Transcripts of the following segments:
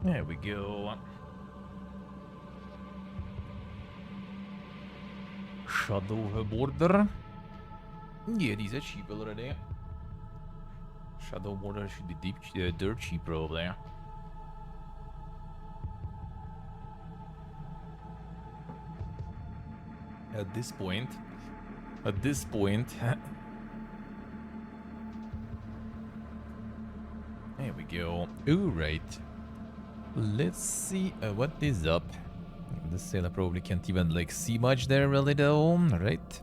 There we go. Shadow border. Yeah, these are cheap already. Shadow border should be dirt cheap probably. At this point. There we go. Alright. Let's see what is up. The sailor probably can't even like see much there really though, right?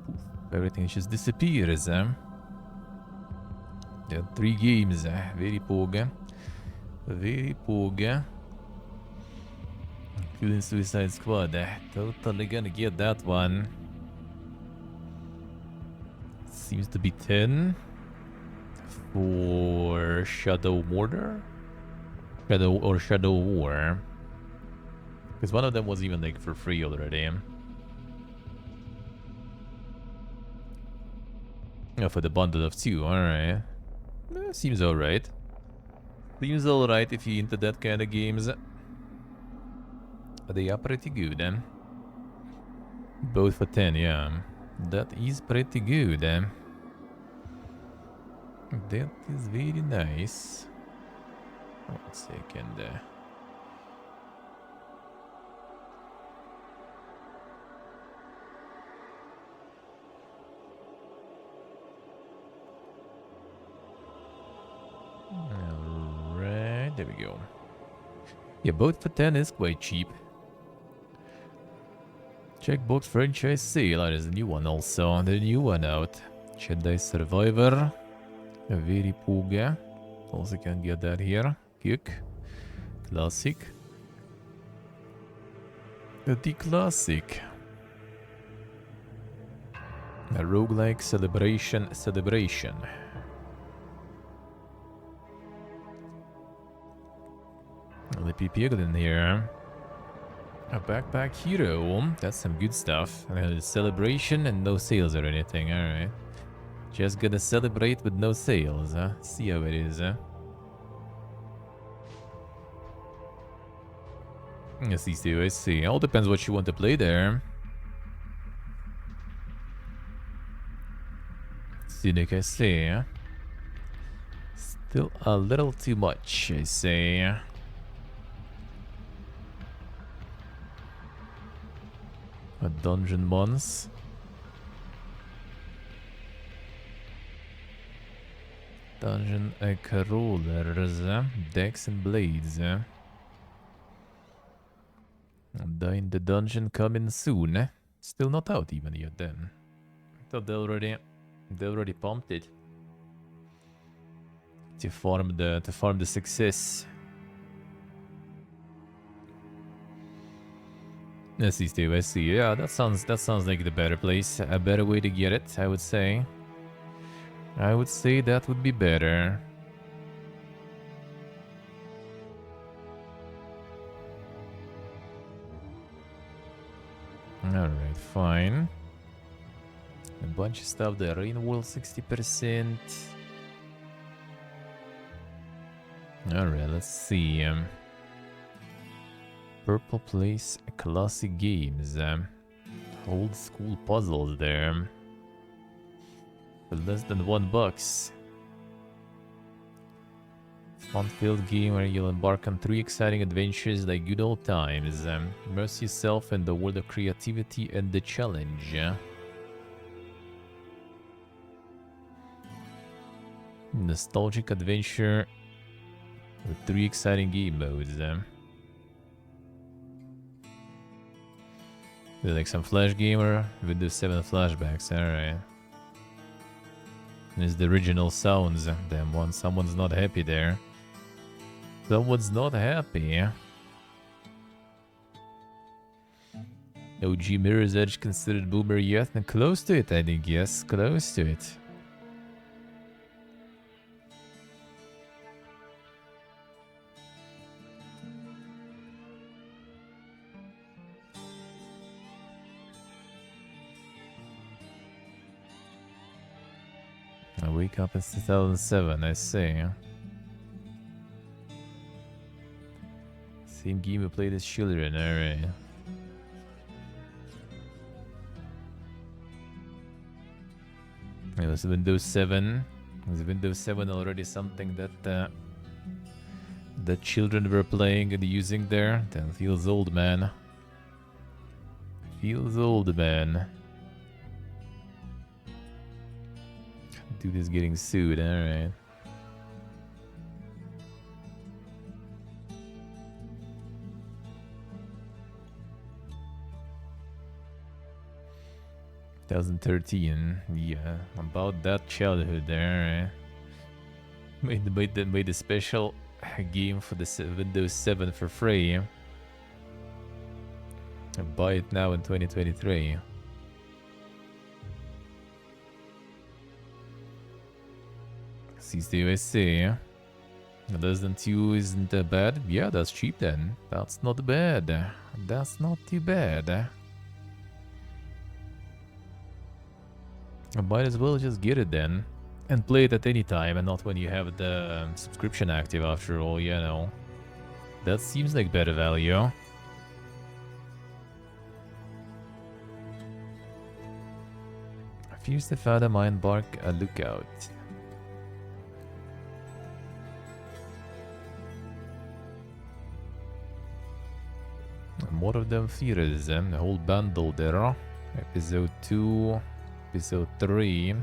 Poof, everything just disappears. There are 3 games. Very poor. Very poor. Including Suicide Squad. Totally gonna get that one. Seems to be 10 for Shadow Mortar. Shadow War. Because one of them was even like for free already. Oh, for the bundle of 2, alright. Seems alright. Seems alright if you're into that kind of games. They are pretty good. Both for 10, yeah. That is pretty good. That is very nice. 1 second. Alright, there we go. Yeah, both for 10 is quite cheap. Checkbox franchise sale. Oh, there's a new one also. The new one out. Jedi Survivor. A very poor. Also can get that here. Kick. Classic. The classic. A roguelike celebration. The PP in here. A backpack hero. That's some good stuff. Celebration and no sales or anything. Alright. Just gonna celebrate with no sales, huh? See how it is, huh? I see, Steve, I see. All depends what you want to play there. Cynic, I see. Still a little too much, I say. A dungeon months. Dungeon crawlers, decks and blades. In the dungeon coming soon. Still not out even yet then. Thought they already pumped it. To farm the success. I see, Steve, I see. Yeah, that sounds like the better place. A better way to get it, I would say. I would say that would be better. Alright, fine. A bunch of stuff there. Rain World 60%. Alright, let's see. Purple Place Classic Games. Old school puzzles there. For less than $1. Fun-filled game where you'll embark on 3 exciting adventures like good old times. Immerse yourself in the world of creativity and the challenge. Nostalgic adventure with 3 exciting game modes. Like some Flash gamer with the 7 flashbacks, alright. It's the original sounds. Damn one, someone's not happy there. Someone's not happy. OG Mirror's Edge considered boomer yet? And close to it, I think, yes. Close to it. I wake up in 2007, I see. Same game we played as children, alright. It was Windows 7. Was Windows 7 already something that the children were playing and using there? That feels old, man. Feels old, man. Dude is getting sued, alright. ...2013, yeah, about that childhood there, made the special game for the Windows 7 for free. And buy it now in 2023. Sees the USA. Less than 2 isn't that bad? Yeah, that's cheap then. That's not bad. That's not too bad. I might as well just get it then. And play it at any time and not when you have the subscription active after all, you know. That seems like better value. Fears the father mine bark a lookout. More of them fears, a whole bundle there. Episode 2, episode 3.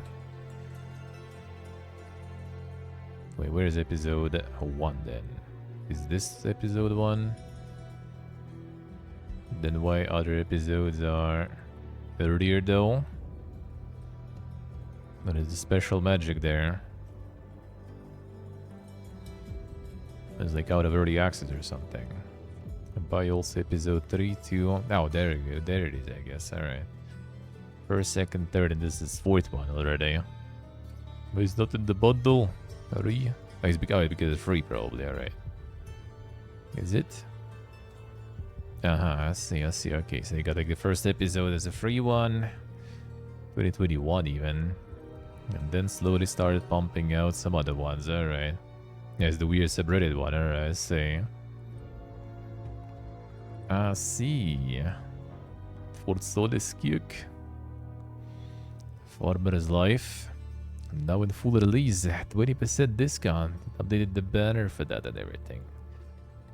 Wait, where's episode 1 then? Is this episode 1? Then why other episodes are earlier though? But there's a special magic there. It's like out of early access or something. Buy also episode 3, 2. Oh, there you go. There it is, I guess. Alright. First, second, third, and this is fourth one already. But it's not in the bundle. Hurry. Oh, it's because it's free, probably. Alright. Is it? I see. Okay, so you got like the first episode as a free one. 2021 even. And then slowly started pumping out some other ones. Alright. There's the weird subreddit one. Alright, I see. I see. For Soleskuk. Farmer's Life. Now in full release. 20% discount. Updated the banner for that and everything.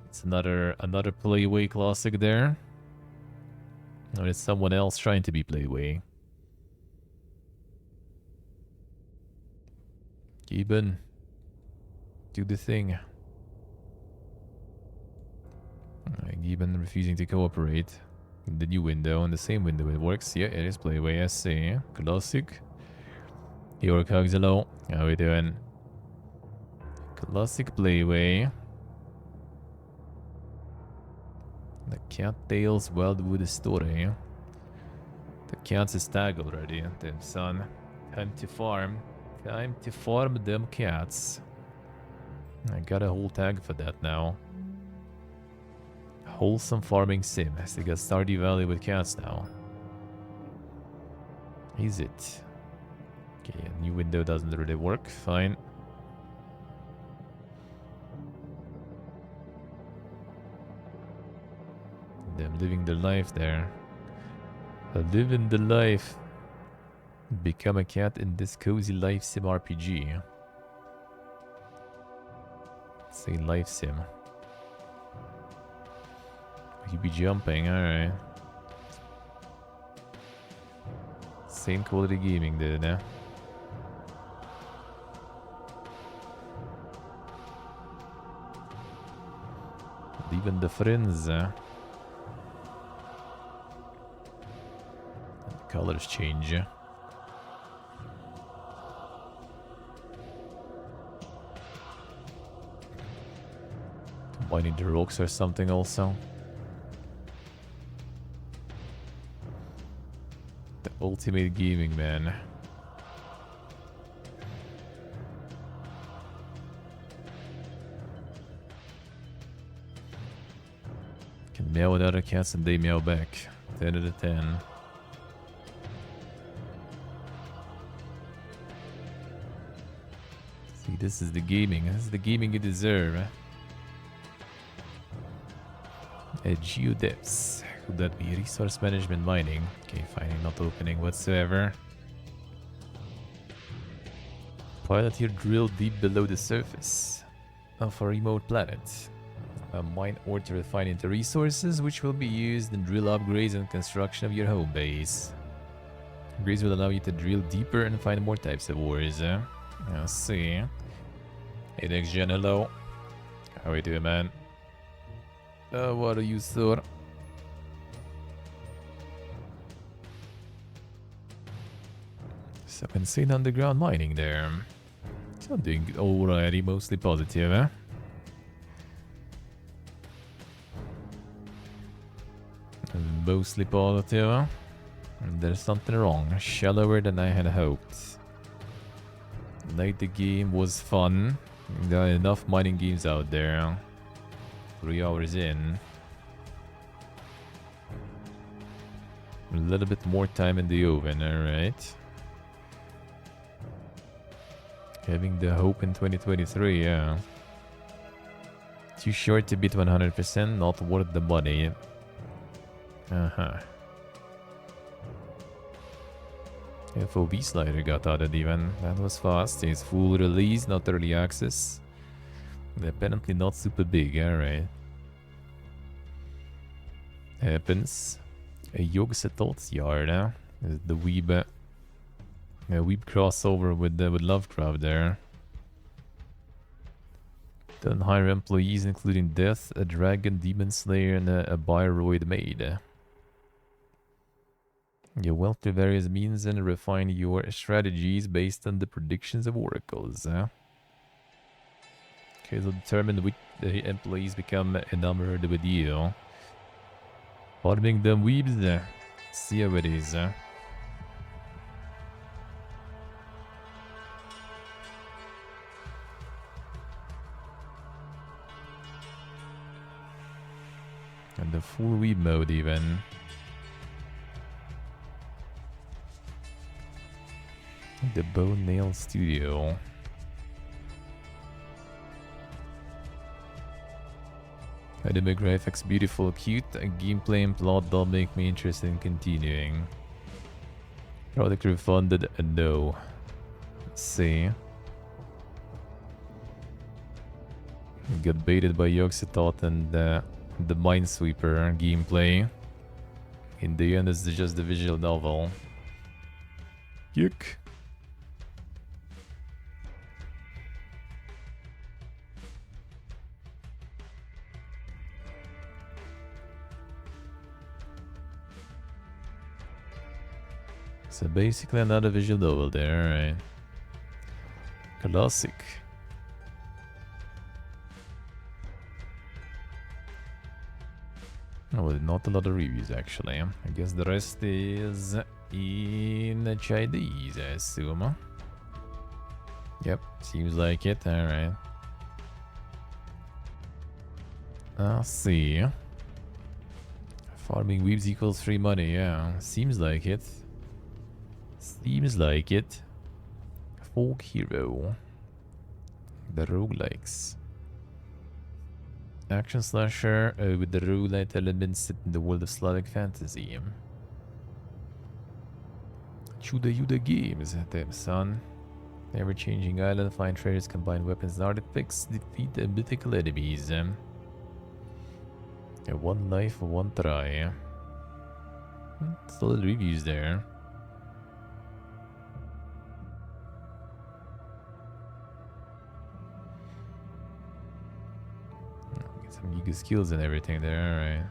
It's another Playway classic there. Or it's someone else trying to be Playway. Gibbon. Do the thing. Gibbon refusing to cooperate. In the new window, in the same window it works. Yeah, it is Playway, I see. Classic. York Huxelo. How we doing? Classic Playway. The Cattails Wildwood story. The cats is tagged already, then son. Time to farm. Time to farm them cats. I got a whole tag for that now. Wholesome farming sim. They got Stardew Valley with cats now. Is it? Okay, a new window doesn't really work. Fine. Them living their life there. Living the life. Become a cat in this cozy life sim RPG. Say life sim. You be jumping, alright. Same quality gaming, dude, yeah? Even the friends, the colors change. Combining the rocks or something also. The ultimate gaming, man. Can meow at other cats and they meow back. 10 out of 10. See, this is the gaming. This is the gaming you deserve. Geodepths. Could that be resource management mining? Okay, finding not opening whatsoever. Pilot here drill deep below the surface of a remote planet. Mine ore to refine into resources, which will be used in drill upgrades and construction of your home base. Upgrades will allow you to drill deeper and find more types of ores. Let's see. Hey, next gen, hello. How we doing, man? What are you, sir? Some insane underground mining there. Something already mostly positive, eh? Mostly positive. There's something wrong. Shallower than I had hoped. Like the game was fun. There are enough mining games out there. 3 hours in. A little bit more time in the oven, alright. Having the hope in 2023, yeah. Too short to beat 100%, not worth the money. Uh-huh. FOB slider got added even. That was fast. It's full release, not early access. Apparently not super big, alright. Happens. A Yogg-Sothoth's yard, huh? The weeb... weeb crossover with Lovecraft there. Don't hire employees including Death, a Dragon, Demon Slayer, and a Bioroid Maid. You will through various means and refine your strategies based on the predictions of oracles. Okay, so determine which the employees become enamored with you. Farming them weebs. See how it is. And the full weeb mode even. The Bone Nail Studio. Anime graphics beautiful, cute, and gameplay and plot don't make me interested in continuing. Product refunded, no. Let's see. Got baited by Yogg-Sothoth and the Minesweeper gameplay. In the end, it's just the visual novel. Yuck. So basically another visual novel there, right? Classic. Oh, well, not a lot of reviews actually. I guess the rest is in Chinese, I assume. Yep, seems like it, alright. I'll see. Farming weebs equals free money, yeah. Seems like it. Seems like it. Folk Hero. The roguelikes. Action slasher with the roguelite elements in the world of Slavic fantasy. Chuda Yuda games, damn son. Ever-changing island, find treasures, combine weapons and artifacts, defeat the mythical enemies. One life, one try. Solid reviews there. Some Giga skills and everything there,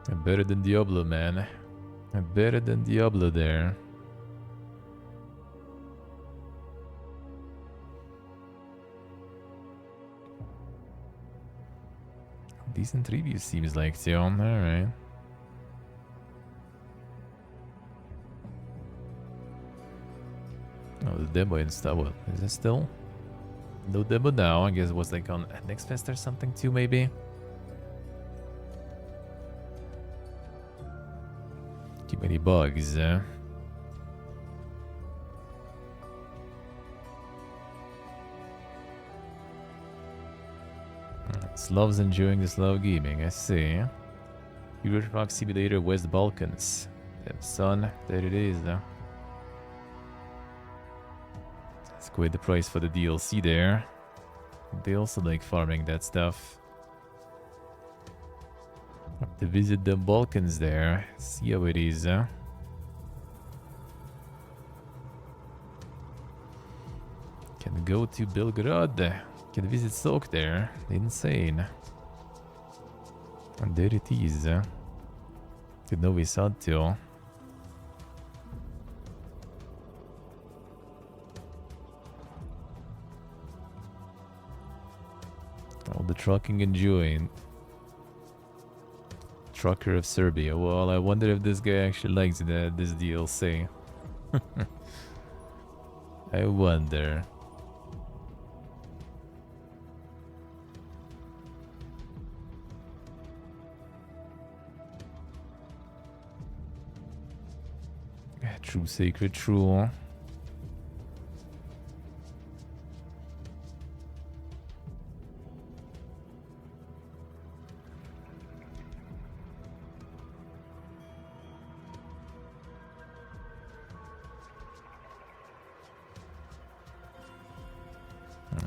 alright. Better than Diablo, man. Better than Diablo there. Decent review seems like, too. Alright. Oh, the demo and stuff. Well, is it still? No demo now. I guess it was like on Next Fest or something too, maybe. Too many bugs. Slavs enjoying the Slav gaming, I see. Euro Truck Simulator West Balkans. Damn son, there it is. That's quite the price for the DLC there. They also like farming that stuff. Have to visit the Balkans there, see how it is. Can go to Belgrade. Can visit Sok there. Insane. And there it is. To Novi Sad too. All the trucking enjoying. Trucker of Serbia. Well, I wonder if this guy actually likes this DLC. I wonder. True Sacred True.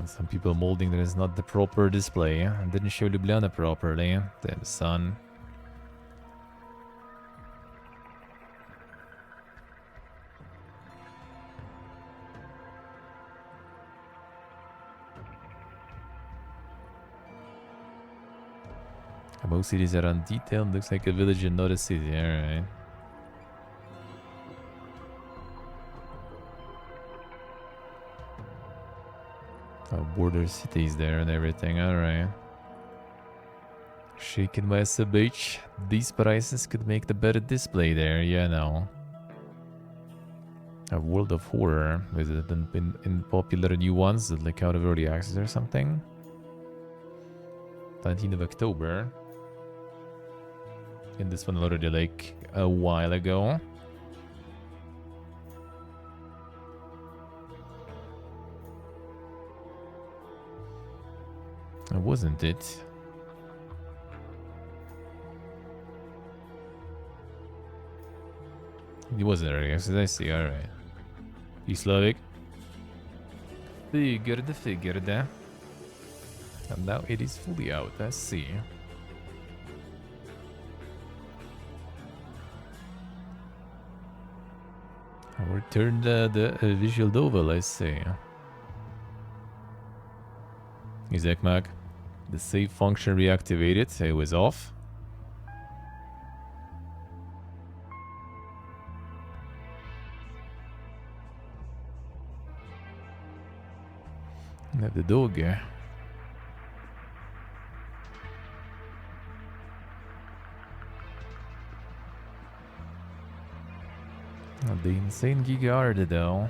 Some people molding that is not the proper display. Didn't show Ljubljana properly. Damn son. Most cities are undetailed. Looks like a village and not a city. Alright. Oh, border cities there and everything. Alright. Shaken by a beach. These prices could make the better display there. Yeah, no. A World of Horror. Is it in popular new ones? Like out of early access or something? 19th of October. And this one already like a while ago. Wasn't it? It wasn't early access, I see, alright. Slavic. Figured. And now it is fully out, I see. I returned the visual novel, I see. Is Ekmag? The save function reactivated, it was off. And have the dog. The insane Giga Art though.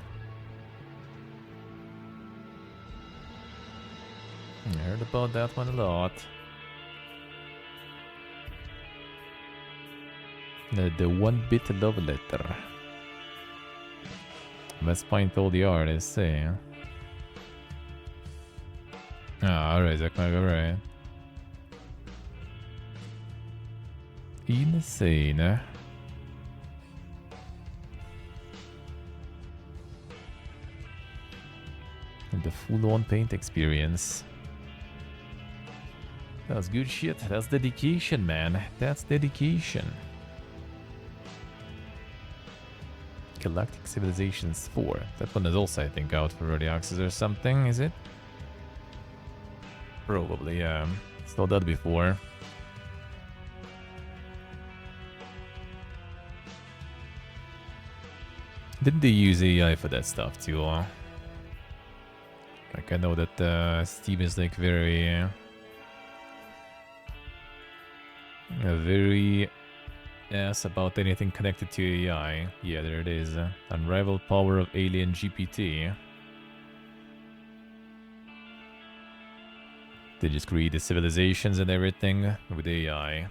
I heard about that one a lot. The 1-bit love letter. Best point all the artists say. Ah, alright, alright. Insane. And the full-on paint experience. That's good shit. That's dedication, man. That's dedication. Galactic Civilizations 4. That one is also, I think, out for early access or something, is it? Probably, yeah. Saw that before. Didn't they use AI for that stuff too? Like, I know that Steam is like very ass about anything connected to AI. Yeah, there it is. Unrivaled power of Alien GPT. They just create the civilizations and everything with AI.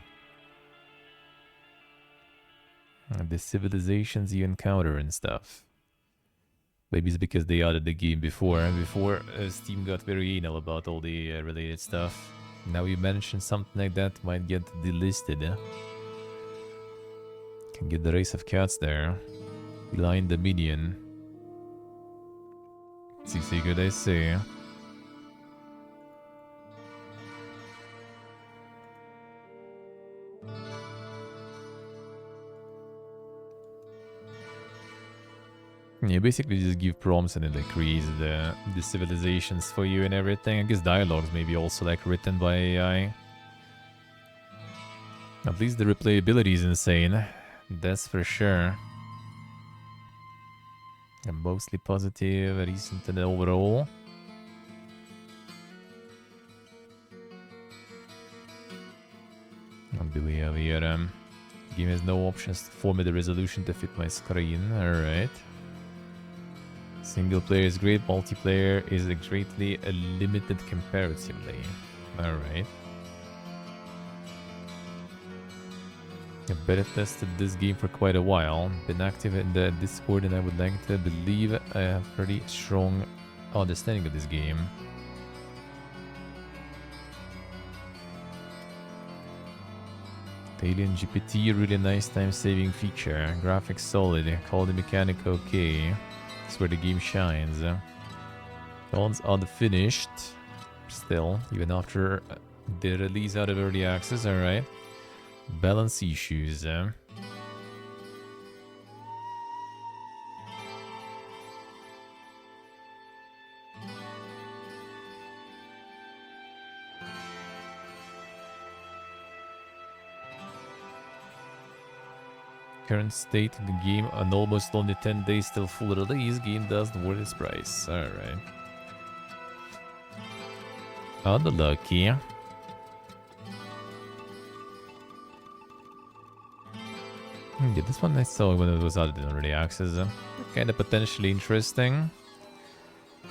And the civilizations you encounter and stuff. Maybe it's because they added the game before Steam got very anal about all the related stuff. Now you mention something like that might get delisted. Can get the race of cats there. Blind the minion. See good I say. Yeah, basically just give prompts and it like creates the civilizations for you and everything. I guess dialogues maybe also like written by AI. At least the replayability is insane. That's for sure. And mostly positive, recent and overall. What do we have here? Game has no options to format the resolution to fit my screen. Alright. Single player is great, multiplayer is greatly limited comparatively. Alright. I've beta tested this game for quite a while. Been active in the Discord and I would like to believe I have pretty strong understanding of this game. Alien GPT, really nice time-saving feature. Graphics solid, quality mechanic okay. That's where the game shines. Phones unfinished. Still, even after the release out of early access, alright. Balance issues. Current state of the game and almost only 10 days till full release. Game doesn't worth its price. Alright. Unlucky. Yeah, this one I saw when it was out in early access. Kind of potentially interesting.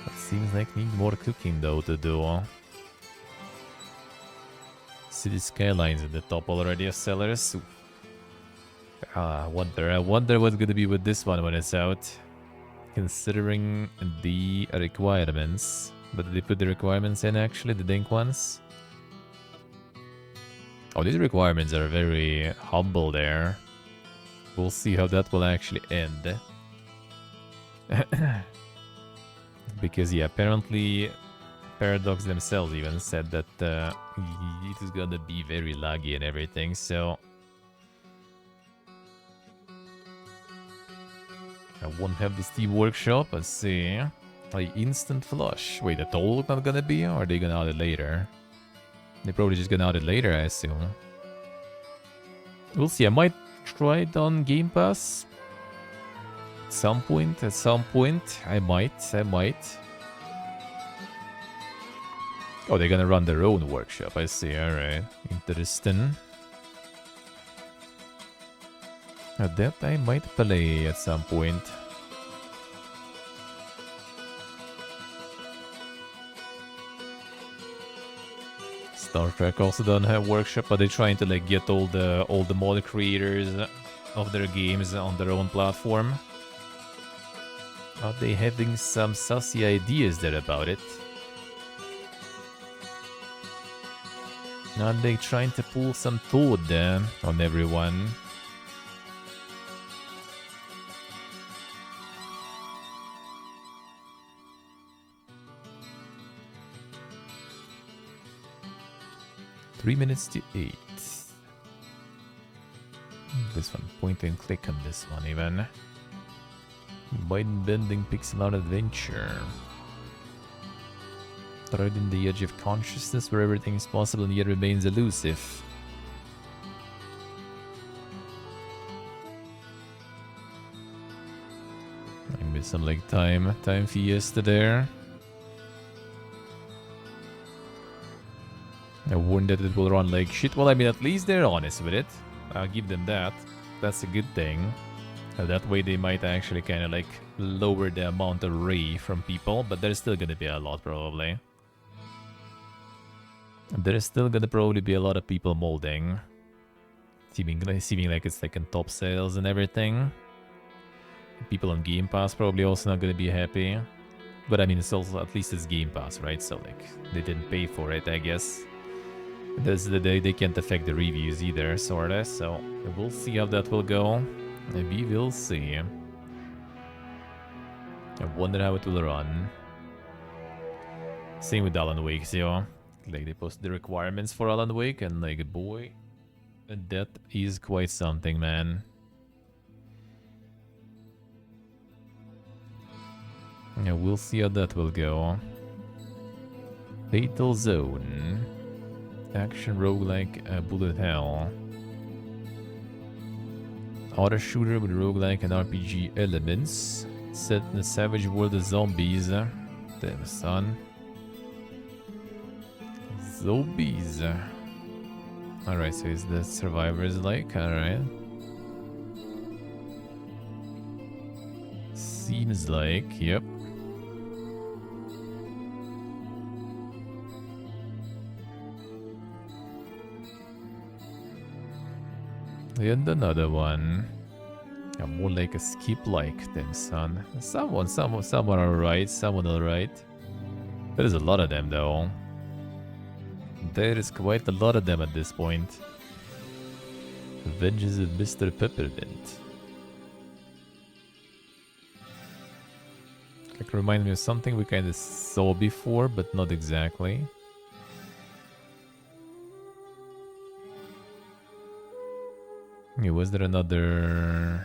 But seems like need more cooking though to do. City Skylines at the top already of sellers. I wonder what's gonna be with this one when it's out. Considering the requirements. But did they put the requirements in actually, the dink ones? Oh, these requirements are very humble there. We'll see how that will actually end. Because, yeah, apparently Paradox themselves even said that it is gonna be very laggy and everything, so... I won't have the Steam Workshop, let's see. Like, instant flush. Wait, that's all not gonna be? Or are they gonna add it later? They're probably just gonna add it later, I assume. We'll see, I might try it on Game Pass. At some point. I might. Oh, they're gonna run their own workshop, I see, alright. Interesting. That I might play at some point. Star Trek also don't have workshop, but they're trying to like get all the mod creators of their games on their own platform. Are they having some saucy ideas there about it? Are they trying to pull some toad on everyone? Three minutes to 8. This one, point and click on this one even. Mind-bending pixel art adventure. Treading the edge of consciousness where everything is possible and yet remains elusive. I missed some like time fiesta there. I warned that it will run like shit. Well, I mean, at least they're honest with it. I'll give them that. That's a good thing. That way they might actually kind of like lower the amount of ray from people, but there's still gonna be a lot probably. There's still gonna probably be a lot of people molding. Seeming like it's like in top sales and everything. People on Game Pass probably also not gonna be happy. But I mean, it's also, at least it's Game Pass, right? So like, they didn't pay for it, I guess. This is the day they can't affect the reviews either, sorta. So we'll see how that will go. We will see. I wonder how it will run. Same with Alan Wake, so like they posted the requirements for Alan Wake, and like boy, that is quite something, man. Yeah, we'll see how that will go. Fatal Zone. Action roguelike bullet hell. Auto shooter with roguelike and RPG elements. Set in a savage world of zombies. Damn son. Zombies. Alright, so is the survivors like? Alright. Seems like, yep. And another one. Yeah, more like a skip like them, son. Someone alright, someone alright. There is a lot of them though. There is quite a lot of them at this point. Vengeance of Mr. Peppermint. Like reminds me of something we kind of saw before, but not exactly. Yeah, was there another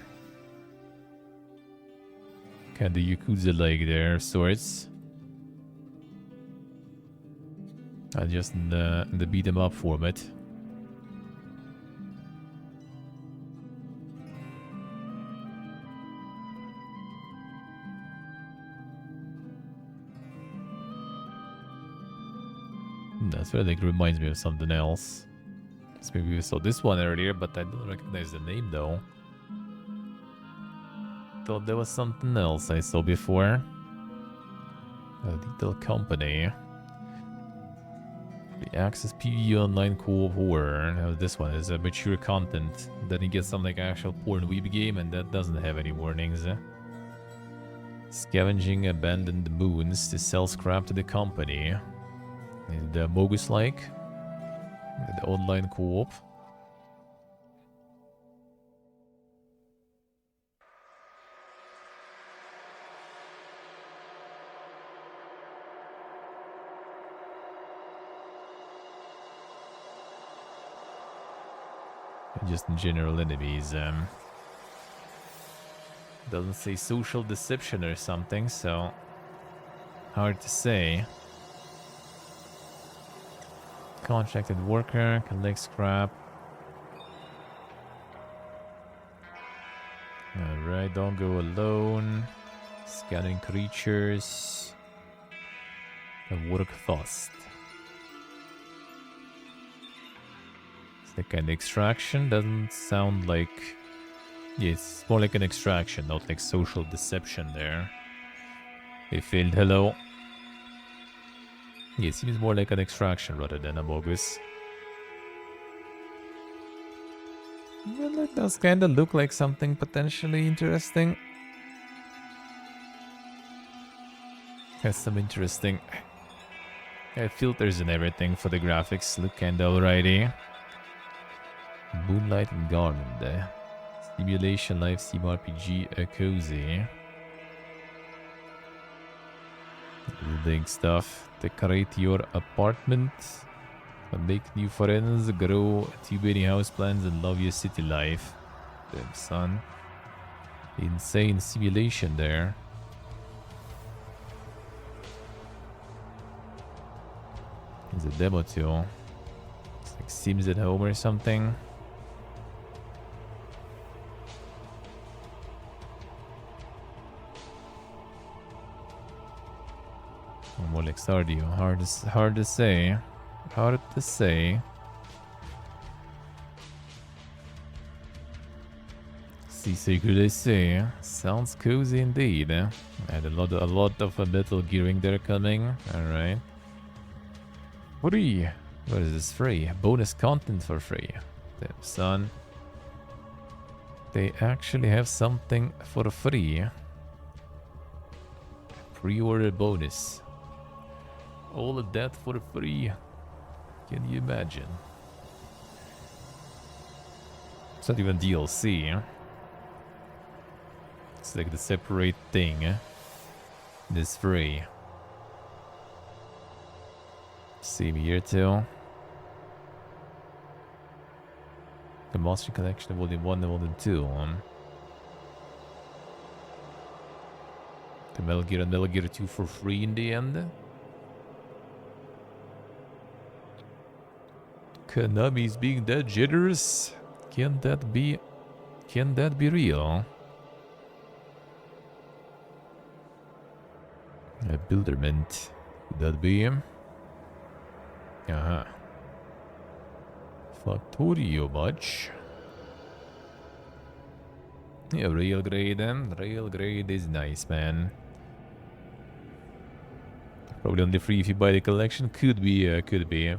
kind of Yakuza like there of sorts? Just in the beat 'em up format. That's what like reminds me of something else. So maybe we saw this one earlier, but I don't recognize the name though. Thought there was something else I saw before. A Little Company. The Access PvE Online Co-op Horror. Now this one is a mature content. Then you get some like actual porn weeb game, and that doesn't have any warnings. Scavenging abandoned moons to sell scrap to the company. Is the Mogus like? The online co-op. Just in general enemies. Doesn't say social deception or something, so hard to say. Contracted worker, collect scrap. Alright, don't go alone. Scanning creatures. And work fast. It's like an extraction, doesn't sound like... Yeah, it's more like an extraction, not like social deception there. They failed, hello. Yeah, it seems more like an extraction rather than a bogus. Well, it does kind of look like something potentially interesting. Has some interesting filters and everything for the graphics. Look kinda alrighty. Moonlight and Garland. Simulation Live Sim RPG Cozy. Building stuff. Decorate your apartment. Make new friends. Grow too many houseplants and love your city life. Damn son. Insane simulation there. It's a demo too. It's like Sims at home or something. More like Stardew. Hard to say. Hard to say. See secret I say. Sounds cozy indeed. And a lot of Metal Gearing there coming. Alright. Free. What is this free? Bonus content for free. Damn son. They actually have something for free. Pre-order bonus. All of that for free. Can you imagine? It's not even DLC. Huh? It's like the separate thing. Huh? This free. Same here too. The Master Collection Volume 1 and Volume 2. The Metal Gear and Metal Gear 2 for free in the end. Konami's being that generous. Can that be real? A Builderment. Could that be him? Uh-huh. Factorio much. Yeah, Rail Grade. Rail Grade is nice, man. Probably only free if you buy the collection. Could be, could be.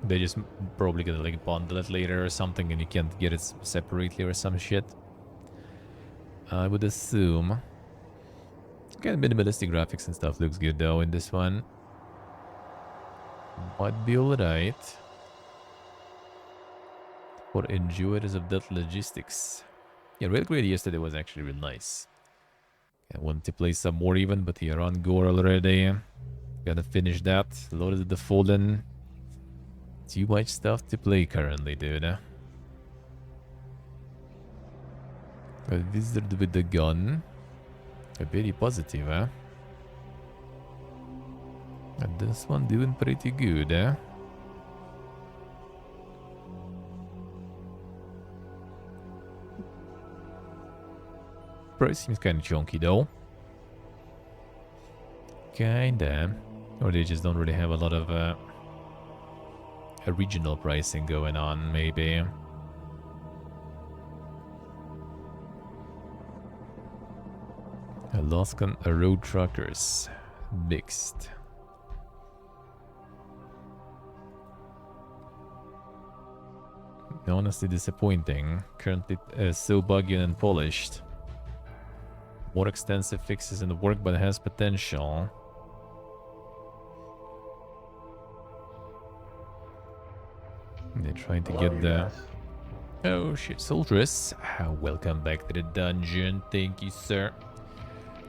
They just probably gonna like bundle it later or something and you can't get it separately or some shit. I would assume. Kind of minimalistic graphics and stuff looks good though in this one. Might be alright. For enjoyers of that logistics. Yeah, Railgrade yesterday was actually real nice. I wanted to play some more even, but you're on Gore already. Gotta finish that. Loaded the Fallen. Too much stuff to play currently, dude. Wizard with the gun. Very positive, huh? And this one doing pretty good, eh? Price seems kind of chunky though. Kinda. Or they just don't really have a lot of regional pricing going on, maybe. Alaskan Road Truckers. Mixed. Honestly disappointing. Currently so buggy and unpolished. More extensive fixes in the work, but has potential. They're trying to get the... Oh shit, Soldiers. Welcome back to the dungeon. Thank you, sir.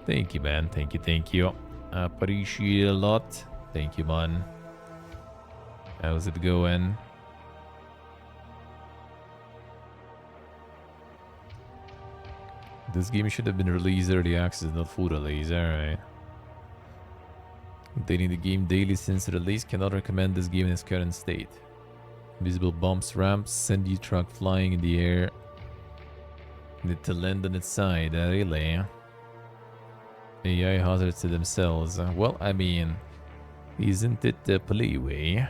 Thank you, man. Thank you, thank you. Appreciate a lot. Thank you, man. How's it going? This game should have been released early access, not full release. Alright. Updating the game daily since release. Cannot recommend this game in its current state. Invisible bumps, ramps, send you truck flying in the air. Need to land on its side, really? AI hazards to themselves. Well, I mean, isn't it the Playway?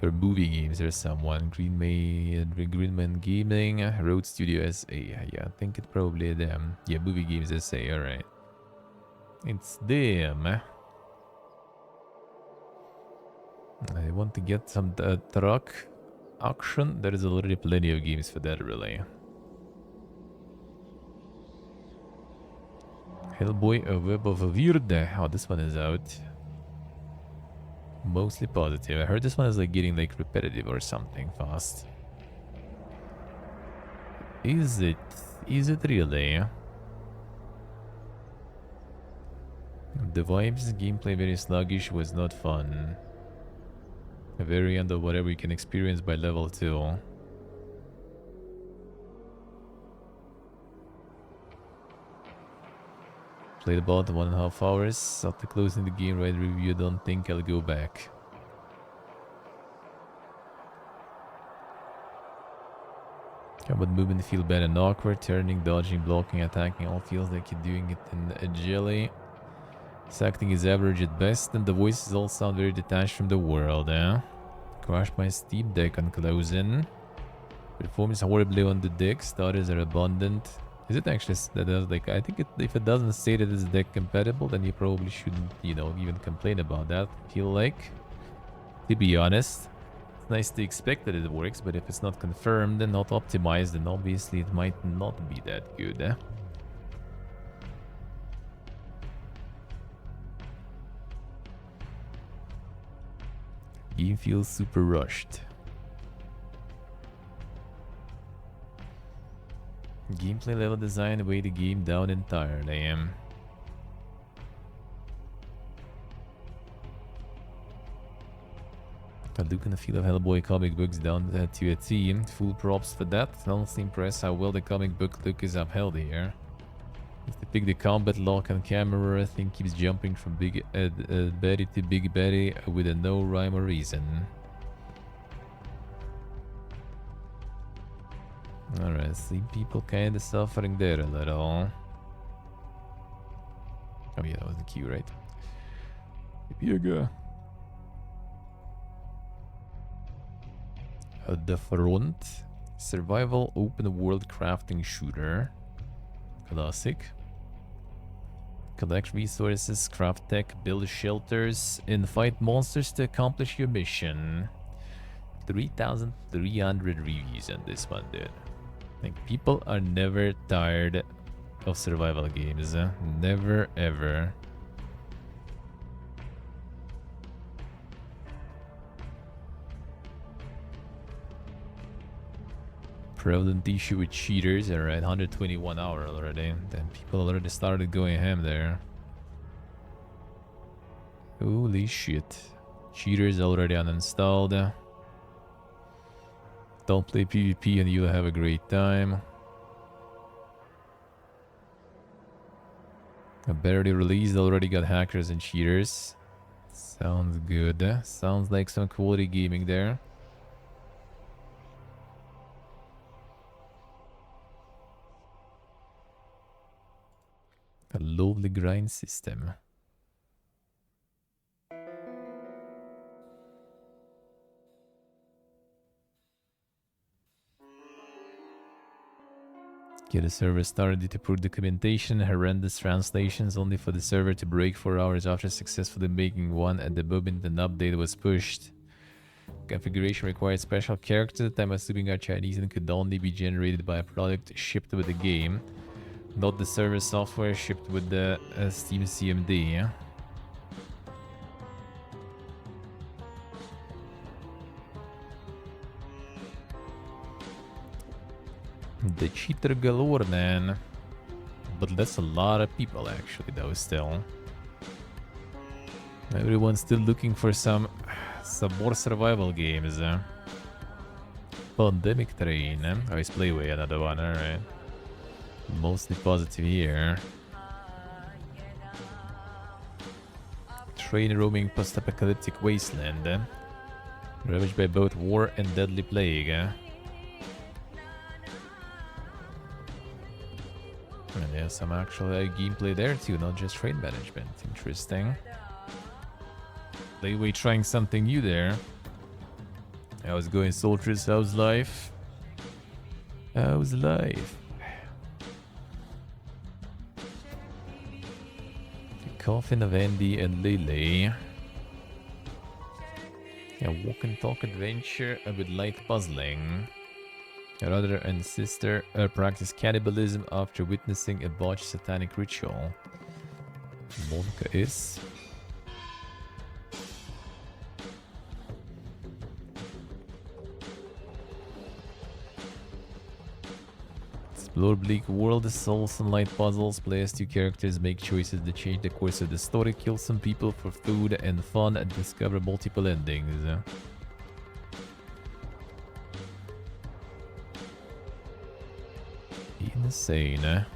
Or movie games, there's someone. Greenman Gaming, Road Studio SA. Yeah, I think it's probably them. Yeah, movie games SA, alright. It's them. I want to get some truck action. There is already plenty of games for that, really. Hellboy, A Web of Weird. Oh, this one is out. Mostly positive. I heard this one is like getting like repetitive or something fast. Is it? Is it really? The vibes, gameplay very sluggish, was not fun. A variant of whatever you can experience by level 2. Played about 1.5 hours. After closing the game right review, don't think I'll go back. Combat movement feel bad and awkward. Turning, dodging, blocking, attacking all feels like you're doing it in a jelly. This acting is average at best, and the voices all sound very detached from the world, eh? Crashed my Steam Deck on closing. Performs horribly on the deck. Starters are abundant. Is it actually that does like I think if it doesn't say that it's deck compatible, then you probably shouldn't, you know, even complain about that. I feel like, to be honest, it's nice to expect that it works, but if it's not confirmed and not optimized, then obviously it might not be that good, eh? Game feels super rushed. Gameplay level design weigh the game down entirely. A look and the feel of Hellboy comic books down to a T. Full props for that. Honestly impressed how well the comic book look is upheld here. If they pick the combat lock and camera, thing keeps jumping from Big Betty to Big Betty with a no rhyme or reason. Alright, see people kinda suffering there a little. Oh yeah, that was the cue, right? Here you go. The Front. Survival open world crafting shooter. Classic. Collect resources, craft tech, build shelters, and fight monsters to accomplish your mission. 3,300 reviews on this one, dude. Like, people are never tired of survival games. Never, ever. Prevalent issue with cheaters. Alright, 121 hours already. Then people already started going ham there. Holy shit. Cheaters already uninstalled. Don't play PvP and you'll have a great time. A barely released, already got hackers and cheaters. Sounds good. Sounds like some quality gaming there. A lovely grind system. Get a server started to poor documentation, horrendous translations, only for the server to break 4 hours after successfully making one at the moment an update was pushed. Configuration required special characters that I'm assuming are Chinese and could only be generated by a product shipped with the game. Not the server software shipped with the Steam CMD. The cheater galore, man. But that's a lot of people actually, though, still. Everyone's still looking for some more survival games. Pandemic Train. Oh, it's Playway, another one, alright. Mostly positive here. Train roaming post-apocalyptic wasteland. Ravaged by both war and deadly plague. And there's some actual gameplay there too, not just train management. Interesting. Playway trying something new there. How's it going, soldiers? How's life? How's life? Coffin of Andy and Lily. A walk and talk adventure with light puzzling. Brother and sister practice cannibalism after witnessing a botched satanic ritual. Monica is. Explore bleak world, solve some light puzzles, play as two characters, make choices that change the course of the story, kill some people for food and fun, and discover multiple endings. Insane.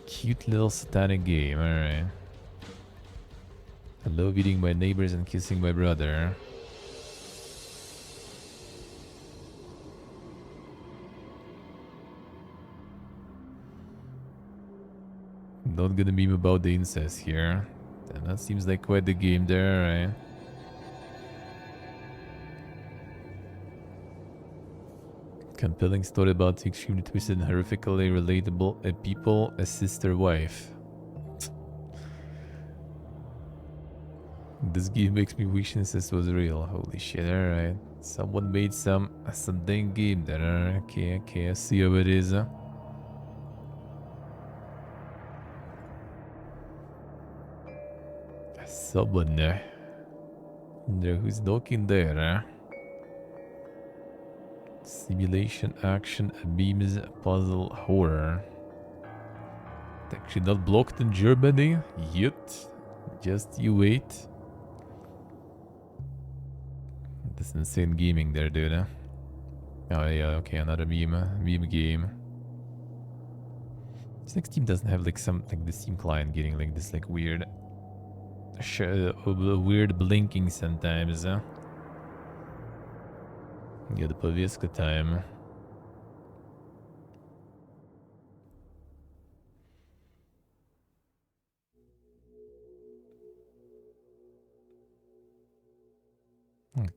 Cute little satanic game, alright. I love eating my neighbors and kissing my brother. Not gonna meme about the incest here. Damn, that seems like quite the game there, right? Compelling story about extremely twisted and horrifically relatable people, a sister wife. This game makes me wish incest was real. Holy shit, alright. Someone made some dang game there. Okay, I see how it is. Someone there. Who's knocking there? Simulation, action, memes, puzzle, horror. Actually not blocked in Germany yet. Just you wait. This insane gaming there, dude. Oh yeah, okay, another meme game. This next team doesn't have like some like the Steam client getting like this like weird, weird blinking sometimes. Yeah, the повестка time.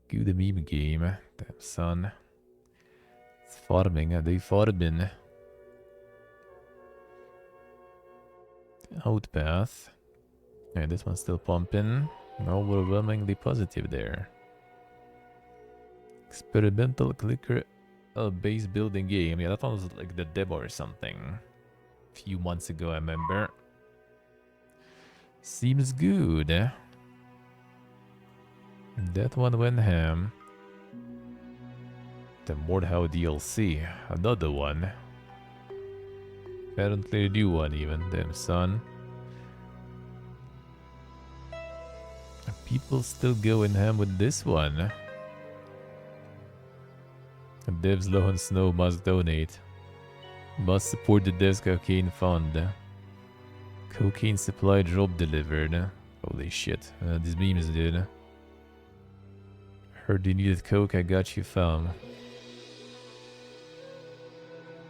Good meme game. Damn son. It's farming, they farming. Outpath. Yeah, this one's still pumping. Overwhelmingly positive there. Experimental clicker base building game. Yeah, that one was like the demo or something. A few months ago, I remember. Seems good. That one went ham. The Mordhau DLC. Another one. Apparently a new one even. Damn son. People still going ham with this one. Devs low on snow must donate. Must support the Devs Cocaine Fund. Cocaine supply drop delivered. Holy shit. These memes, dude. Heard you needed coke, I got you, fam.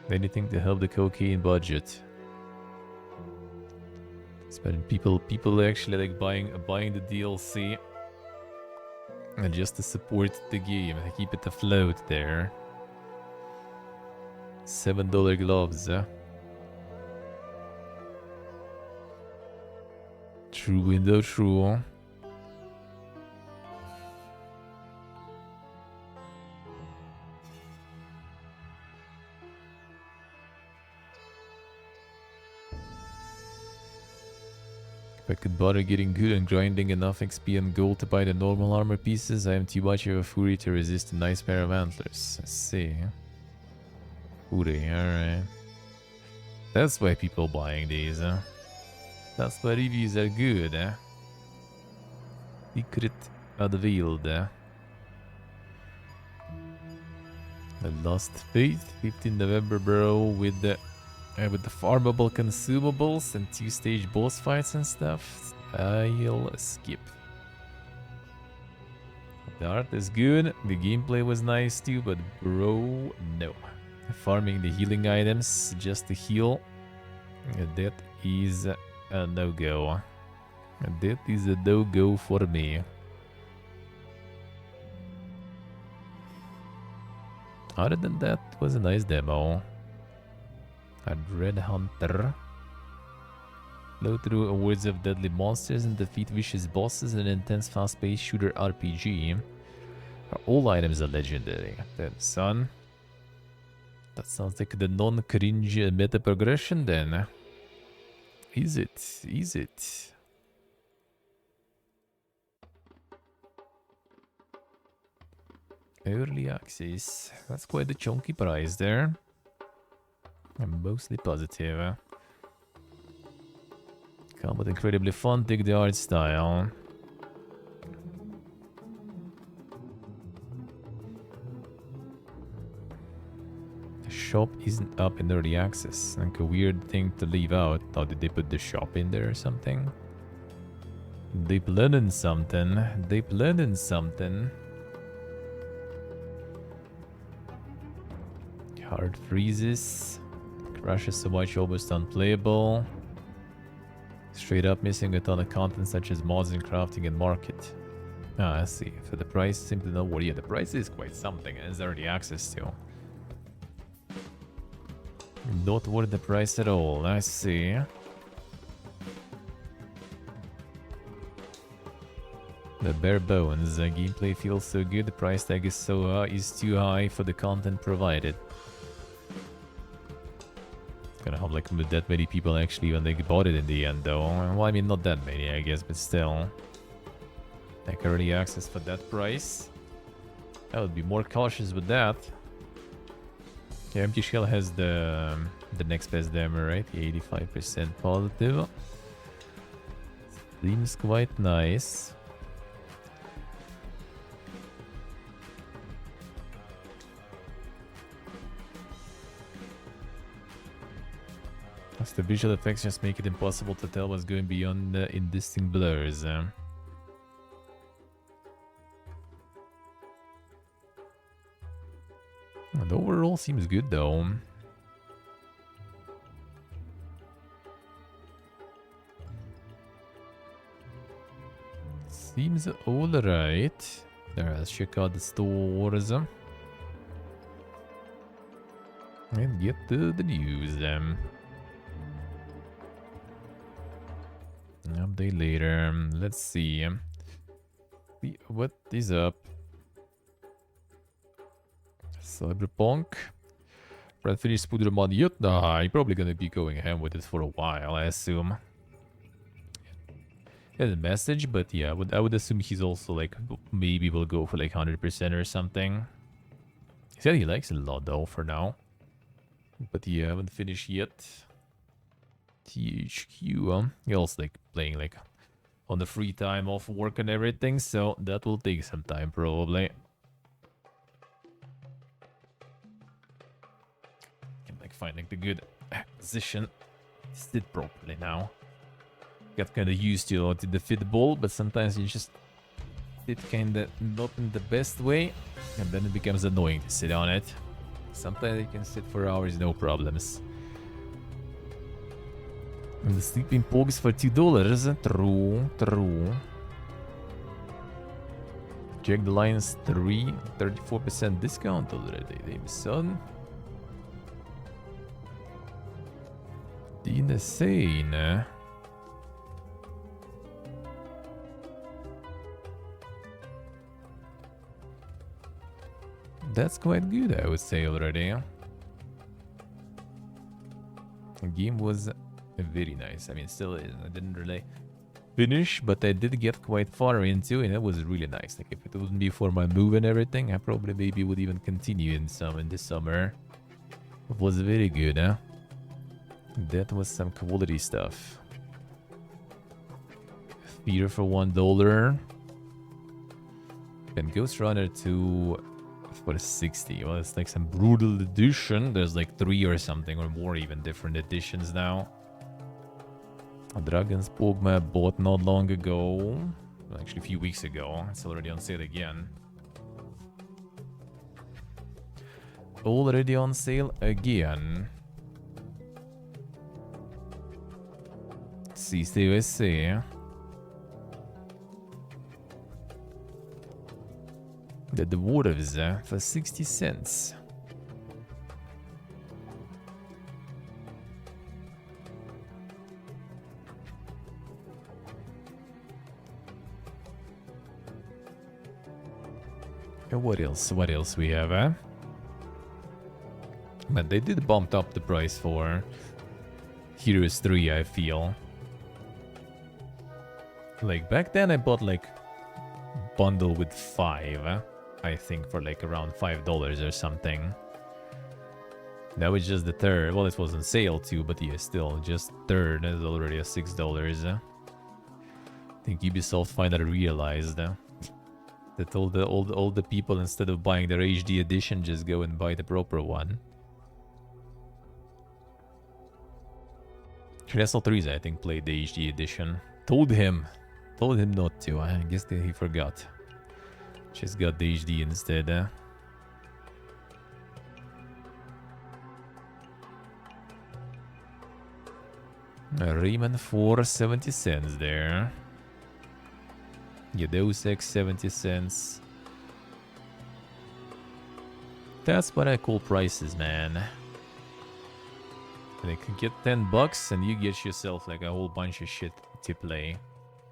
Anything to help the cocaine budget. But people actually like buying the DLC and just to support the game, keep it afloat there. $7 gloves. True window, true. If I could bother getting good and grinding enough XP and gold to buy the normal armor pieces, I am too much of a fury to resist a nice pair of antlers. I see. Fury, alright. That's why people buying these, huh? That's why reviews are good, huh? Secret unveiled, huh? The Lost Faith, 15 November, bro, with the farmable consumables and 2-stage boss fights and stuff. I'll skip. The art is good, the gameplay was nice too, but bro, no. Farming the healing items just to heal, that is a no-go. That is a no-go for me. Other than that, it was a nice demo. A Dread Hunter. Flow through awards of deadly monsters and defeat vicious bosses in an intense fast-paced shooter RPG. All items are legendary. Then, son. That sounds like the non-cringe meta progression then. Is it? Is it? Early access. That's quite a chunky price there. I'm mostly positive. Combat incredibly fun, dig the art style. The shop isn't up in early access. Like a weird thing to leave out. How did they put the shop in there or something? They planning something. They planning something. Hard freezes. Crashes so much almost unplayable. Straight up missing a ton of content such as mods and crafting and market. Ah, I see. For the price, simply not worth it. Yeah, the price is quite something and there's already access to. Not worth the price at all, I see. The bare bones. The gameplay feels so good, the price tag is is too high for the content provided. Gonna not like that many people actually when they bought it in the end though. Well, I mean, not that many, I guess, but still. Like early access for that price. I would be more cautious with that. Yeah, Empty Shell has the next best damage, right? 85% positive. Seems quite nice. As the visual effects just make it impossible to tell what's going beyond the indistinct blurs. And overall seems good though. Seems alright. There, let's check out the stores. And get to the news. Update later. Let's see. What is up? Cyberpunk. Brad finished Spooder mod yet? Nah, you're probably gonna be going ham with it for a while, I assume. Yeah, the message, but yeah, I would assume he's also like maybe will go for like 100% or something. He said he likes it a lot though for now. But yeah, I haven't finished yet. THQ, he also like playing like on the free time off work and everything, so that will take some time probably. Can like find like the good position. Sit properly now. Got kind of used to the fit ball, but sometimes you just sit kind of not in the best way, and then it becomes annoying to sit on it. Sometimes you can sit for hours, no problems. And the sleeping pogs for $2. True. Jack the Lions 3, 34% discount already. Damn son. The insane. That's quite good, I would say already. The game was very nice. I mean, still is. I didn't really finish, but I did get quite far into, and it was really nice. Like, if it wouldn't be for my move and everything, I probably maybe would even continue in this summer. It was very good, huh? That was some quality stuff. Fear for $1. And Ghost Runner 2 for 60. Well, it's like some brutal edition. There's like 3 or something, or more even different editions now. Dragon's Pogma I bought not long ago. Well, actually a few weeks ago. It's already on sale again. Already on sale again. CCUSA. The Dwarves for 60 cents. What else? What else we have, eh? But they did bump up the price for Heroes 3, I feel. Like, back then I bought, like, bundle with 5, I think, for, like, around $5 or something. Now it's just the third. Well, it was on sale, too, but yeah, still, just third is already a $6. I think Ubisoft finally realized that all the people, instead of buying their HD edition, just go and buy the proper one. Castle 3, I think, played the HD edition. Told him not to. I guess that he forgot. Just got the HD instead. Rayman 4, 70 cents there. Yeah, Deus Ex 70 cents. That's what I call prices, man. They can get $10 and you get yourself like a whole bunch of shit to play.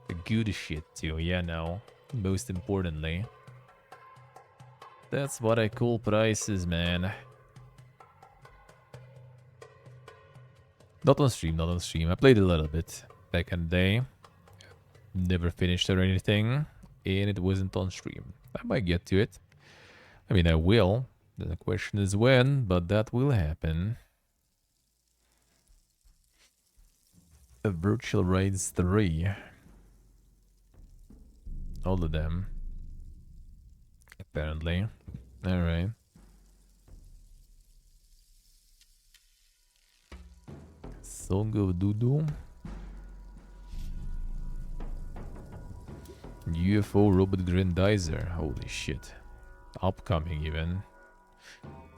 The good shit too, yeah, no. Most importantly. That's what I call prices, man. Not on stream, not on stream. I played a little bit back in the day. Never finished or anything. And it wasn't on stream. I might get to it. I mean, I will. The question is when, but that will happen. A Virtual Rides 3. All of them. Apparently. Alright. Song of Doodoo. UFO Robot Grandizer. Holy shit. Upcoming even.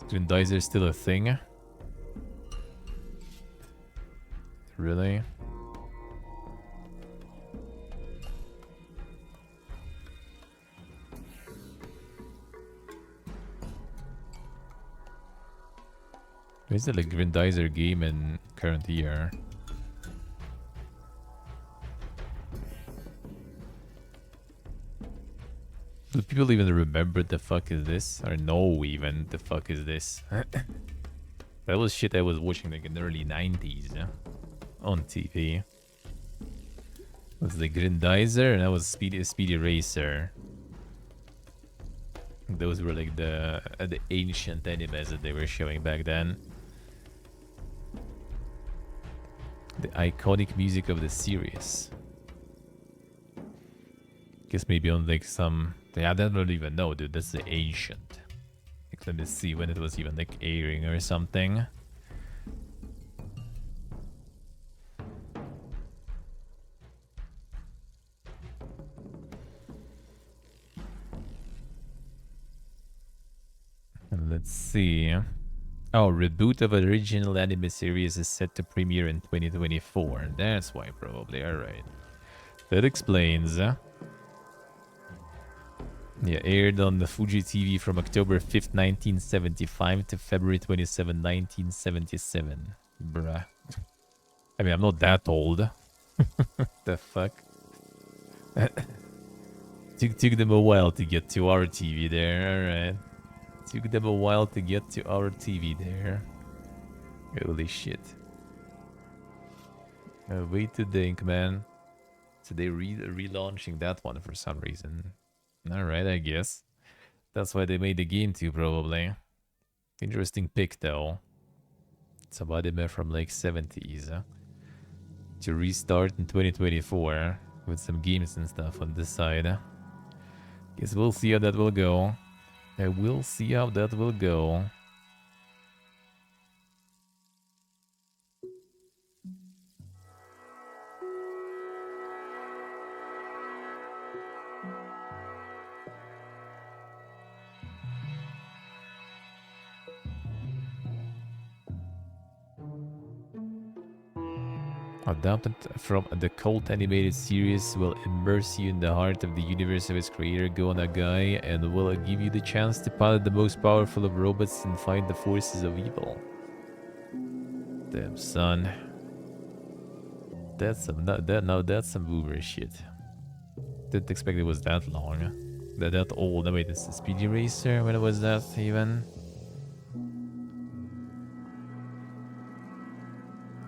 Is Grandizer still a thing? Really? Is it a Grandizer game in current year? Do people even remember the fuck is this? Or know even the fuck is this? That was shit I was watching like in the early 90s on TV. It was the Grandizer and that was Speedy Racer. Those were like the ancient animes that they were showing back then. The iconic music of the series. Guess maybe on like some... Yeah, I don't even know, dude. That's the ancient. Like, let me see when it was even like airing or something. And let's see. Oh, reboot of original anime series is set to premiere in 2024. That's why, probably. Alright. That explains. Yeah, aired on the Fuji TV from October 5th, 1975 to February 27, 1977. Bruh. I mean, I'm not that old. The fuck? Took them a while to get to our TV there, alright. Took them a while to get to our TV there. Holy shit. Wait to think, man. So they relaunching that one for some reason. Alright, I guess. That's why they made the game too, probably. Interesting pick, though. It's about anime from like 70s. To restart in 2024 with some games and stuff on this side. Guess we'll see how that will go. I will see how that will go. Adapted from the cult animated series will immerse you in the heart of the universe of its creator Go Nagai and will give you the chance to pilot the most powerful of robots and fight the forces of evil. Damn, son. That's some that's some boomer shit. Didn't expect it was that long. That old. Wait, this is Speedy Racer? When was that even?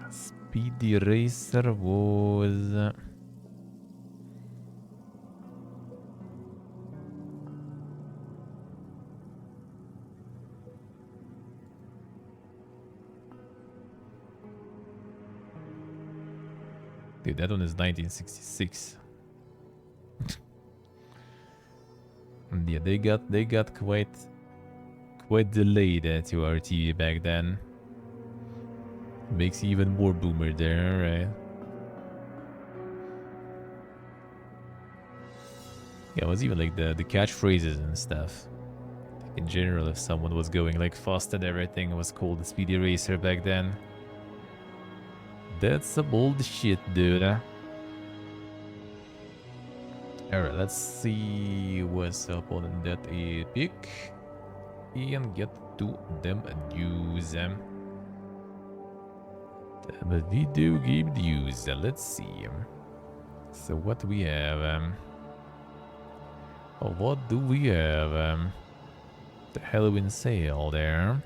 Speedy Racer was... Dude, that one is 1966. And yeah, they got quite delayed to our TV back then. Makes you even more boomer there, right? Yeah, it was even like the catchphrases and stuff. In general, if someone was going like fast and everything, it was called the Speedy Racer back then. That's some old shit, dude. Alright, let's see what's up on that epic. And get to them news. The video game news. Let's see. So what we have? What do we have? The Halloween sale there.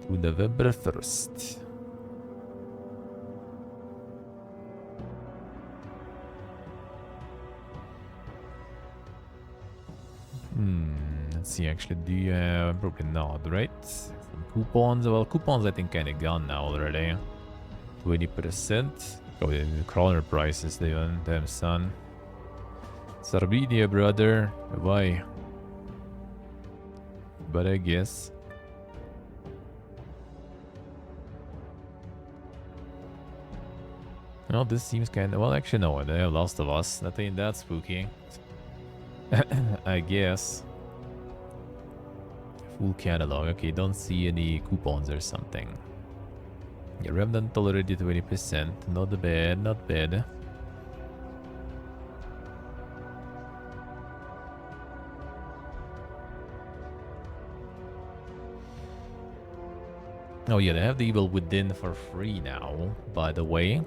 To November 1st. Let's see, actually, do you have... Probably not, right? Some coupons. Well, coupons I think kinda gone now already. 20%. Oh, the kroner prices, damn son. Sardinia, brother. Why? But I guess. Well, this seems kind of... Well, actually, no. They have Last of Us. That ain't that spooky. I guess. Full catalog. Okay, don't see any coupons or something. Yeah, Remnant already 20%. Not bad, not bad. Oh yeah, they have the Evil Within for free now, by the way.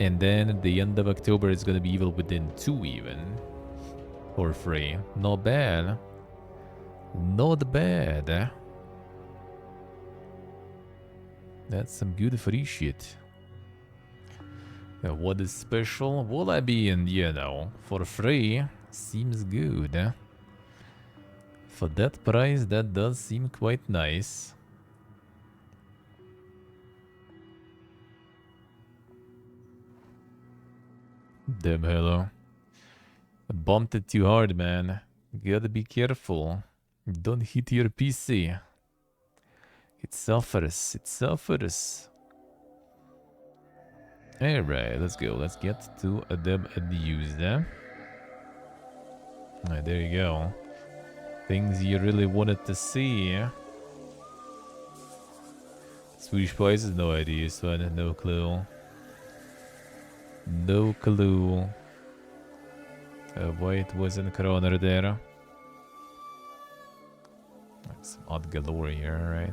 And then at the end of October, it's gonna be Evil Within 2 even. For free. Not bad. Not bad. That's some good free shit. Now, what is special? Will I be in, you know, for free? Seems good. For that price, that does seem quite nice. Damn, hello. I bumped it too hard, man. Gotta be careful. Don't hit your PC. It suffers. It suffers. Alright, let's go. Let's get to Adeb Adused. Alright, there you go. Things you really wanted to see. Swedish prices? No idea, son. No clue. No clue. Why it wasn't Kroner there. That's odd galore here, right?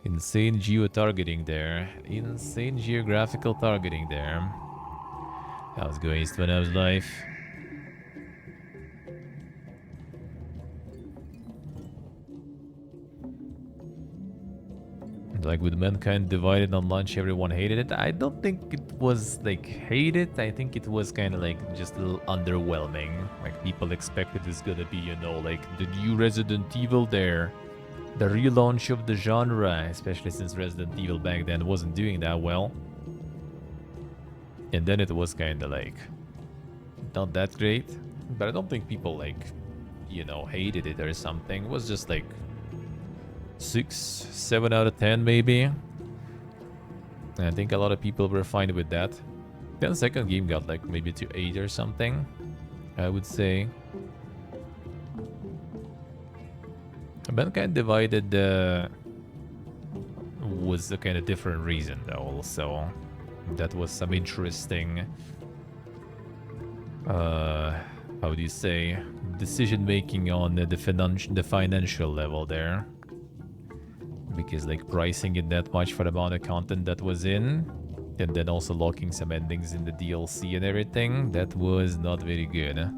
Insane geo-targeting there. Insane geographical targeting there. How's going, East when I was live? Like with Mankind Divided on launch, everyone hated it. I don't think it was like hated. I think it was kind of like just a little underwhelming. Like people expected it's gonna be, you know, like the new Resident Evil there. The relaunch of the genre, especially since Resident Evil back then wasn't doing that well. And then it was kind of like not that great. But I don't think people like, you know, hated it or something. It was just like 6, 7 out of 10 maybe. And I think a lot of people were fine with that. Then the second game got like maybe to 8 or something, I would say. Mankind Divided was a kind of different reason though, also. That was some interesting, how do you say, decision making on the financial level there. Because like pricing it that much for the amount of content that was in, and then also locking some endings in the DLC and everything, that was not very good.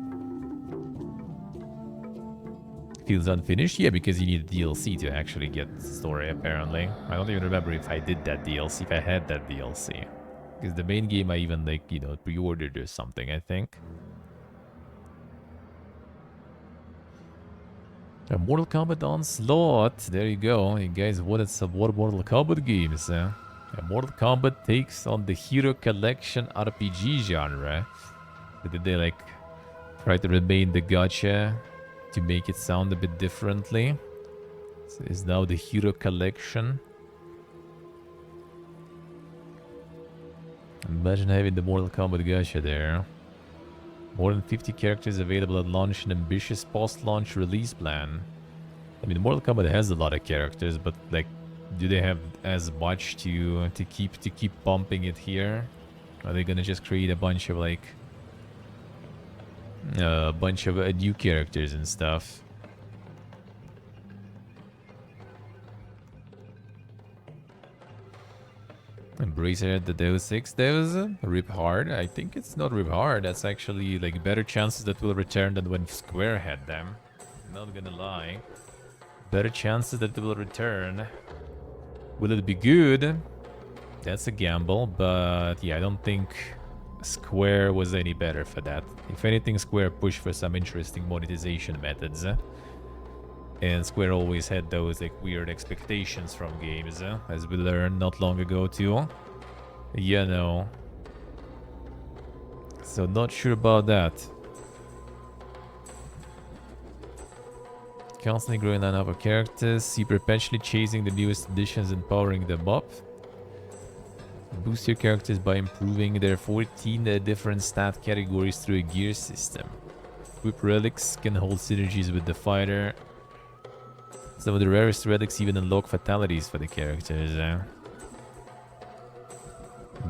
Feels unfinished? Yeah, because you need DLC to actually get the story, apparently. I don't even remember if I did that DLC, if I had that DLC. Because the main game I even, like, you know, pre-ordered or something, I think. A Mortal Kombat Onslaught. There you go. You guys wanted some more Mortal Kombat games, huh? Mortal Kombat takes on the Hero Collection RPG genre. Did they, like, try to remain the gacha to make it sound a bit differently? So it's now the Hero Collection. Imagine having the Mortal Kombat gacha there. More than 50 characters available at launch and ambitious post-launch release plan. I mean, Mortal Kombat has a lot of characters, but like, do they have as much to keep pumping it here? Are they gonna just create a bunch of like new characters and stuff? Embracer the Deus Ex Deus rip hard. I think it's not rip hard. That's actually like better chances that will return than when Square had them. Not gonna lie. Better chances that it will return. Will it be good? That's a gamble, but yeah, I don't think Square was any better for that. If anything, Square pushed for some interesting monetization methods. And Square always had those like weird expectations from games, as we learned not long ago too. You know. So not sure about that. Constantly growing lineup of characters, see perpetually chasing the newest additions and powering them up. Boost your characters by improving their 14 different stat categories through a gear system. Equip relics can hold synergies with the fighter. Some of the rarest relics even unlock fatalities for the characters.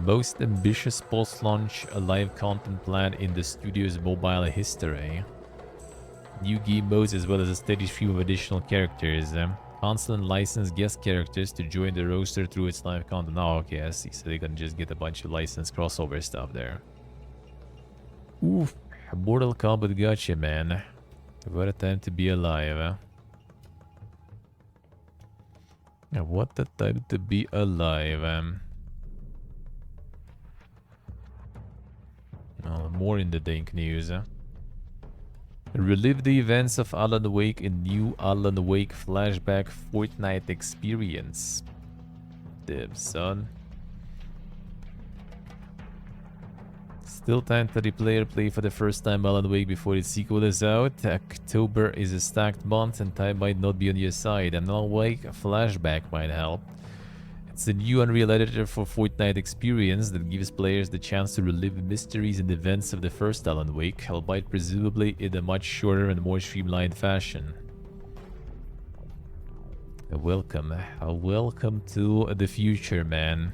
Most ambitious post-launch live content plan in the studio's mobile history. New game modes as well as a steady stream of additional characters. Constant licensed guest characters to join the roster through its live content. Oh, okay, I see. So they can just get a bunch of licensed crossover stuff there. Oof. Mortal Kombat gotcha, man. What a time to be alive. What a time to be alive. Well, more in the dank news. Relive the events of Alan Wake in new Alan Wake flashback Fortnite experience. Damn, son. Still time for the player play for the first time Alan Wake before its sequel is out. October is a stacked month and time might not be on your side. An Alan Wake flashback might help. It's a new Unreal editor for Fortnite experience that gives players the chance to relive mysteries and events of the first Alan Wake, albeit presumably in a much shorter and more streamlined fashion. Welcome to the future, man.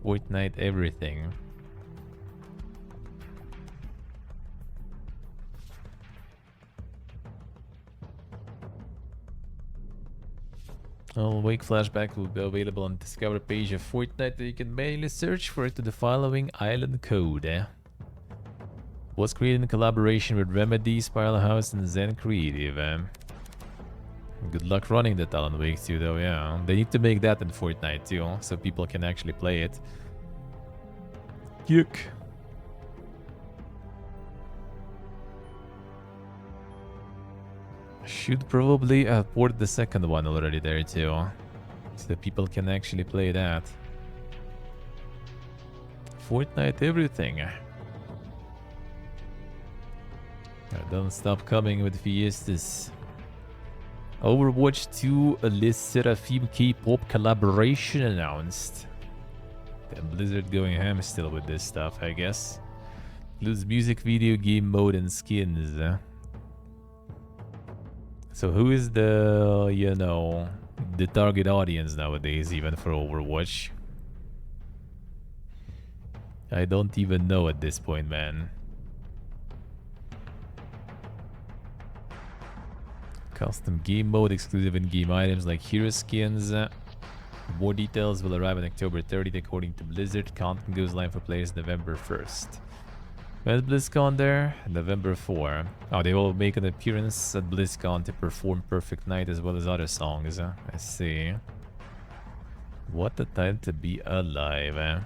Fortnite everything. Alan Wake flashback will be available on the Discover page of Fortnite. You can manually search for it to the following island code. Was created in collaboration with Remedy, Spiral House, and Zen Creative. Good luck running that Alan Wake too, though. Yeah, they need to make that in Fortnite too, so people can actually play it. Yuck. Should probably port the second one already there too, so that people can actually play that. Fortnite everything. Don't stop coming with Fiestas. Overwatch 2 Les Seraphim K-pop collaboration announced. Damn, Blizzard going ham still with this stuff, I guess. Includes music, video game mode, and skins. So who is the, you know, the target audience nowadays, even for Overwatch? I don't even know at this point, man. Custom game mode, exclusive in-game items like hero skins. More details will arrive on October 30th according to Blizzard. Content goes live for players November 1st. When's BlizzCon there? November 4. Oh, they will make an appearance at BlizzCon to perform Perfect Night as well as other songs. I see. What a time to be alive.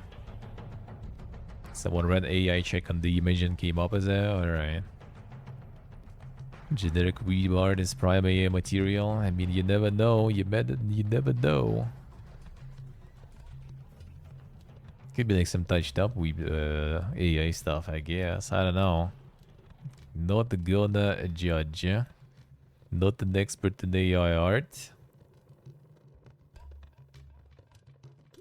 Someone ran AI check on the image and came up as a... Alright. Generic weed art is prime AI material. I mean, you never know. You never know. Could be like some touched up AI stuff, I guess. I don't know. Not gonna judge. Not an expert in AI art.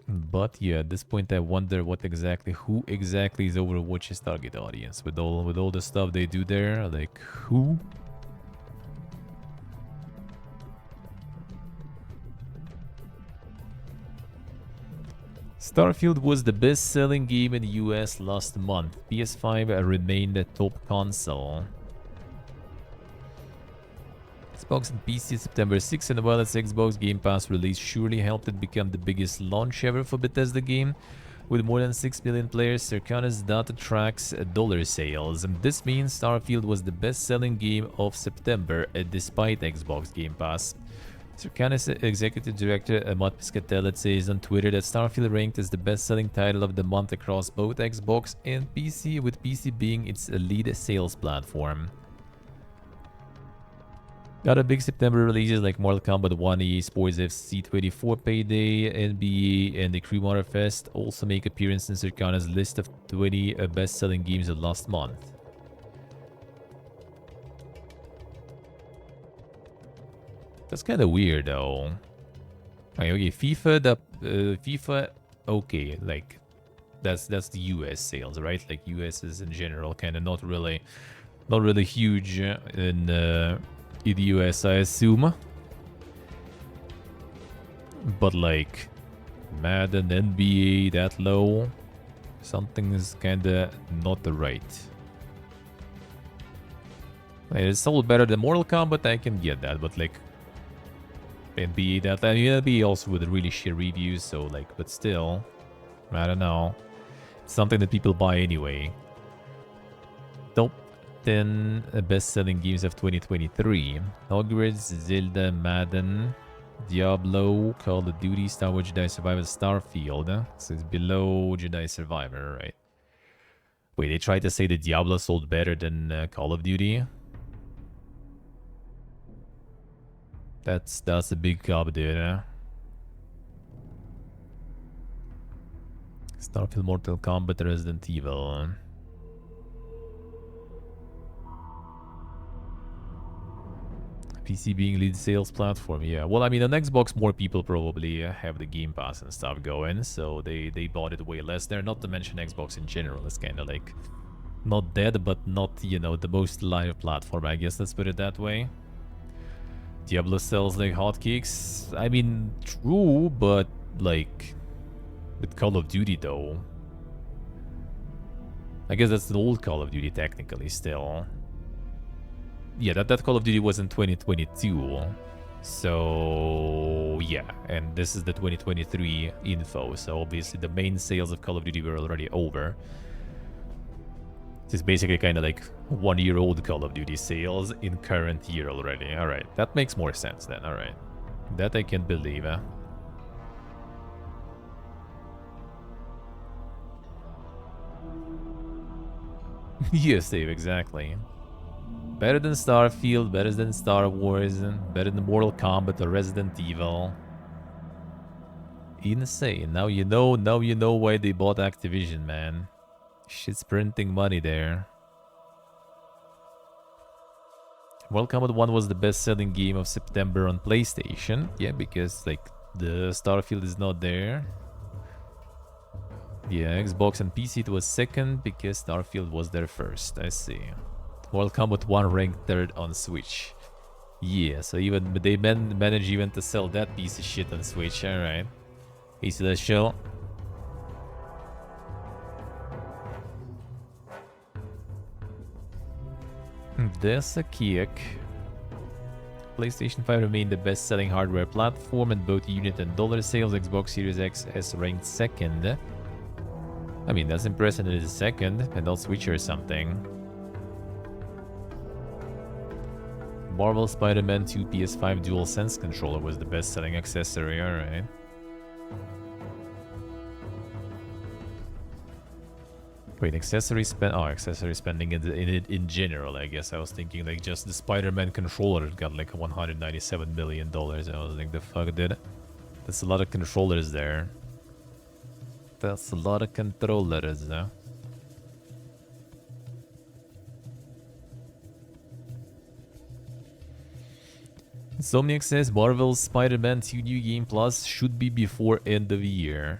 But yeah, at this point I wonder who exactly is Overwatch's target audience. With all the stuff they do there, like who? Starfield was the best-selling game in the US last month. PS5 remained the top console. Xbox and PC September 6, and while its Xbox Game Pass release surely helped it become the biggest launch ever for Bethesda game, with more than 6 million players, Circana's data tracks dollar sales. And this means Starfield was the best-selling game of September despite Xbox Game Pass. Circana's executive director Amat Piscatella says on Twitter that Starfield ranked as the best-selling title of the month across both Xbox and PC, with PC being its lead sales platform. Got a big September releases like Mortal Kombat 1, EA Sports FC 24 Payday, NBA, and the Crew Motorfest also make appearance in Circana's list of 20 best-selling games of last month. That's kind of weird, though. Okay, FIFA, okay, like that's the US sales, right? Like US is in general kind of not really huge in the US, I assume. But like Madden, NBA, that low, something is kind of not the right. Like, it's still better than Mortal Kombat, I can get that, but like NBA, that NBA also with really shit reviews, so like, but still, I don't know. It's something that people buy anyway. Top 10 best-selling games of 2023: Hogwarts, Zelda, Madden, Diablo, Call of Duty, Star Wars Jedi Survivor, Starfield. So it's below Jedi Survivor, right? Wait, they tried to say that Diablo sold better than Call of Duty? That's a big job, dude. Starfield, Mortal Kombat, Resident Evil. PC being lead sales platform, yeah. Well, I mean, on Xbox, more people probably have the Game Pass and stuff going, so they bought it way less there. Not to mention Xbox in general is kind of like not dead, but not, you know, the most live platform, I guess. Let's put it that way. Diablo sells like hotcakes. I mean, true, but like with Call of Duty though, I guess that's the old Call of Duty technically still. Yeah, that Call of Duty was in 2022. So yeah, and this is the 2023 info. So obviously the main sales of Call of Duty were already over. It's basically kind of like 1-year-old Call of Duty sales in current year already. Alright, that makes more sense then. Alright, that I can believe. Yes, Dave, exactly. Better than Starfield, better than Star Wars, better than Mortal Kombat or Resident Evil. Insane. Now you know why they bought Activision, man. Shit's printing money there. Mortal Kombat 1 was the best-selling game of September on PlayStation. Yeah, because like the Starfield is not there. Yeah, Xbox and PC it was second because Starfield was there first. I see. Mortal Kombat 1 ranked third on Switch. Yeah, so even they managed even to sell that piece of shit on Switch. Alright. Hey, Celestial. There's a kick. PlayStation 5 remained the best-selling hardware platform in both unit and dollar sales. Xbox Series X has ranked second. I mean, that's impressive that it is second, and not Switch or something. Marvel Spider-Man 2 PS5 DualSense controller was the best-selling accessory, alright. Wait, accessory spending in general, I guess. I was thinking like just the Spider-Man controller got like $197 million. I was like, the fuck, dude? That's a lot of controllers there. That's a lot of controllers, huh? Insomniac says Marvel's Spider-Man 2 New Game Plus should be before end of year.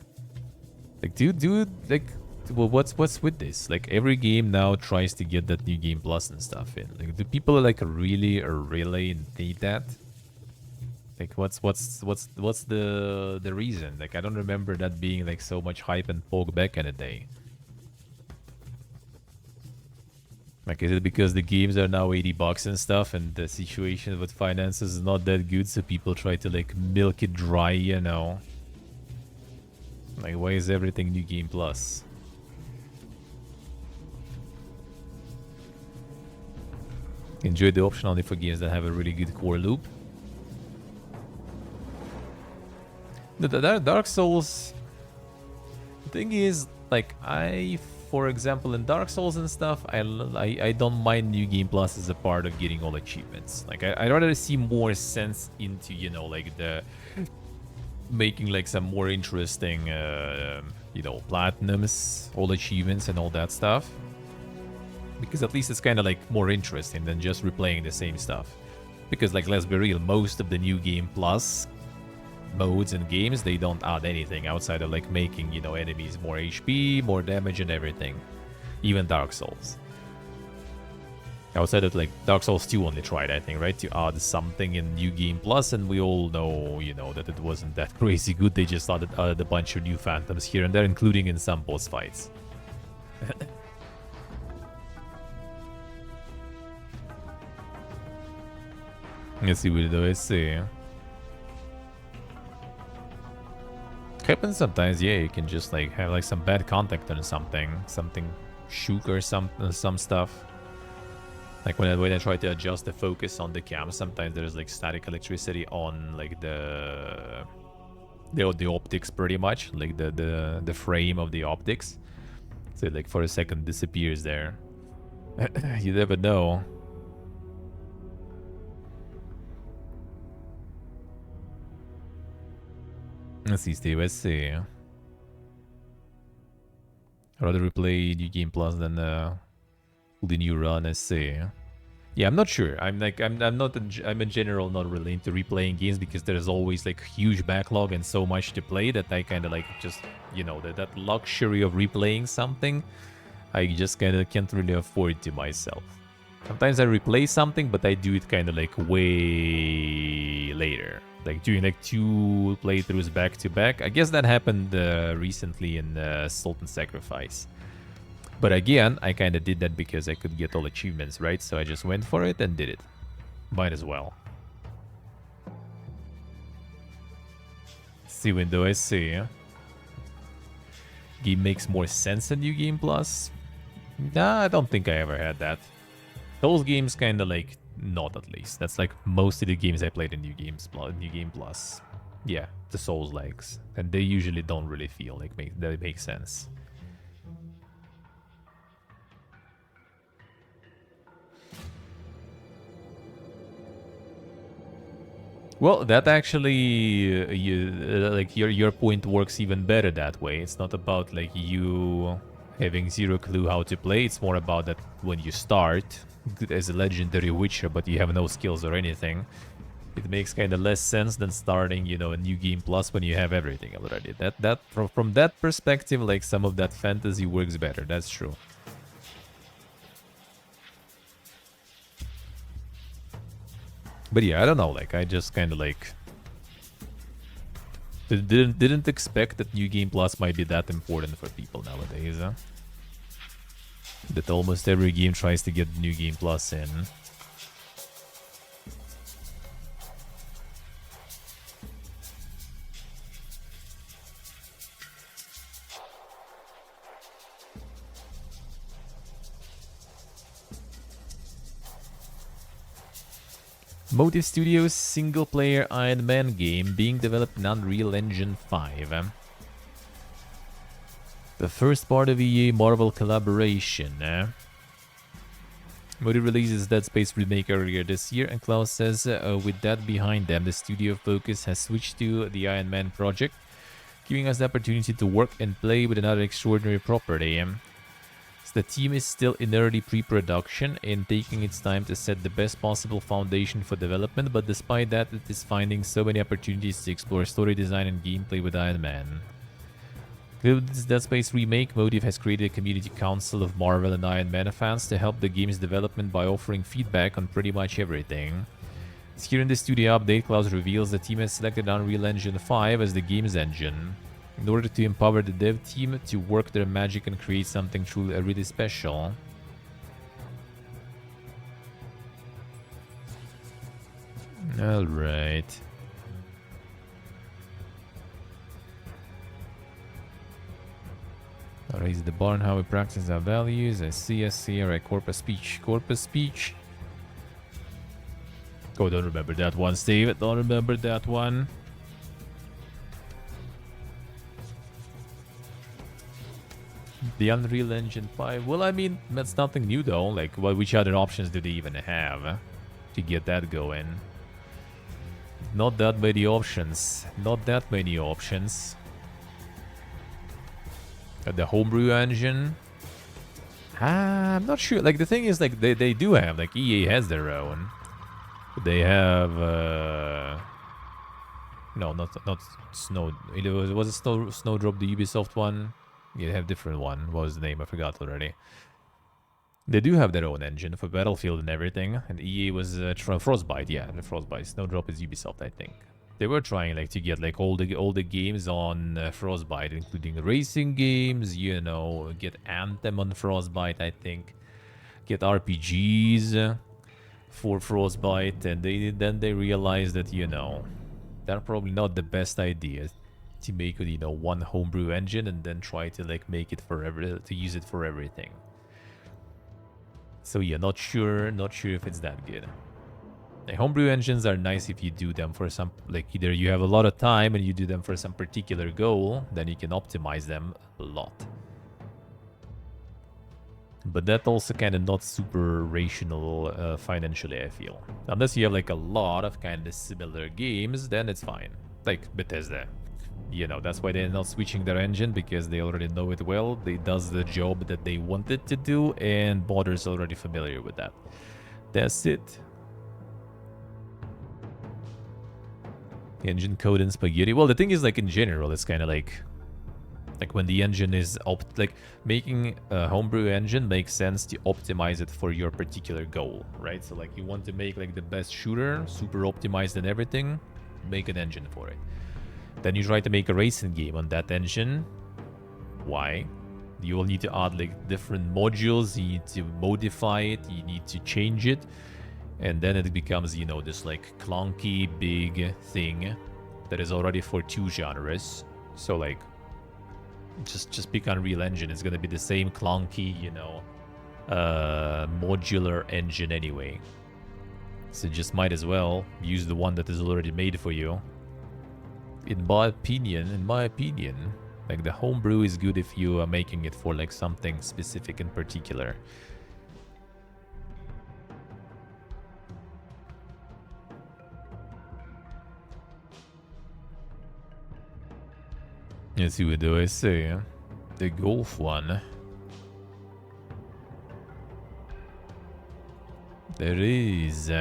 Like, dude, like, well, what's with this? Like, every game now tries to get that New Game Plus and stuff in. Like, do people like really need that? Like, what's the reason? Like, I don't remember that being like so much hype and poke back in the day. Like, is it because the games are now $80 and stuff, and the situation with finances is not that good, so people try to like milk it dry, you know? Like, why is everything New Game Plus? Enjoy the option only for games that have a really good core loop. The Dark Souls. The thing is, like, for example, in Dark Souls and stuff, I don't mind New Game Plus as a part of getting all achievements. Like, I'd rather see more sense into, you know, like the making like some more interesting, you know, platinums, all achievements and all that stuff. Because at least it's kind of like more interesting than just replaying the same stuff. Because, like, let's be real, most of the New Game Plus modes and games, they don't add anything outside of like making, you know, enemies more HP, more damage and everything. Even Dark Souls. Outside of like Dark Souls 2 only tried, I think, right, to add something in New Game Plus, and we all know, you know, that it wasn't that crazy good. They just added a bunch of new phantoms here and there, including in some boss fights. Let's see what do I see. Happens sometimes, yeah, you can just like have like some bad contact on something shook or some stuff. Like when I try to adjust the focus on the cam, sometimes there's like static electricity on like the optics pretty much, like the frame of the optics. So like for a second disappears there. You never know. Let's see, Steve. Let's see. I'd rather replay New Game Plus than the new run. Let's see. Yeah, I'm not sure. I'm in general not really into replaying games because there's always like huge backlog and so much to play that I kind of like just, you know, that luxury of replaying something, I just kind of can't really afford to myself. Sometimes I replay something, but I do it kind of like way later. Like doing like 2 playthroughs back to back. I guess that happened recently in Sultan Sacrifice. But again, I kind of did that because I could get all achievements, right? So I just went for it and did it. Might as well. See window, I see. Game makes more sense than New Game Plus? Nah, I don't think I ever had that. Those games kind of like... Not at least. That's like most of the games I played in New Game Plus. Yeah, the Souls-likes. And they usually don't really feel like they make sense. Well, that actually, like your point works even better that way. It's not about like you having zero clue how to play. It's more about that when you start as a legendary Witcher, but you have no skills or anything, it makes kind of less sense than starting, you know, a New Game Plus when you have everything already. From that perspective, like some of that fantasy works better. That's true. But yeah, I don't know. Like I just kind of like didn't expect that New Game Plus might be that important for people nowadays. Huh? That almost every game tries to get New Game Plus in. Motive Studios single-player Iron Man game being developed in Unreal Engine 5. The first part of EA Marvel collaboration. Motive releases Dead Space remake earlier this year, and Klaus says with that behind them, the studio focus has switched to the Iron Man project, giving us the opportunity to work and play with another extraordinary property. So the team is still in early pre-production and taking its time to set the best possible foundation for development, but despite that, it is finding so many opportunities to explore story design and gameplay with Iron Man. With this Dead Space remake, Motive has created a community council of Marvel and Iron Man fans to help the game's development by offering feedback on pretty much everything. Here in the studio update, Klaus reveals the team has selected Unreal Engine 5 as the game's engine, in order to empower the dev team to work their magic and create something truly really special. Alright. Raise the bar on how we practice our values. I see. Alright, corpus speech. Oh, don't remember that one, Steve. Don't remember that one. The Unreal Engine 5. Well, I mean, that's nothing new though. Like, which other options do they even have to get that going? Not that many options. Not that many options. The homebrew engine. I'm not sure. Like, the thing is, like, they do have, like, EA has their own. They have, no, not Snow. Was it Snowdrop, the Ubisoft one? Yeah, they have different one. What was the name? I forgot already. They do have their own engine for Battlefield and everything. And EA was Frostbite. Yeah, the Frostbite. Snowdrop is Ubisoft, I think. They were trying like to get like all the games on Frostbite, including racing games. You know, get Anthem on Frostbite, I think. Get RPGs for Frostbite, and then they realized that, you know, they're probably not the best idea to make, you know, one homebrew engine and then try to like make it to use it for everything. So yeah, not sure if it's that good. Like, homebrew engines are nice if you do them for some, like, either you have a lot of time and you do them for some particular goal, then you can optimize them a lot. But that also kind of not super rational financially, I feel. Unless you have like a lot of kind of similar games, then it's fine. Like Bethesda. You know, that's why they're not switching their engine, because they already know it well. They does the job that they wanted to do, and Border's already familiar with that. That's it. Engine code and spaghetti. Well, the thing is, like, in general, it's kind of like when the engine is making a homebrew engine makes sense to optimize it for your particular goal, right? So like, you want to make like the best shooter, super optimized and everything, make an engine for it. Then you try to make a racing game on that engine. Why? You will need to add like different modules, you need to modify it, you need to change it, and then it becomes, you know, this like clunky big thing that is already for two genres. So like, just pick Unreal Engine. It's gonna be the same clunky, you know, modular engine anyway. So just might as well use the one that is already made for you. In my opinion, like, the homebrew is good if you are making it for like something specific in particular. Let's see, what do I say? The golf one. There is.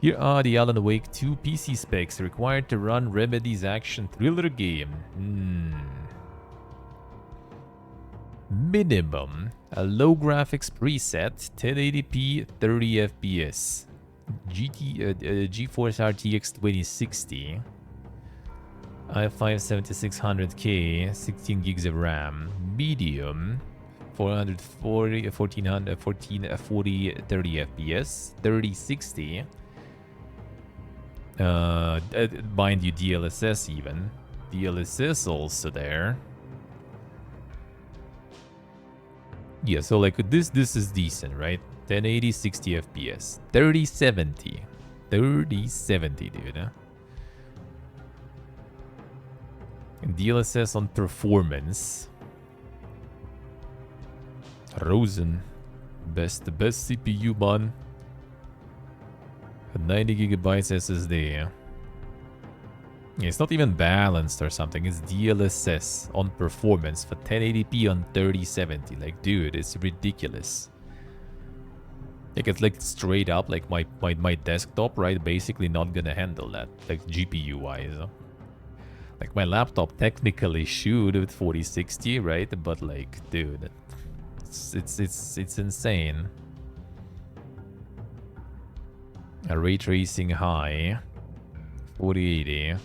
Here are the Alan Wake 2 PC specs required to run Remedy's action thriller game. Minimum. A low graphics preset, 1080p, 30 FPS. GeForce RTX 2060. i5 7600K, 16 gigs of RAM. Medium. 1440 30 FPS. 3060. Mind you, DLSS even. DLSS also there. Yeah, so like this is decent, right? 1080 60 FPS. 3070. 3070, dude. And DLSS on performance. Rosen. The best CPU, man. 90 gigabytes SSD. Yeah, it's not even balanced or something. It's DLSS on performance for 1080p on 3070. Like, dude, it's ridiculous. Like, it's like straight up, like my desktop, right? Basically not gonna handle that, like GPU wise. Like, my laptop technically should with 4060, right? But like, dude, it's insane. A ray tracing high, 4080.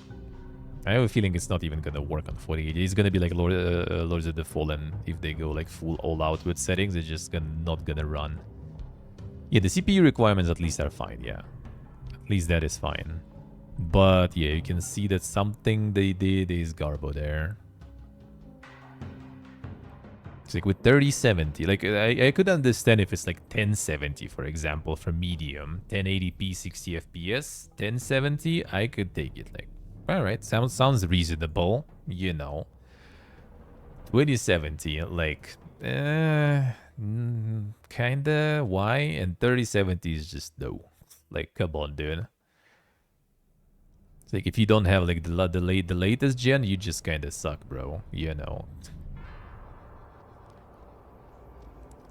I have a feeling it's not even gonna work on 4080. It's gonna be like Lords of the Fallen. If they go like full all out with settings, it's just not gonna run. Yeah, the CPU requirements at least are fine. Yeah, at least that is fine. But yeah, you can see that something they did is garbo there. It's like with 3070, like I could understand if it's like 1070, for example, for medium, 1080p 60 FPS, 1070, I could take it. Like, all right, sounds reasonable, you know. 2070, like, kinda, why? And 3070 is just no. Like, come on, dude. It's like, if you don't have, like, the latest gen, you just kinda suck, bro. You know.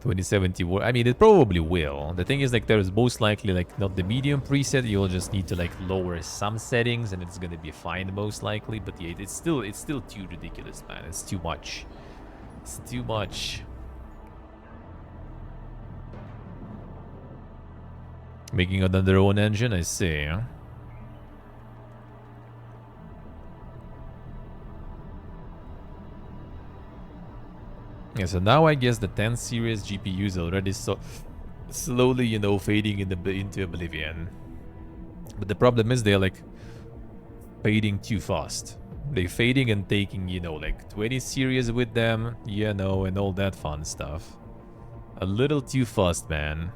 2070, I mean, it probably will. The thing is, like, there's most likely, like, not the medium preset. You'll just need to, like, lower some settings, and it's gonna be fine, most likely. But yeah, it's still too ridiculous, man. It's too much. It's too much. Making another own engine, I see. Huh? Yeah, so now I guess the 10 series GPU is already so slowly, you know, fading into oblivion. But the problem is they're like fading too fast. They're fading and taking, you know, like 20 series with them, you know, and all that fun stuff. A little too fast, man.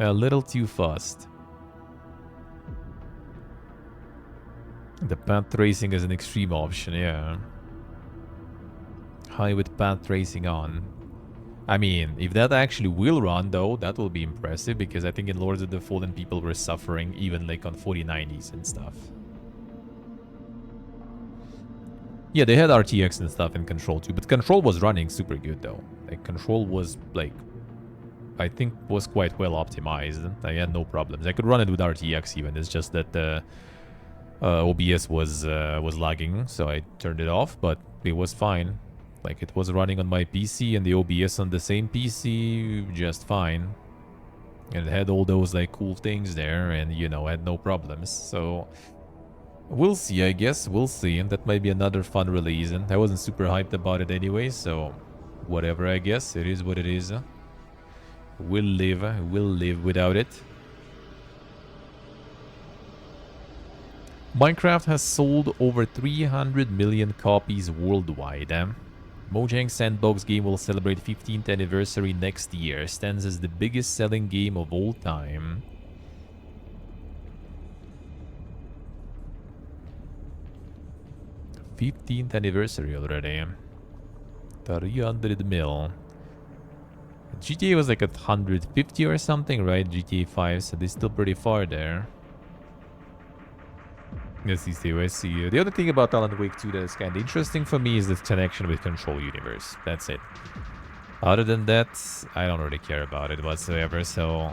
A little too fast. The path tracing is an extreme option, yeah. High with path tracing on. I mean, if that actually will run, though, that will be impressive, because I think in Lords of the Fallen people were suffering even like on 4090s and stuff. Yeah, they had RTX and stuff in Control too, but Control was running super good though. Like, Control was like, I think was quite well optimized. I had no problems. I could run it with RTX even. It's just that the OBS was lagging, so I turned it off, but it was fine. Like, it was running on my PC and the OBS on the same PC just fine. And it had all those, like, cool things there and, you know, had no problems. So, we'll see, I guess. We'll see. That might be another fun release. And I wasn't super hyped about it anyway, so whatever, I guess. It is what it is. We'll live without it. Minecraft has sold over 300 million copies worldwide. Mojang Sandbox game will celebrate 15th anniversary next year. Stands as the biggest selling game of all time. '15th anniversary already. 300 mil. GTA was like 150 or something, right? GTA 5, so they're still pretty far there. Yes, I see. The other thing about Alan Wake 2 that is kind of interesting for me is the connection with Control Universe. That's it. Other than that, I don't really care about it whatsoever, so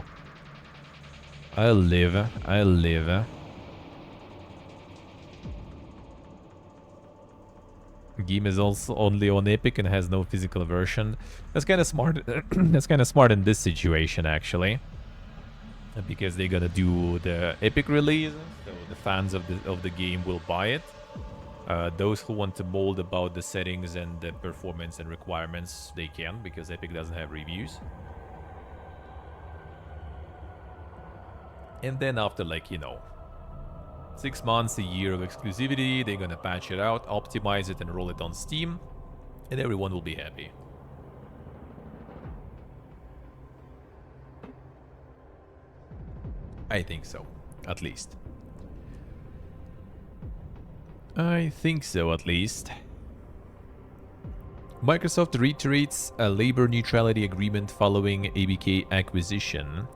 I'll live. Game is also only on Epic and has no physical version. That's kind of smart. That's kind of smart in this situation, actually, because they're gonna do the Epic release, so the fans of the game will buy it. Those who want to mold about the settings and the performance and requirements, they can, because Epic doesn't have reviews. And then after, like, you know, 6 months, a year of exclusivity, they're gonna patch it out, optimize it, and roll it on Steam, and everyone will be happy. I think so, at least. I think so, at least. Microsoft reiterates a labor neutrality agreement following ABK acquisition.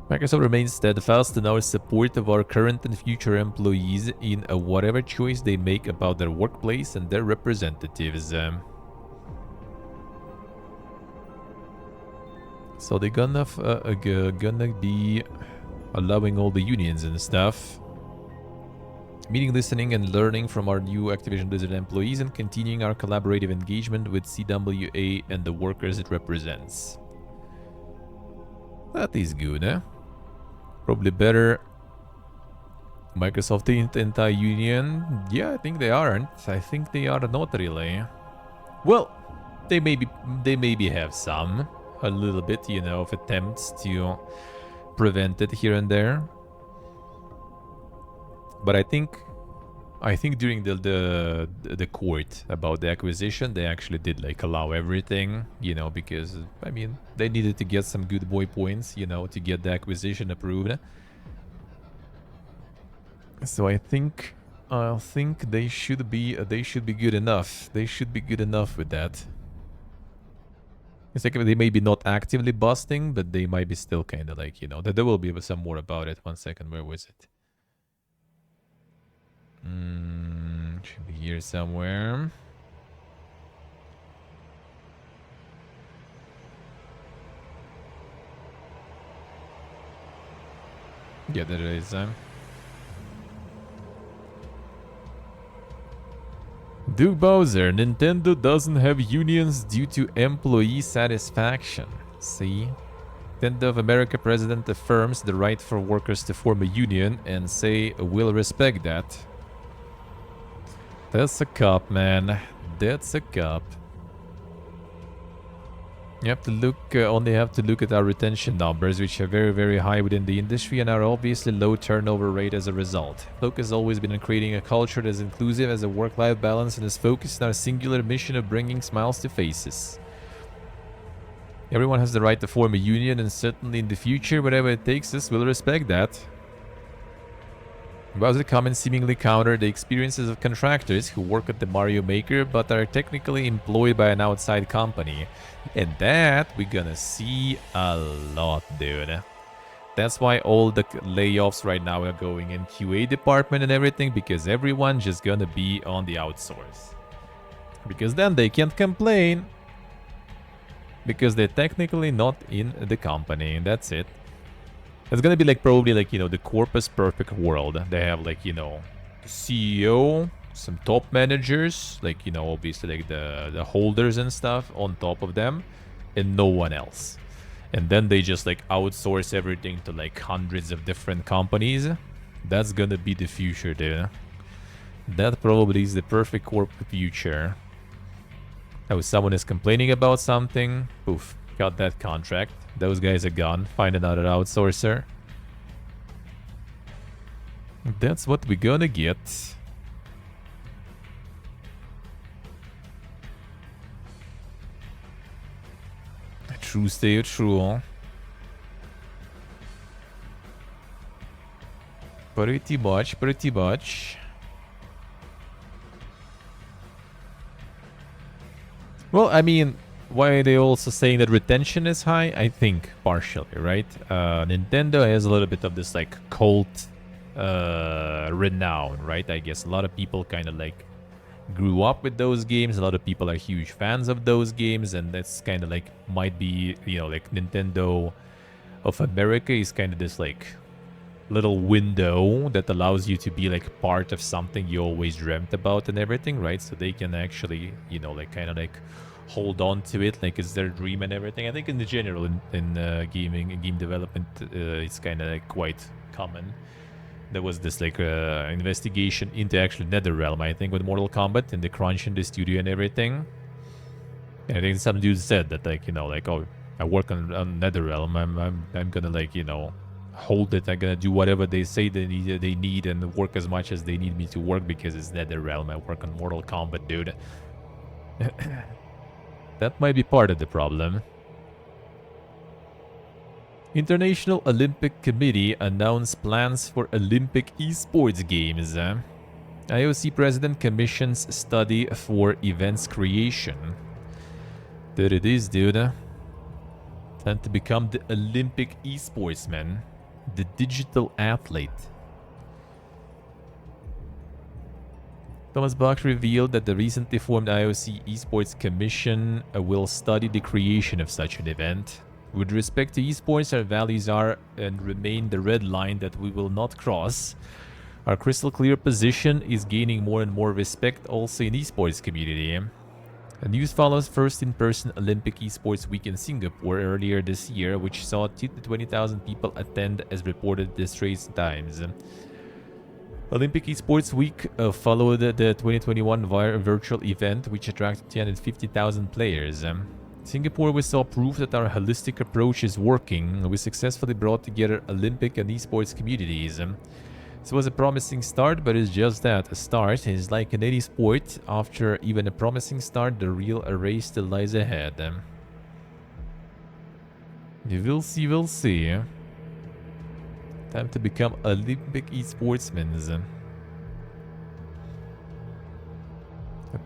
Microsoft remains steadfast in our support of our current and future employees in whatever choice they make about their workplace and their representatives. So they're gonna be allowing all the unions and stuff. Meeting, listening, and learning from our new Activision Blizzard employees and continuing our collaborative engagement with CWA and the workers it represents. That is good, eh? Probably better. Microsoft anti-union? Yeah, I think they aren't. I think they are not really. Well, they maybe have some. A little bit, you know, of attempts to prevent it here and there. But I think during the court about the acquisition, they actually did, like, allow everything, you know, because, I mean, they needed to get some good boy points, you know, to get the acquisition approved. So I think I think they should be good enough. They should be good enough with that. It's like they may be not actively busting, but they might be still kind of like, you know, there will be some more about it. 1 second, where was it? Should be here somewhere. Yeah, there it is. Duke Bowser, Nintendo doesn't have unions due to employee satisfaction. See? Nintendo of America president affirms the right for workers to form a union and say we'll respect that. That's a cop, man. That's a cop. You have to look, only have to look at our retention numbers, which are very, very high within the industry and our obviously low turnover rate as a result. Focus has always been on creating a culture that is inclusive as a work-life balance and is focused on our singular mission of bringing smiles to faces. Everyone has the right to form a union, and certainly in the future, whatever it takes us, we'll respect that. Bowser comments seemingly counter the experiences of contractors who work at the Mario Maker but are technically employed by an outside company. And that we're gonna see a lot, dude. That's why all the layoffs right now are going in QA department and everything, because everyone's just gonna be on the outsource. Because then they can't complain. Because they're technically not in the company, and that's it. It's gonna be like probably like, you know, the Corpus Perfect world. They have like, you know, the CEO, some top managers, like, you know, obviously like the holders and stuff on top of them, and no one else. And then they just like outsource everything to like hundreds of different companies. That's gonna be the future, dude. That probably is the perfect corp future. Now, if someone is complaining about something, poof, got that contract. Those guys are gone. Find another outsourcer. That's what we're gonna get. True stay true. Pretty much, pretty much. Well, I mean, why are they also saying that retention is high? I think partially, right? Nintendo has a little bit of this like cult renown, right? I guess a lot of people kind of like grew up with those games. A lot of people are huge fans of those games, and that's kind of like might be, you know, like Nintendo of America is kind of this like little window that allows you to be like part of something you always dreamt about and everything, right? So they can actually, you know, like kind of like hold on to it like it's their dream and everything. I think in the general in gaming and game development, it's kind of like quite common. There was this like investigation into actually NetherRealm, I think, with Mortal Kombat and the crunch in the studio and everything. And I think some dude said that, like, you know, like, oh, I work on NetherRealm. I'm gonna, like, you know, hold it. I'm gonna do whatever they say they need and work as much as they need me to work because it's NetherRealm. I work on Mortal Kombat, dude. That might be part of the problem. International Olympic Committee announced plans for Olympic esports games. IOC President commissions study for events creation. There it is, dude. Time to become the Olympic esportsman. The digital athlete. Thomas Bach revealed that the recently formed IOC Esports Commission will study the creation of such an event. With respect to esports, our values are and remain the red line that we will not cross. Our crystal clear position is gaining more and more respect also in esports community. The news follows first in-person Olympic Esports Week in Singapore earlier this year, which saw 2 to 20,000 people attend as reported the Straits Times. Olympic Esports Week followed the 2021 virtual event, which attracted 250,000 players. Singapore, we saw proof that our holistic approach is working. We successfully brought together Olympic and esports communities. This was a promising start, but it's just that, a start. Is like in any sport. After even a promising start, the real race still lies ahead. You will see, we'll see. Time to become Olympic esportsmen.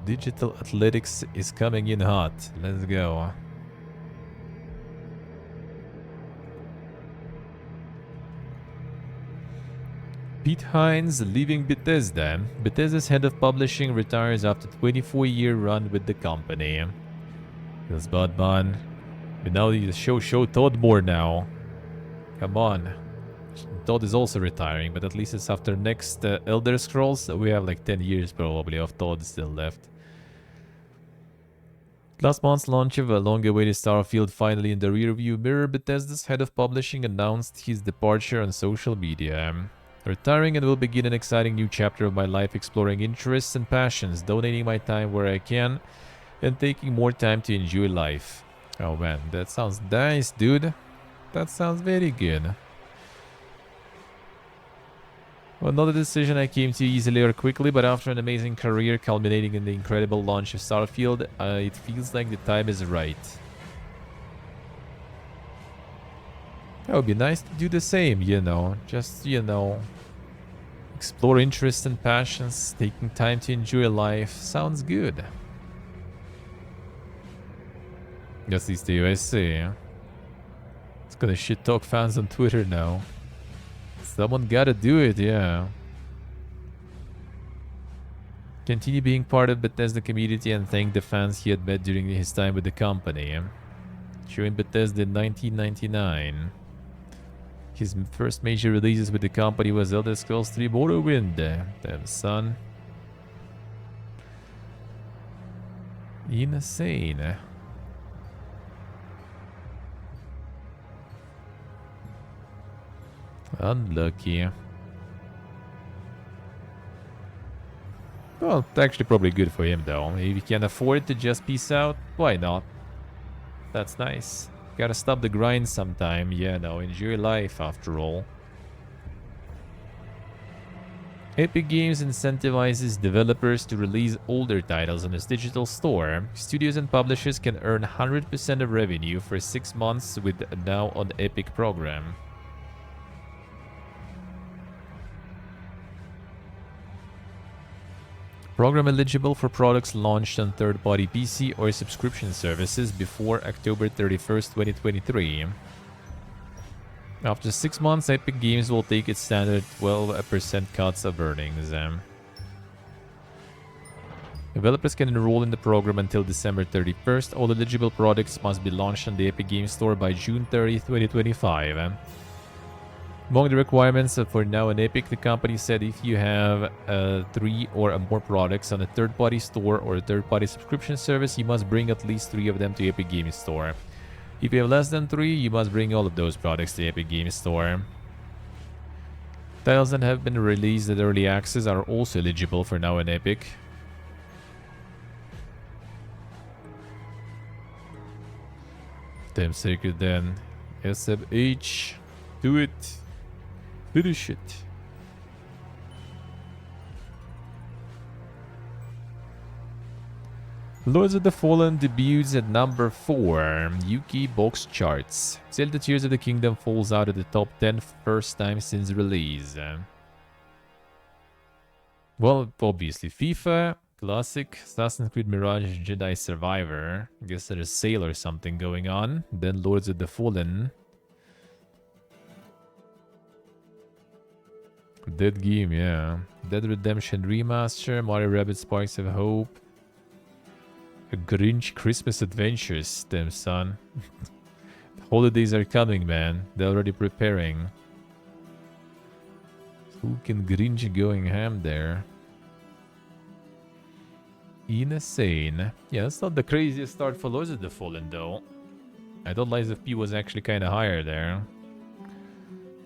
Digital Athletics is coming in hot. Let's go. Pete Hines leaving Bethesda. Bethesda's head of publishing retires after 24-year run with the company. Feels bad, man. But now the show Todd more now. Come on. Todd is also retiring, but at least it's after next Elder Scrolls. So we have like 10 years probably of Todd still left. Last month's launch of a long-awaited Starfield finally in the rearview mirror, Bethesda's head of publishing announced his departure on social media. Retiring and will begin an exciting new chapter of my life, exploring interests and passions, donating my time where I can, and taking more time to enjoy life. Oh man, that sounds nice, dude. That sounds very good. Well, not a decision I came to easily or quickly, but after an amazing career culminating in the incredible launch of Starfield, it feels like the time is right. It would be nice to do the same, you know. Just, you know, explore interests and passions, taking time to enjoy life. Sounds good. That's at least the USA. It's gonna shit talk fans on Twitter now. Someone gotta do it, yeah. Continue being part of Bethesda community and thank the fans he had met during his time with the company. Joined Bethesda in 1999. His first major releases with the company was Elder Scrolls 3 Morrowind. Damn, son. Insane. Unlucky. Well, it's actually probably good for him though. If he can afford to just peace out, why not? That's nice. Gotta stop the grind sometime. Yeah, no, enjoy life after all. Epic Games incentivizes developers to release older titles on its digital store. Studios and publishers can earn 100% of revenue for 6 months with the Now on Epic program. Program eligible for products launched on third-party PC or subscription services before October 31st, 2023. After 6 months, Epic Games will take its standard 12% cuts of earnings. Developers can enroll in the program until December 31st. All eligible products must be launched on the Epic Games Store by June 30th, 2025. Among the requirements for Now on Epic, the company said if you have 3 or more products on a third-party store or a third-party subscription service, you must bring at least 3 of them to Epic Games Store. If you have less than 3, you must bring all of those products to Epic Games Store. Titles that have been released at Early Access are also eligible for Now on Epic. Damn sacred then. SMH. Do it. Finish it. Lords of the Fallen debuts at number 4, UK box charts. Zelda Tears of the Kingdom falls out of the top 10 first time since release. Well, obviously FIFA, Classic, Assassin's Creed Mirage, Jedi Survivor. I guess there's a sale or something going on. Then Lords of the Fallen. Dead game, yeah. Dead Redemption Remaster, Mario Rabbids Sparks of Hope. A Grinch Christmas Adventures, damn son. The holidays are coming, man. They're already preparing. Who can Grinch going ham there? Insane. Yeah, that's not the craziest start for Lords of the Fallen, though. I thought Lies of P was actually kind of higher there.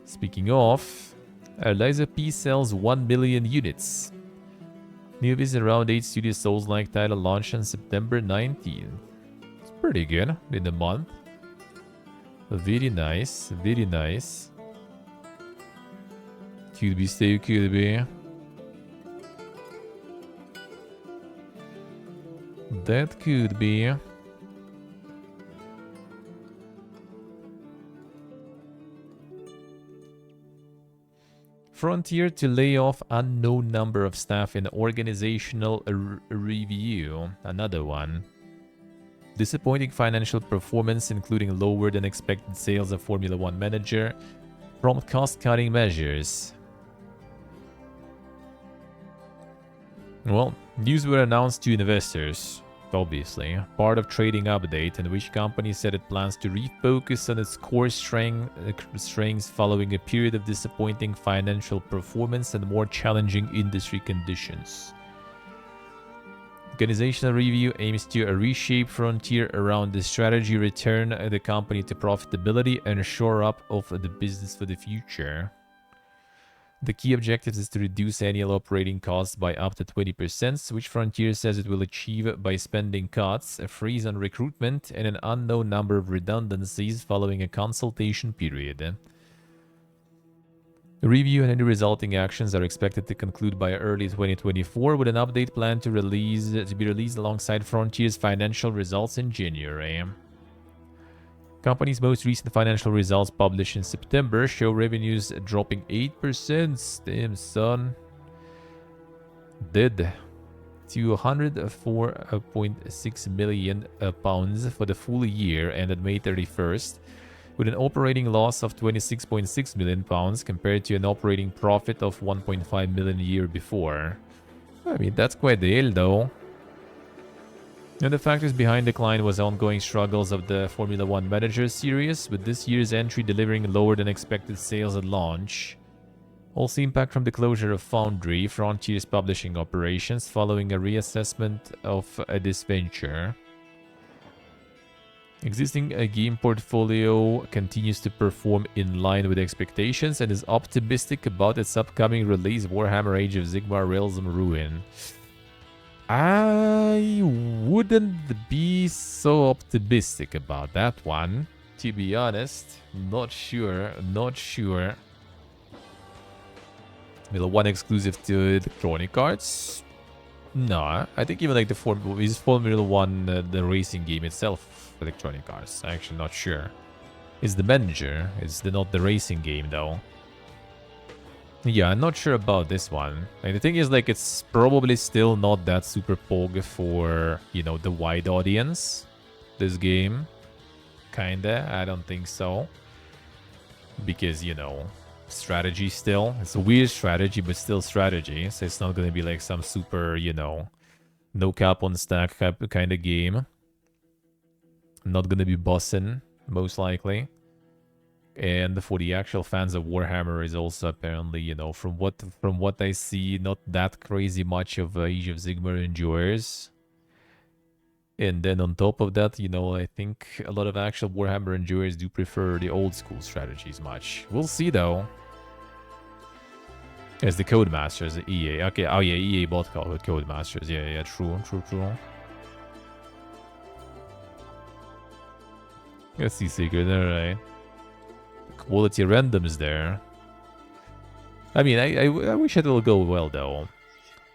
Speaking of... Lies of P sells 1 million units. Newbies around 8 Studio Souls-like title launched on September 19th. It's pretty good in a month. Very nice, very nice. Could be stay, could be. That could be. Frontier to lay off unknown number of staff in organizational review. Another one. Disappointing financial performance, including lower than expected sales of Formula One manager. Prompt cost-cutting measures. Well, news were announced to investors, obviously. Part of trading update in which company said it plans to refocus on its core strengths following a period of disappointing financial performance and more challenging industry conditions. Organizational review aims to reshape Frontier around the strategy, return the company to profitability, and shore up of the business for the future. The key objective is to reduce annual operating costs by up to 20%, which Frontier says it will achieve by spending cuts, a freeze on recruitment, and an unknown number of redundancies following a consultation period. The review and any resulting actions are expected to conclude by early 2024, with an update planned to be released alongside Frontier's financial results in January. Company's most recent financial results published in September show revenues dropping 8%. Damn, son. Dead. To 104.6 million pounds for the full year ended May 31st, with an operating loss of 26.6 million pounds compared to an operating profit of 1.5 million a year before. I mean, that's quite the deal, though. And the factors behind decline was ongoing struggles of the Formula One Manager series, with this year's entry delivering lower than expected sales at launch. Also impact from the closure of Foundry, Frontier's publishing operations, following a reassessment of this venture. Existing game portfolio continues to perform in line with expectations and is optimistic about its upcoming release, Warhammer Age of Sigmar Realms of Ruin. I wouldn't be so optimistic about that one, to be honest. Not sure. Will one exclusive to Electronic Arts? No, I think even like the Formula One, the racing game itself, Electronic Arts. I'm actually not sure. It's the manager. It's not the racing game though. Yeah, I'm not sure about this one. Like, the thing is, like, it's probably still not that super pog for, you know, the wide audience. This game. Kinda. I don't think so. Because, you know, strategy still. It's a weird strategy, but still strategy. So it's not gonna be like some super, you know, no cap on stack kind of game. Not gonna be bossing, most likely. And for the actual fans of Warhammer is also apparently, you know, from what I see, not that crazy much of Age of Sigmar enjoyers. And then on top of that, you know, I think a lot of actual Warhammer enjoyers do prefer the old school strategies much. We'll see though. As the Codemasters, EA. Okay, oh yeah, EA bought Codemasters. Yeah, true. Let's see, Secret, alright. Quality randoms there. I mean, I wish it will go well though.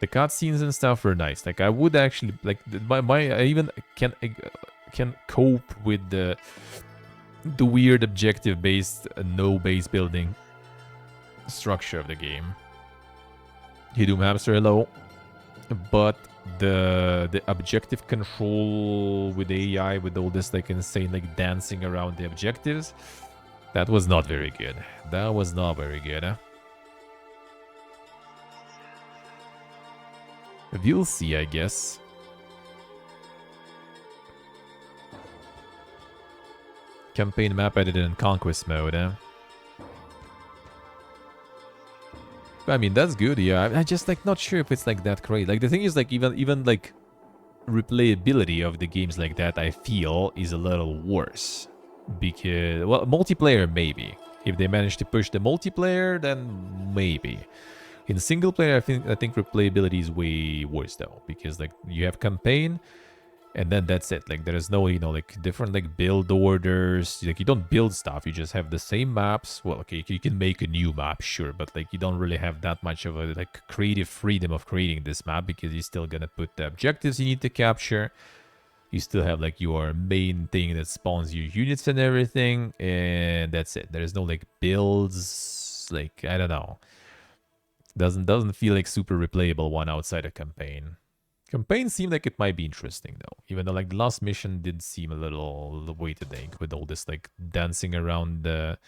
The cutscenes and stuff were nice. Like, I would actually like I even can cope with the weird objective based no base building structure of the game. Hey Doom Hamster, hello. But the objective control with AI, with all this like insane like dancing around the objectives. That was not very good. That was not very good, huh? We'll see, I guess. Campaign map edited in Conquest mode, huh? I mean, that's good, yeah. I'm just, like, not sure if it's, like, that great. Like, the thing is, like, even like, replayability of the games like that, I feel, is a little worse. Because, well, multiplayer, maybe. If they manage to push the multiplayer, then maybe. In single player, I think replayability is way worse, though. Because, like, you have campaign, and then that's it. Like, there is no, you know, like, different, like, build orders. Like, you don't build stuff. You just have the same maps. Well, okay, you can make a new map, sure. But, like, you don't really have that much of a, like, creative freedom of creating this map. Because you're still gonna put the objectives you need to capture. You still have, like, your main thing that spawns your units and everything. And that's it. There's no, like, builds. Like, I don't know. Doesn't feel like super replayable one outside a campaign. Campaign seemed like it might be interesting though, even though like the last mission did seem a little way to think with all this like dancing around the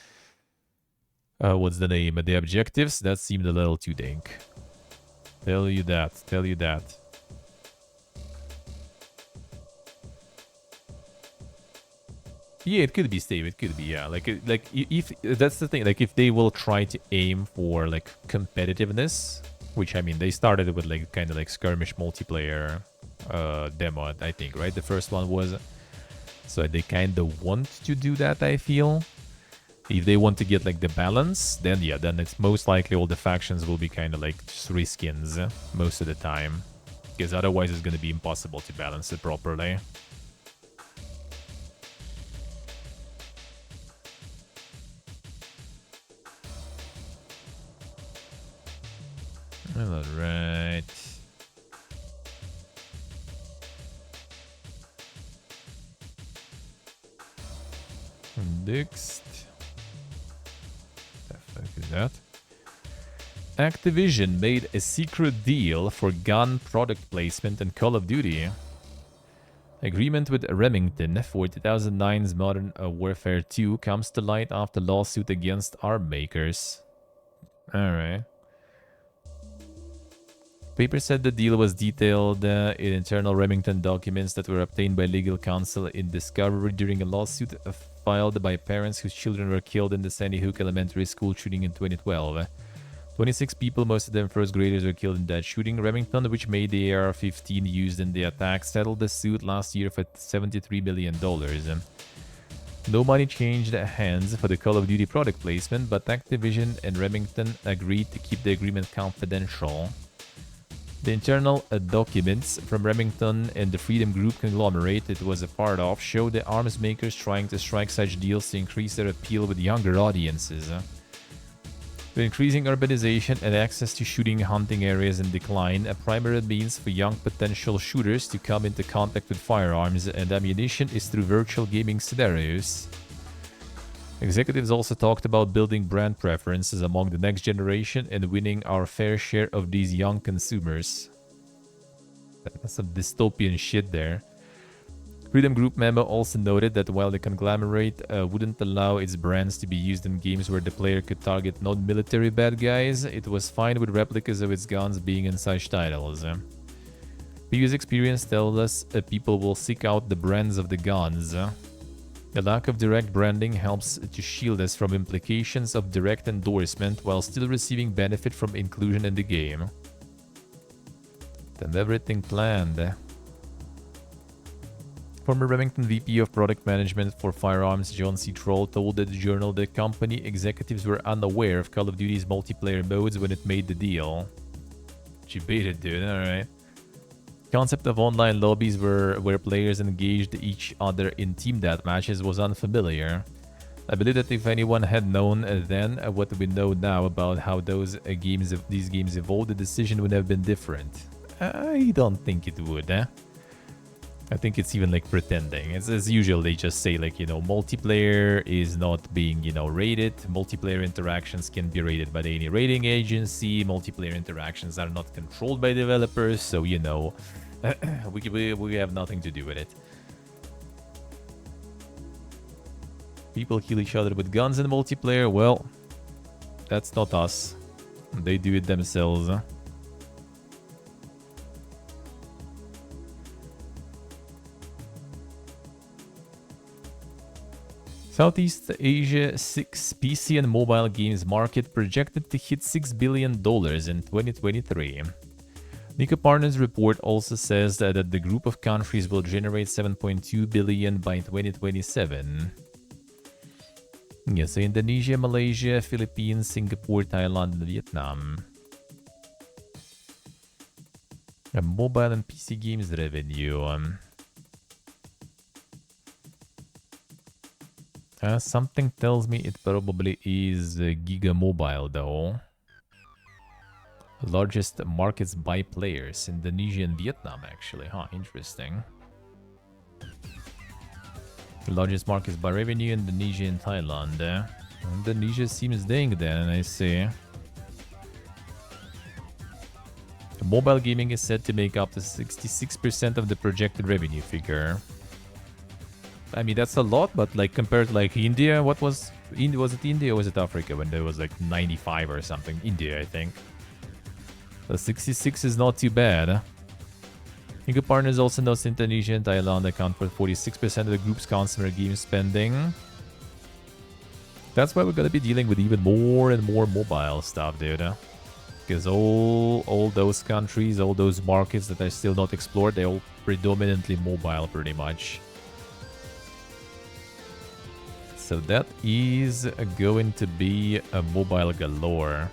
what's the name? The objectives. That seemed a little too dank. Tell you that. Tell you that. Yeah, it could be Stave. It could be, yeah. Like if that's the thing. Like if they will try to aim for like competitiveness, which I mean they started with like kind of like skirmish multiplayer demo, I think, right? The first one was. So they kind of want to do that, I feel. If they want to get like the balance, then yeah, then it's most likely all the factions will be kind of like just reskins most of the time. Because otherwise it's going to be impossible to balance it properly. Alright. Next. The fuck is that? Activision made a secret deal for gun product placement in Call of Duty. Agreement with Remington for 2009's Modern Warfare 2 comes to light after lawsuit against arm makers. Alright. Paper said the deal was detailed in internal Remington documents that were obtained by legal counsel in discovery during a lawsuit filed by parents whose children were killed in the Sandy Hook Elementary School shooting in 2012. 26 people, most of them first graders, were killed in that shooting. Remington, which made the AR-15 used in the attack, settled the suit last year for $73 million. No money changed hands for the Call of Duty product placement, but Activision and Remington agreed to keep the agreement confidential. The internal documents from Remington and the Freedom Group conglomerate it was a part of show the arms makers trying to strike such deals to increase their appeal with younger audiences. With increasing urbanization and access to shooting hunting areas in decline, a primary means for young potential shooters to come into contact with firearms and ammunition is through virtual gaming scenarios. Executives also talked about building brand preferences among the next generation and winning our fair share of these young consumers. That's some dystopian shit there. Freedom Group memo also noted that while the conglomerate wouldn't allow its brands to be used in games where the player could target non-military bad guys, it was fine with replicas of its guns being in such titles. Previous experience tells us people will seek out the brands of the guns. The lack of direct branding helps to shield us from implications of direct endorsement while still receiving benefit from inclusion in the game. Then everything planned. Former Remington VP of Product Management for Firearms, John C. Troll, told the Journal the company executives were unaware of Call of Duty's multiplayer modes when it made the deal. You beat it, dude. Alright. Concept of online lobbies where players engaged each other in team deathmatches was unfamiliar. I believe that if anyone had known then what we know now about how these games evolved, the decision would have been different. I don't think it would, I think it's even like pretending. It's as usual, they just say like, multiplayer is not being, rated. Multiplayer interactions can be rated by any rating agency. Multiplayer interactions are not controlled by developers. So, we have nothing to do with it. People kill each other with guns in multiplayer. Well, that's not us. They do it themselves. Southeast Asia 6 PC and mobile games market projected to hit $6 billion in 2023. Nico Partners report also says that the group of countries will generate $7.2 billion by 2027. Yeah, so Indonesia, Malaysia, Philippines, Singapore, Thailand, and Vietnam. Mobile and PC games revenue. Something tells me it probably is Giga Mobile though. Largest markets by players, Indonesia and Vietnam actually, interesting. Largest markets by revenue, Indonesia and Thailand. Indonesia seems dang then, I see. Mobile gaming is said to make up to 66% of the projected revenue figure. I mean, that's a lot, but like compared to like India, was it India or was it Africa when there was like 95 or something? India, I think. So 66 is not too bad. Ingo partners also notes Indonesia and Thailand account for 46% of the group's consumer game spending. That's why we're gonna be dealing with even more and more mobile stuff, dude. Because all those countries, all those markets that are still not explored, they're all predominantly mobile pretty much. So that is going to be a mobile galore.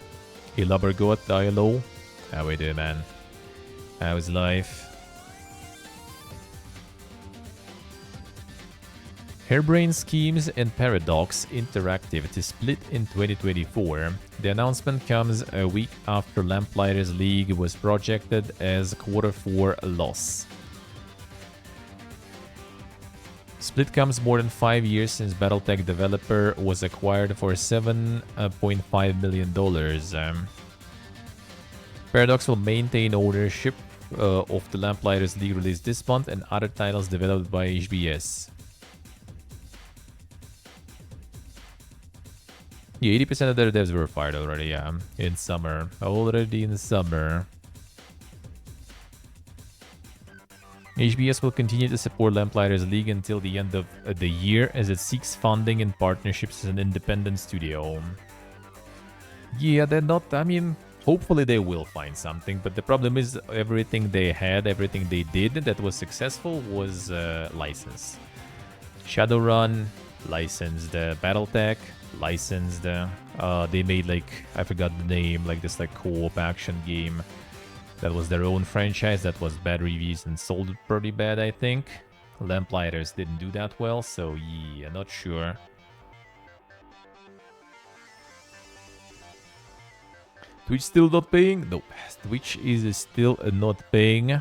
Hey, Labergot, Dialo. How we doing, man? How's life? Harebrained Schemes and Paradox Interactive to split in 2024. The announcement comes a week after Lamplighters League was projected as Q4 loss. Split comes more than 5 years since Battletech developer was acquired for $7.5 million. Paradox will maintain ownership of the Lamplighters League released this month and other titles developed by HBS. Yeah, 80% of their devs were fired already, yeah. In summer. Already in the summer. HBS will continue to support Lamplighters League until the end of the year as it seeks funding and partnerships as an independent studio. Yeah, they're not... I mean, hopefully they will find something, but the problem is everything they had, everything they did that was successful was licensed. Shadowrun, licensed. Battletech, licensed. They made like, I forgot the name, like this like co-op action game that was their own franchise that was bad reviews and sold pretty bad, I think. Lamplighters didn't do that well, so yeah, not sure. Twitch still not paying? Nope, Twitch is still not paying.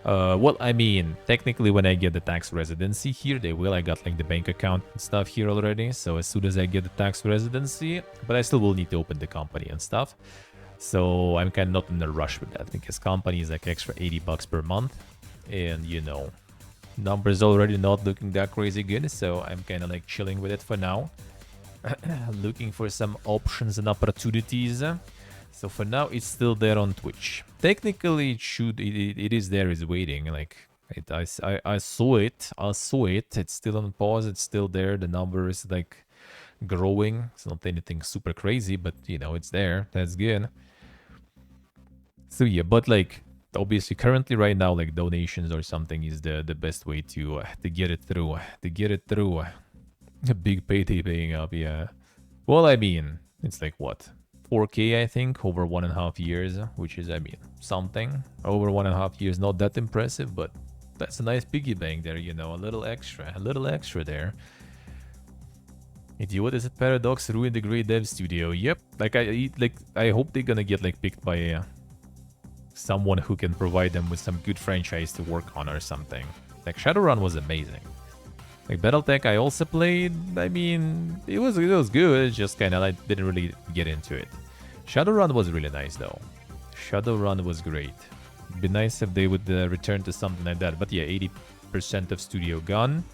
Well, I mean, technically when I get the tax residency here, they will. I got like the bank account and stuff here already. So as soon as I get the tax residency, but I still will need to open the company and stuff. So I'm kind of not in a rush with that because company is like extra $80 per month. And you know, numbers already not looking that crazy good. So I'm kind of like chilling with it for now. Looking for some options and opportunities. So for now, it's still there on Twitch. Technically, it is there, is waiting. Like I saw it. It's still on pause. It's still there. The number is like growing. It's not anything super crazy, but you know, it's there. That's good. So yeah, but like obviously, currently right now, like donations or something is the best way to get it through. A big payday paying up, yeah. Well, I mean, it's like what? 4K, I think, over 1.5 years, which is, I mean, something. Over 1.5 years, not that impressive, but that's a nice piggy bank there, you know, a little extra there. What is it? Paradox ruined the great dev studio. Yep, like I hope they're gonna get like picked by someone who can provide them with some good franchise to work on or something. Like Shadowrun was amazing. Like Battletech, I also played. I mean, it was good. It's just kind of like didn't really get into it. Shadowrun was really nice though. Shadowrun was great. It'd be nice if they would return to something like that. But yeah, 80% of studio gone.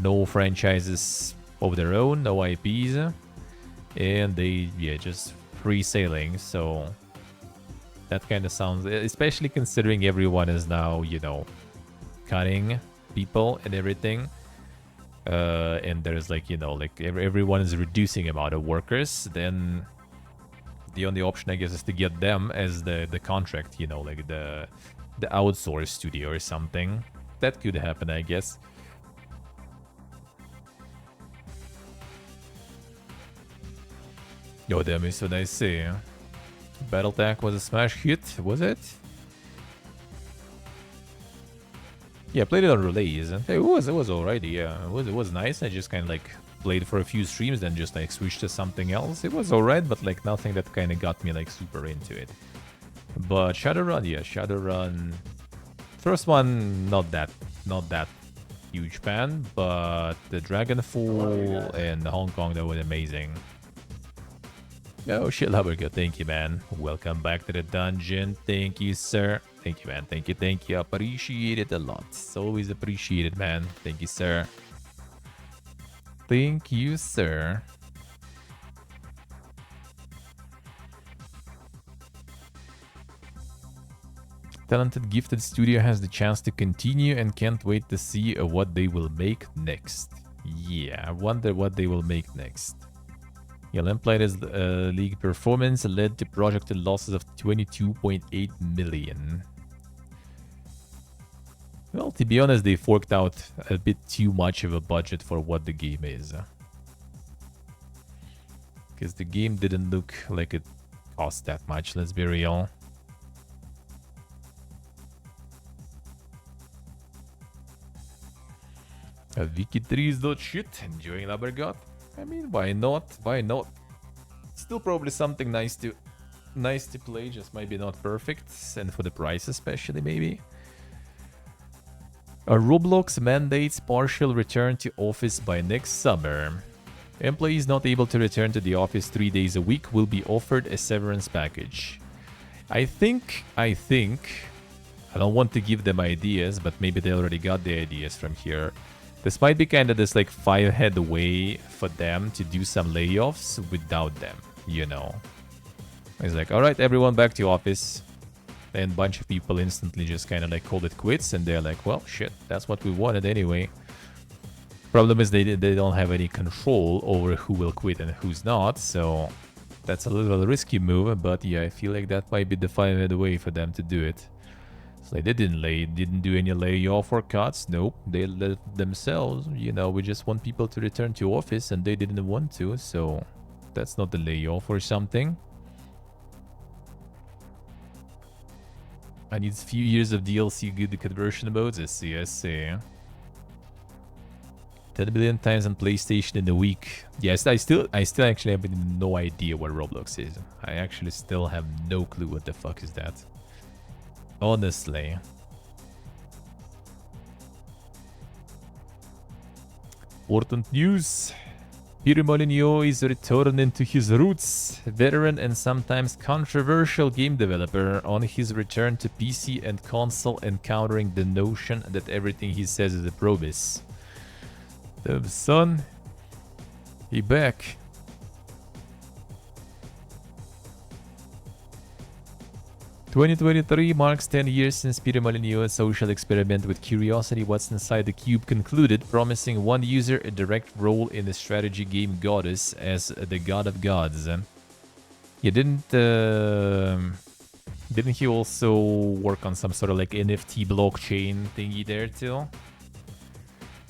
No franchises of their own, no IPs, and they just free sailing. So that kind of sounds, especially considering everyone is now cutting people and everything. And there's like, like everyone is reducing amount of workers, then the only option, I guess, is to get them as the contract, like the outsourced studio or something. That could happen, I guess. Yo, damn, it's what I say. Battletech was a smash hit, was it? Yeah, I played it on release. It was alright, yeah. It was nice. I just kind of like played for a few streams, then just like switched to something else. It was alright, but like nothing that kind of got me like super into it. But Shadowrun, yeah, Shadowrun. First one, not that huge fan, but the Dragonfall and Hong Kong, that was amazing. Oh, shit, Hubergo. Thank you, man. Welcome back to the dungeon. Thank you, sir. Thank you, man. Thank you, thank you. Appreciate it a lot. It's always appreciated, man. Thank you, sir. Thank you, sir. Talented Gifted Studio has the chance to continue and can't wait to see what they will make next. Yeah, I wonder what they will make next. Yeah, Lamplight's league performance led to projected losses of 22.8 million. Well, to be honest, they forked out a bit too much of a budget for what the game is. Because the game didn't look like it cost that much, let's be real. Wiki3s.shit, enjoying Labergot? I mean, why not? Why not? Still probably something nice to play, just maybe not perfect, and for the price especially, maybe. Roblox mandates partial return to office by next summer. Employees not able to return to the office 3 days a week will be offered a severance package. I think, I don't want to give them ideas, but maybe they already got the ideas from here. This might be kind of this like 5-head way for them to do some layoffs without them, you know. It's like, alright, everyone back to office. And a bunch of people instantly just kind of like called it quits, and they're like, well, shit, that's what we wanted anyway. Problem is they don't have any control over who will quit and who's not, so that's a little risky move, but yeah, I feel like that might be the 5-head way for them to do it. So they didn't do any layoff or cuts. Nope, they let themselves, you know, we just want people to return to office and they didn't want to, so that's not the layoff or something. I need a few years of DLC good conversion modes. I see. 10 billion times on PlayStation in a week. Yes, I still actually have no idea what Roblox is. I actually still have no clue what the fuck is that. Honestly. Important news. Peter Molyneux is returning to his roots. Veteran and sometimes controversial game developer on his return to PC and console, encountering the notion that everything he says is a promise. Damn, son. He back. "2023 marks 10 years since Peter Molyneux's social experiment with Curiosity What's Inside the Cube concluded, promising one user a direct role in the strategy game Goddess as the god of gods." Yeah, didn't he also work on some sort of like NFT blockchain thingy there too?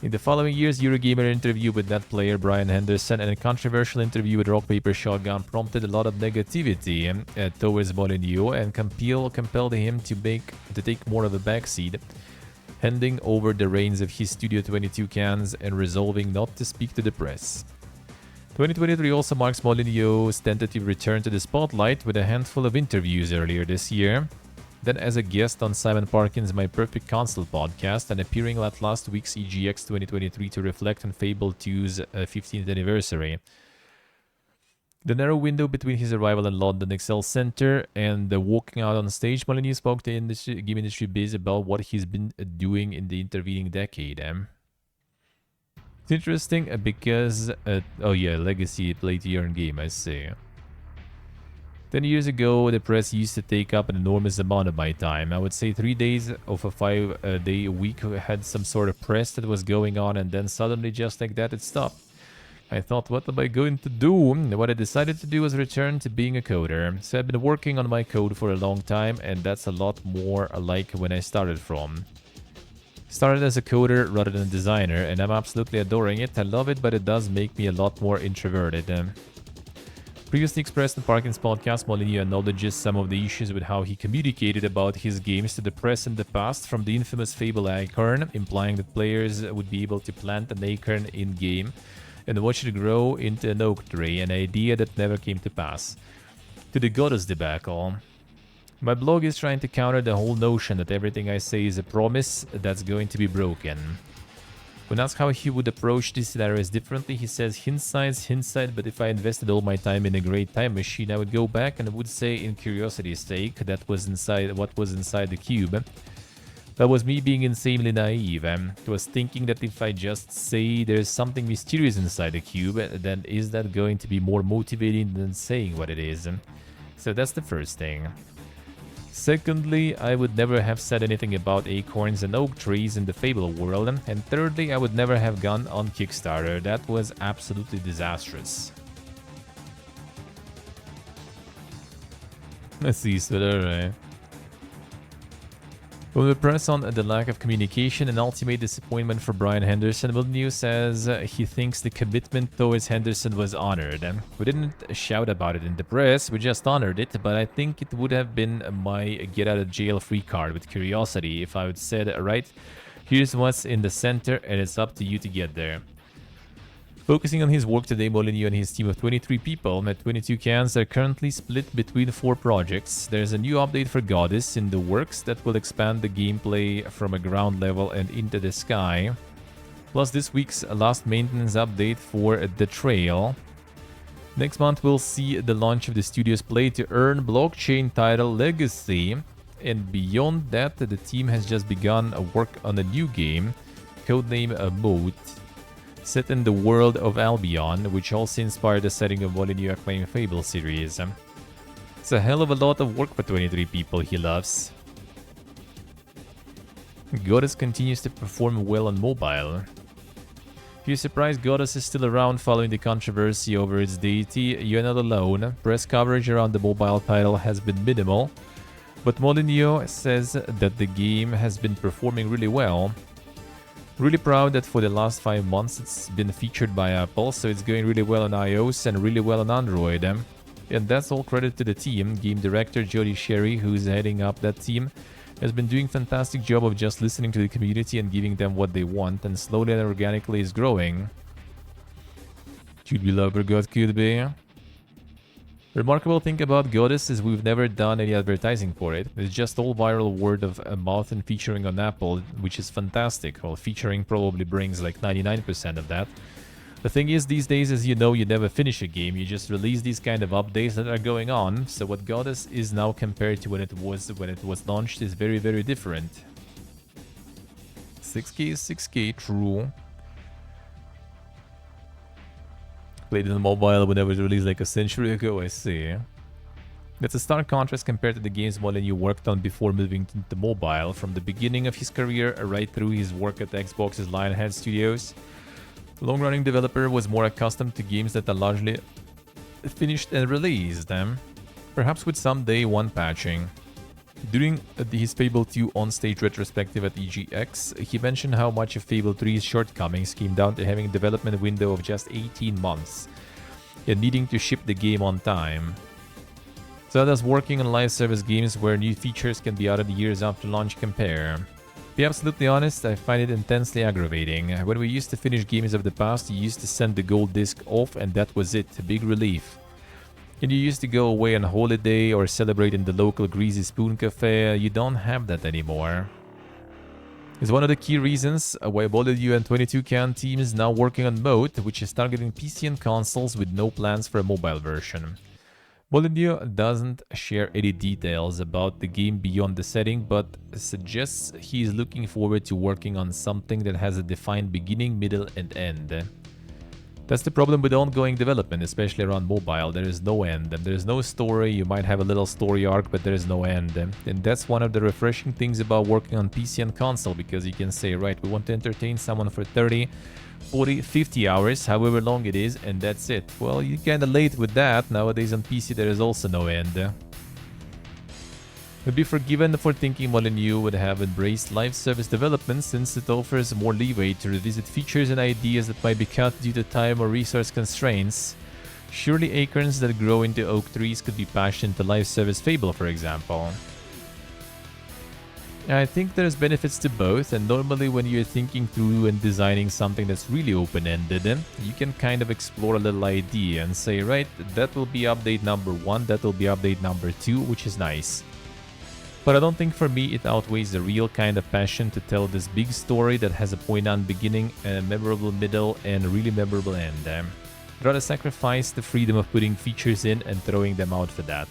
In the following years, Eurogamer interview with that player Brian Henderson and a controversial interview with Rock Paper Shotgun prompted a lot of negativity towards Molyneux and compelled him to take more of a backseat, handing over the reins of his Studio 22 cans and resolving not to speak to the press. 2023 also marks Molyneux's tentative return to the spotlight with a handful of interviews earlier this year. Then as a guest on Simon Parkin's My Perfect Console podcast and appearing at last week's EGX 2023 to reflect on Fable 2's 15th anniversary. The narrow window between his arrival in London Excel Center and walking out on stage, Molyneux spoke to game industry biz about what he's been doing in the intervening decade. It's interesting because... oh yeah, Legacy play-to-earn game, I see. 10 years ago, the press used to take up an enormous amount of my time. I would say 3 days of a 5-day week had some sort of press that was going on, and then suddenly, just like that, it stopped. I thought, what am I going to do? What I decided to do was return to being a coder. So I've been working on my code for a long time, and that's a lot more like when I started from. Started as a coder rather than a designer, and I'm absolutely adoring it. I love it, but it does make me a lot more introverted. Previously expressed in Parkin's podcast, Molyneux acknowledges some of the issues with how he communicated about his games to the press in the past, from the infamous Fable acorn, implying that players would be able to plant an acorn in-game and watch it grow into an oak tree, an idea that never came to pass, to the Goddess debacle. My blog is trying to counter the whole notion that everything I say is a promise that's going to be broken. When asked how he would approach these scenarios differently, he says, hindsight, but if I invested all my time in a great time machine, I would go back and I would say in curiosity's sake, that was inside what was inside the cube. That was me being insanely naive. I was thinking that if I just say there's something mysterious inside the cube, then is that going to be more motivating than saying what it is? So that's the first thing. Secondly, I would never have said anything about acorns and oak trees in the Fable world. And thirdly, I would never have gone on Kickstarter. That was absolutely disastrous. Let's see, so alright. From the press on the lack of communication and ultimate disappointment for Brian Henderson, Molyneux says he thinks the commitment towards Henderson was honored. We didn't shout about it in the press, we just honored it, but I think it would have been my get-out-of-jail-free card with curiosity if I would said, right, here's what's in the center and it's up to you to get there. Focusing on his work today, Molyneux and his team of 23 people at 22 cans are currently split between 4 projects. There's a new update for Goddess in the works that will expand the gameplay from a ground level and into the sky. Plus this week's last maintenance update for The Trail. Next month we'll see the launch of the studio's play-to-earn blockchain title Legacy. And beyond that, the team has just begun work on a new game, codename Moat, set in the world of Albion, which also inspired the setting of Molyneux acclaimed Fable series. It's a hell of a lot of work for 23 people he loves. Goddess continues to perform well on mobile. If you're surprised Goddess is still around following the controversy over its deity, you're not alone. Press coverage around the mobile title has been minimal, but Molyneux says that the game has been performing really well. Really proud that for the last 5 months it's been featured by Apple, so it's going really well on iOS and really well on Android. And that's all credit to the team. Game director Jody Sherry, who's heading up that team, has been doing a fantastic job of just listening to the community and giving them what they want, and slowly and organically is growing. Should we love or God could be? Remarkable thing about Goddess is we've never done any advertising for it. It's just all viral word of mouth and featuring on Apple, which is fantastic. Well, featuring probably brings like 99% of that. The thing is, these days, as you know, you never finish a game. You just release these kind of updates that are going on. So what Goddess is now compared to when it was launched is very, very different. 6K is 6K, true. Played it on mobile when it was released like a century ago, I see. That's a stark contrast compared to the games Molyneux worked on before moving to mobile. From the beginning of his career right through his work at Xbox's Lionhead Studios, the long-running developer was more accustomed to games that are largely finished and released, perhaps with some day one patching. During his Fable 2 on-stage retrospective at EGX, he mentioned how much of Fable 3's shortcomings came down to having a development window of just 18 months and needing to ship the game on time. So how does working on live service games where new features can be added years after launch compare? To be absolutely honest, I find it intensely aggravating. When we used to finish games of the past, you used to send the gold disc off and that was it, a big relief. And you used to go away on holiday or celebrate in the local Greasy Spoon Cafe. You don't have that anymore. It's one of the key reasons why Molyneux and 22can team is now working on Moat, which is targeting PC and consoles with no plans for a mobile version. Molyneux doesn't share any details about the game beyond the setting, but suggests he is looking forward to working on something that has a defined beginning, middle, and end. That's the problem with ongoing development, especially around mobile. There is no end, and there is no story. You might have a little story arc, but there is no end. And that's one of the refreshing things about working on PC and console, because you can say, right, we want to entertain someone for 30, 40, 50 hours, however long it is, and that's it. Well, you're kinda late with that. Nowadays on PC there is also no end. Would be forgiven for thinking Molyneux would have embraced live service development, since it offers more leeway to revisit features and ideas that might be cut due to time or resource constraints. Surely acorns that grow into oak trees could be patched into live service Fable, for example. I think there's benefits to both, and normally when you're thinking through and designing something that's really open-ended, you can kind of explore a little idea and say, right, that will be update number 1, that will be update number 2, which is nice. But I don't think for me it outweighs the real kind of passion to tell this big story that has a poignant beginning, a memorable middle, and a really memorable end. I'd rather sacrifice the freedom of putting features in and throwing them out for that.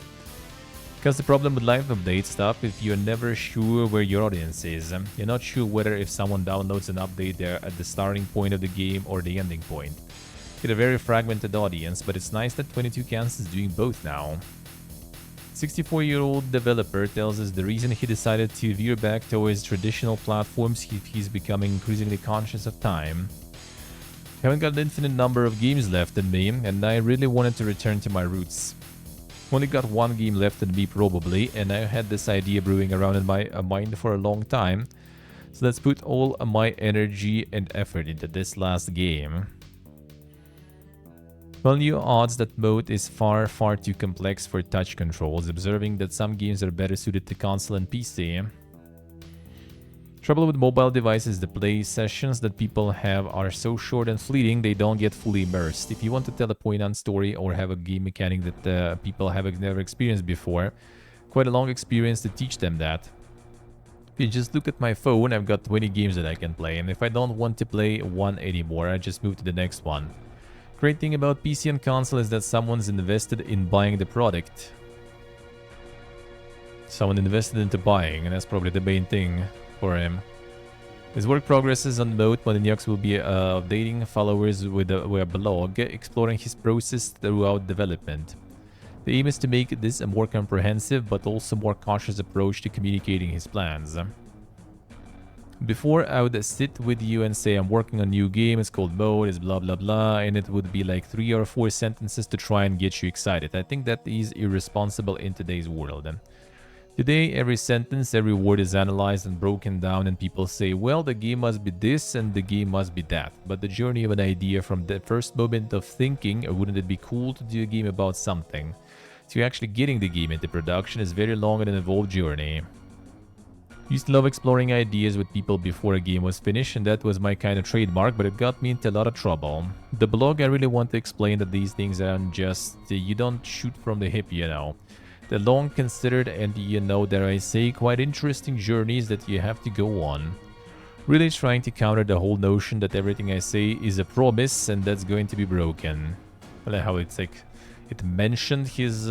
Because the problem with live update stuff, if you're never sure where your audience is, you're not sure whether if someone downloads an update they're at the starting point of the game or the ending point. You get a very fragmented audience, but it's nice that 22Cans is doing both now. 64-year-old developer tells us the reason he decided to veer back towards traditional platforms he's becoming increasingly conscious of time. I haven't got an infinite number of games left in me, and I really wanted to return to my roots. Only got one game left in me probably, and I had this idea brewing around in my mind for a long time. So let's put all my energy and effort into this last game. Value odds that mode is far too complex for touch controls, observing that some games are better suited to console and PC. Trouble with mobile devices, the play sessions that people have are so short and fleeting they don't get fully immersed. If you want to tell a poignant story or have a game mechanic that people have never experienced before, quite a long experience to teach them that. If you just look at my phone, I've got 20 games that I can play, and if I don't want to play one anymore, I just move to the next one. Great thing about PC and console is that someone's invested in buying the product. Someone invested into buying, and that's probably the main thing for him. His work progresses on Mode. Modiniox will be updating followers with a blog, exploring his process throughout development. The aim is to make this a more comprehensive but also more cautious approach to communicating his plans. Before, I would sit with you and say I'm working on a new game, it's called Mode, it's blah blah blah, and it would be like 3 or 4 sentences to try and get you excited. I think that is irresponsible in today's world. Today, every sentence, every word is analyzed and broken down, and people say, well, the game must be this and the game must be that. But the journey of an idea from the first moment of thinking, or wouldn't it be cool to do a game about something, to actually getting the game into production is very long and involved journey. Used to love exploring ideas with people before a game was finished, and that was my kind of trademark, but it got me into a lot of trouble. The blog, I really want to explain that these things aren't just, you don't shoot from the hip, you know. The long considered and, you know, dare I say, quite interesting journeys that you have to go on. Really trying to counter the whole notion that everything I say is a promise and that's going to be broken. I like how it's like, it mentioned his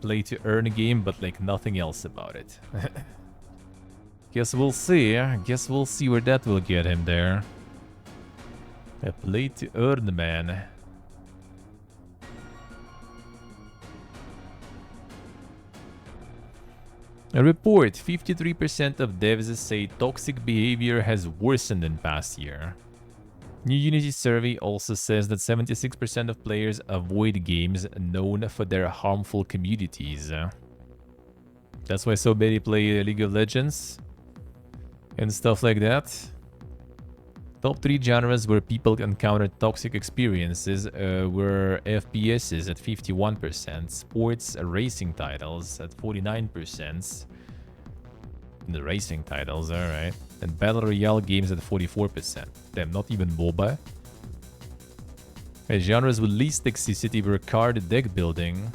play to earn game, but like nothing else about it. Guess we'll see. Guess we'll see where that will get him there. A play to earn, man. A report, 53% of devs say toxic behavior has worsened in past year. New Unity survey also says that 76% of players avoid games known for their harmful communities. That's why so many play League of Legends and stuff like that. Top 3 genres where people encounter toxic experiences were FPSs at 51%, sports racing titles at 49%. The racing titles, alright. And Battle Royale games at 44%. Damn, not even MOBA. Genres with least toxicity were card deck building.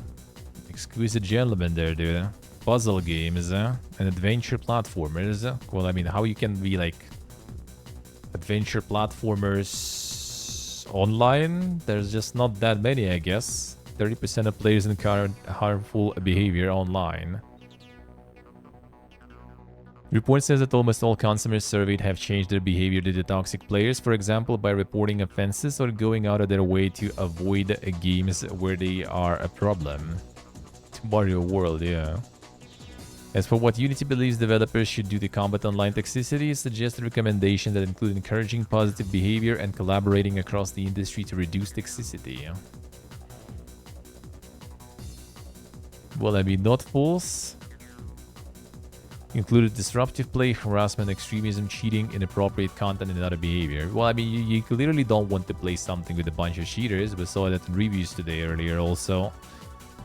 Exquisite gentleman there, dude. Puzzle games and adventure platformers. Well, I mean, how you can be like adventure platformers online? There's just not that many, I guess. 30% of players encountered harmful behavior online. Report says that almost all consumers surveyed have changed their behavior to the toxic players, for example, by reporting offenses or going out of their way to avoid games where they are a problem. Mario World, yeah. As for what Unity believes developers should do to combat online toxicity, suggested recommendations that include encouraging positive behavior and collaborating across the industry to reduce toxicity. Well, I mean, not false. Included disruptive play, harassment, extremism, cheating, inappropriate content, and other behavior. Well, I mean, you clearly don't want to play something with a bunch of cheaters. We saw that in reviews today earlier also.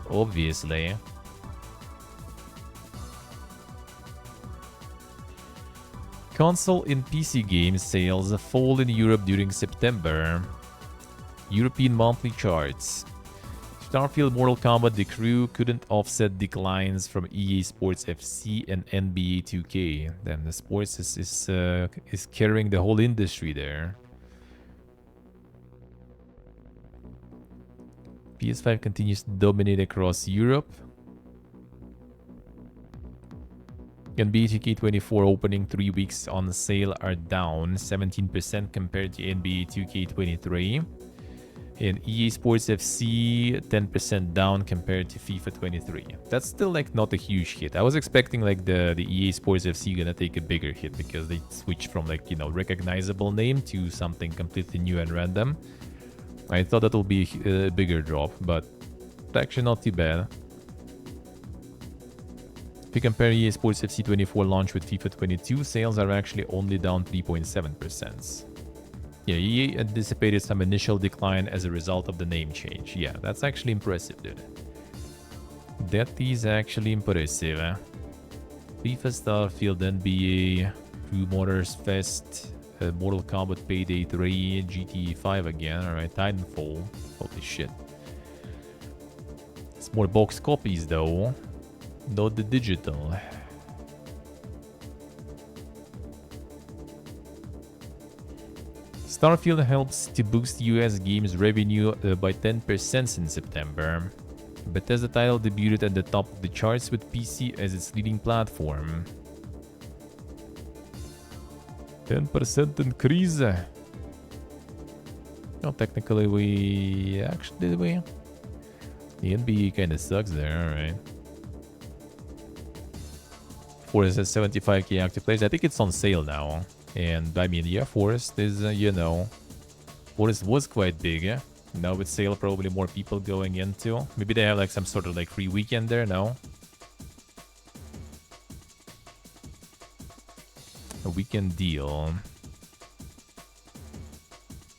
Obviously. Console and PC games sales fall in Europe during September. European monthly charts. Starfield Mortal Kombat The Crew couldn't offset declines from EA Sports FC and NBA 2K. Damn, the sports is carrying the whole industry there. PS5 continues to dominate across Europe. NBA 2K24 opening 3 weeks on sale are down 17% compared to NBA 2K23. And EA Sports FC 10% down compared to FIFA 23. That's still like not a huge hit. I was expecting like the EA Sports FC gonna take a bigger hit because they switched from like, you know, recognizable name to something completely new and random. I thought that would be a bigger drop, but actually not too bad. If you compare EA Sports FC 24 launch with FIFA 22, sales are actually only down 3.7%. Yeah, EA anticipated some initial decline as a result of the name change. Yeah, that's actually impressive, dude. That is actually impressive. FIFA, Starfield, NBA, Crew Motorfest, Mortal Kombat Payday 3, GTA 5 again. Alright, Titanfall. Holy shit. It's more box copies though, not the digital. Starfield helps to boost US games revenue by 10% in September. Bethesda title debuted at the top of the charts with PC as its leading platform. 10% increase. Well, technically we... Actually, did we? The NBA kind of sucks there, alright. Forest has 75k active players. I think it's on sale now. And I mean, yeah, Forest is, you know, Forest was quite big, yeah? Now with sale, probably more people going into. Maybe they have like some sort of like free weekend there, no? A weekend deal.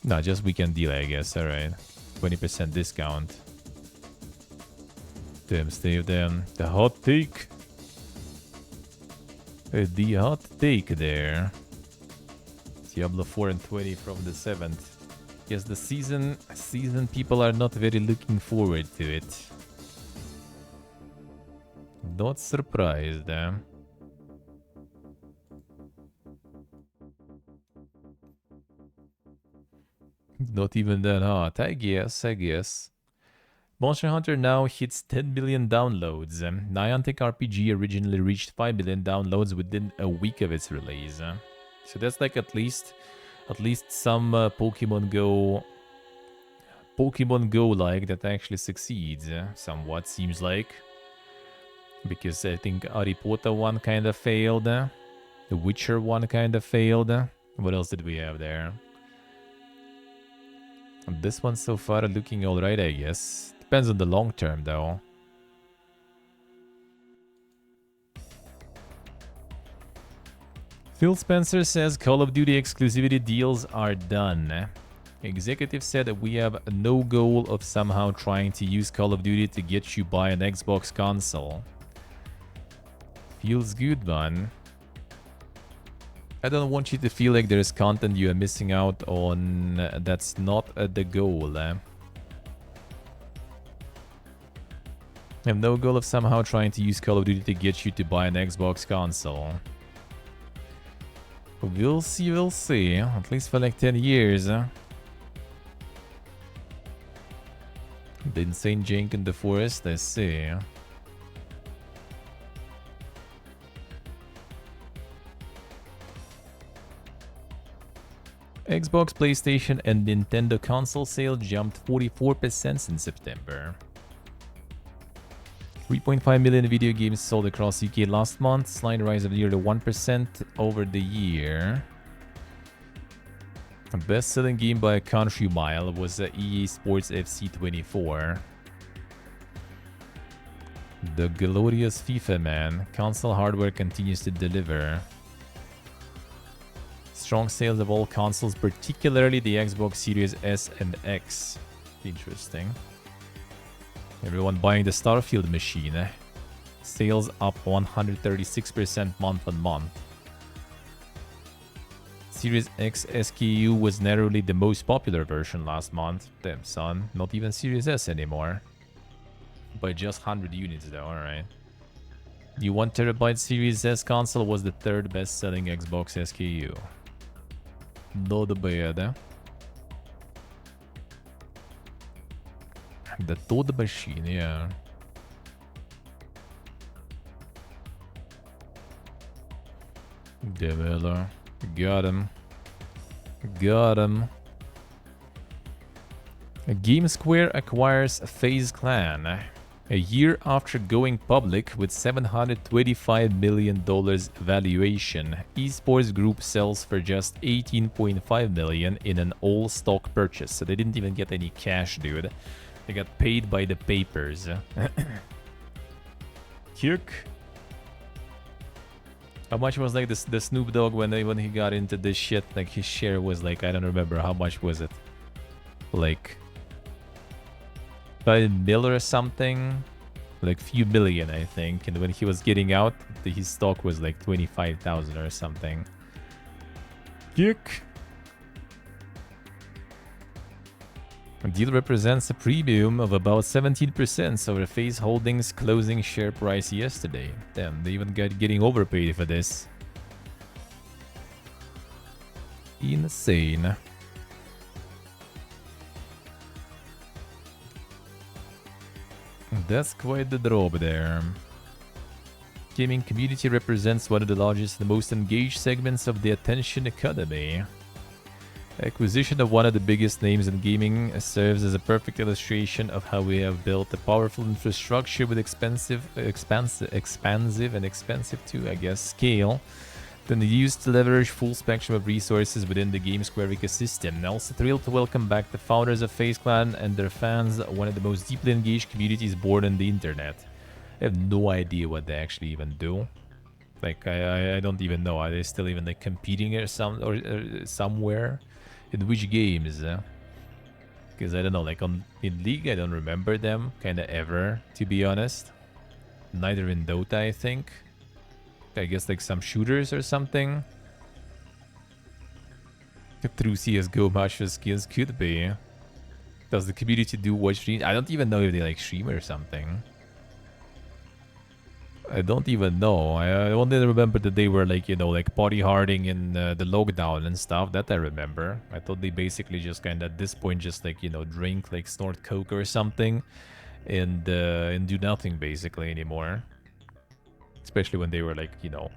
No, just weekend deal, I guess, alright. 20% discount. Damn, Steve, damn. The hot take. The hot take there. Diablo 4 and 20 from the 7th. Yes, the season people are not very looking forward to it. Not surprised, eh? Not even that hot, I guess. Monster Hunter now hits 10 billion downloads. Niantic RPG originally reached 5 billion downloads within a week of its release. So that's like at least some Pokemon Go like that actually succeeds somewhat, seems like. Because I think Harry Potter one kind of failed. The Witcher one kind of failed. What else did we have there? This one so far looking alright, I guess. Depends on the long term though. Phil Spencer says Call of Duty exclusivity deals are done. Executive said that we have no goal of somehow trying to use Call of Duty to get you buy an Xbox console. Feels good, man. I don't want you to feel like there's content you are missing out on. That's not the goal. I have no goal of somehow trying to use Call of Duty to get you to buy an Xbox console. We'll see. At least for like 10 years. The Insane Jink in the Forest, I see. Xbox, PlayStation, and Nintendo console sales jumped 44% in September. 3.5 million video games sold across UK last month, slight rise of nearly 1% over the year. The best-selling game by a country mile was EA Sports FC 24. The glorious FIFA, man. Console hardware continues to deliver. Strong sales of all consoles, particularly the Xbox Series S and X. Interesting. Everyone buying the Starfield machine. Sales up 136% month on month. Series X SKU was narrowly the most popular version last month. Damn son, not even Series S anymore. By just 100 units though, alright. The 1TB Series S console was the third best-selling Xbox SKU. Not bad. The Toad Machine, yeah. Develer. Got him. Got him. GameSquare acquires FaZe Clan. A year after going public with $725 million valuation, Esports Group sells for just $18.5 million in an all-stock purchase. So they didn't even get any cash, dude. They got paid by the papers. Kirk. How much was like the Snoop Dogg when he got into this shit? Like his share was like, I don't remember how much was it. Like 5 mil or something, like few million I think. And when he was getting out, his stock was like 25,000 or something. Kirk. The deal represents a premium of about 17% over FaZe Holdings' closing share price yesterday. Damn, they even got getting overpaid for this. Insane. That's quite the drop there. Gaming community represents one of the largest and most engaged segments of the attention economy. Acquisition of one of the biggest names in gaming serves as a perfect illustration of how we have built a powerful infrastructure with expansive too, I guess, scale, then used to leverage full spectrum of resources within the GameSquare ecosystem. Also thrilled to welcome back the founders of FaZe Clan and their fans, one of the most deeply engaged communities born on the internet. I have no idea what they actually even do. Like, I don't even know. Are they still even like competing or somewhere? In which games? Because I don't know, like in League, I don't remember them kind of ever, to be honest. Neither in Dota, I think. I guess like some shooters or something. Through CSGO match skills could be. Does the community do watch streams? I don't even know if they like stream or something. I don't even know. I only remember that they were like, you know, like party harding in the lockdown and stuff. That I remember. I thought they basically just kind of at this point just like, you know, drink, like snort coke or something, and do nothing basically anymore. Especially when they were like, you know,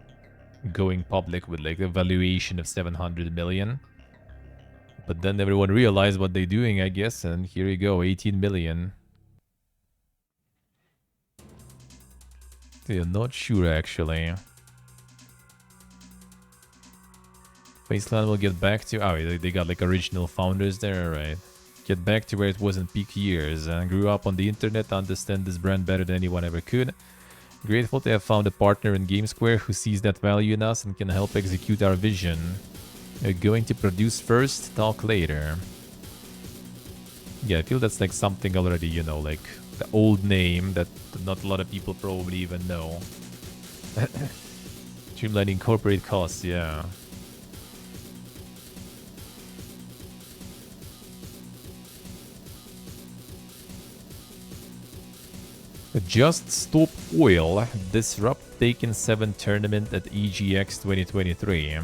going public with like a valuation of 700 million. But then everyone realized what they're doing, I guess, and here you go, 18 million. Yeah, not sure actually. FaZe Clan will get back to... Oh, they got like original founders there, right? Get back to where it was in peak years. And grew up on the internet, understand this brand better than anyone ever could. Grateful to have found a partner in GameSquare who sees that value in us and can help execute our vision. We're going to produce first, talk later. Yeah, I feel that's like something already, you know, like the old name that not a lot of people probably even know. Streamlining corporate costs, yeah. Just Stop Oil disrupt Taken 7 tournament at EGX 2023.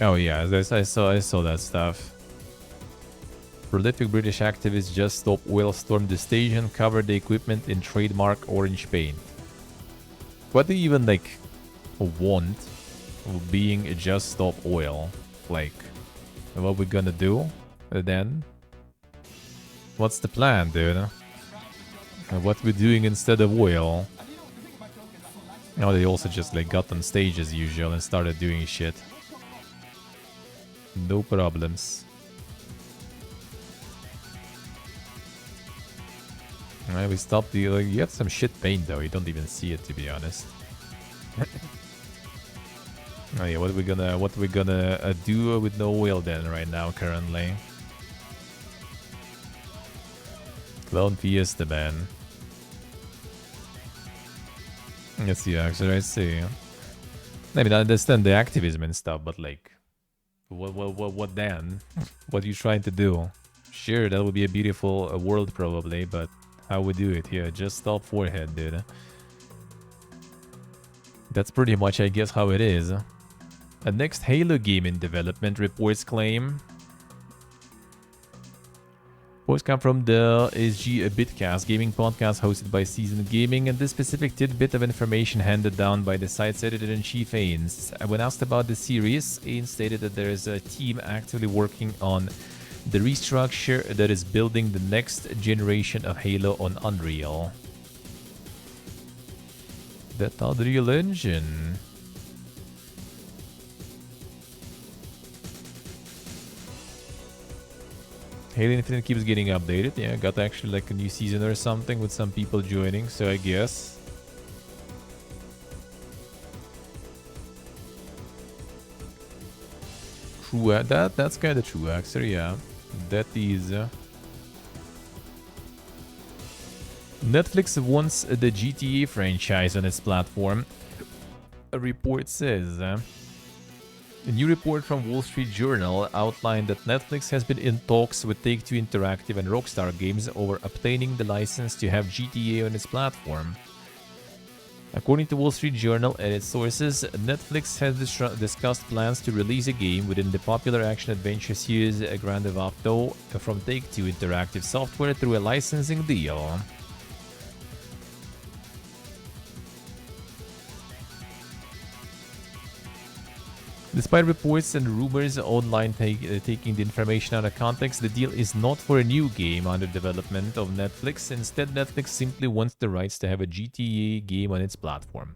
Oh yeah, I saw that stuff. Prolific British activist Just Stop Oil stormed the stage and covered the equipment in trademark orange paint. What do you even like want being Just Stop Oil? Like, what we gonna do then? What's the plan, dude? What we're doing instead of oil? Oh, they also just like got on stage as usual and started doing shit. No problems. Alright, we stopped the... Like, you have some shit paint though, you don't even see it to be honest. Oh yeah, what we gonna do with no oil then right now currently? Clone Fiesta, man. Let's see, actually, I see. I mean, I understand the activism and stuff, but like, what then? What are you trying to do? Sure, that would be a beautiful world probably, but how we do it? Yeah, just stop forehead, dude. That's pretty much, I guess, how it is. A next Halo game in development, reports claim. Reports come from the SG Bitcast gaming podcast hosted by Seasoned Gaming, and this specific tidbit of information handed down by the site's editor-in-chief Ains. When asked about the series, Ains stated that there is a team actively working on the restructure that is building the next generation of Halo on Unreal. That Unreal Engine. Halo Infinite keeps getting updated. Yeah, got actually like a new season or something with some people joining, so I guess. True, that's kind of true, actually, yeah. That is... Netflix wants the GTA franchise on its platform. A report says... A new report from Wall Street Journal outlined that Netflix has been in talks with Take-Two Interactive and Rockstar Games over obtaining the license to have GTA on its platform. According to Wall Street Journal and its sources, Netflix has discussed plans to release a game within the popular action-adventure series Grand Theft Auto from Take-Two Interactive Software through a licensing deal. Despite reports and rumors online taking the information out of context, the deal is not for a new game under development of Netflix. Instead, Netflix simply wants the rights to have a GTA game on its platform.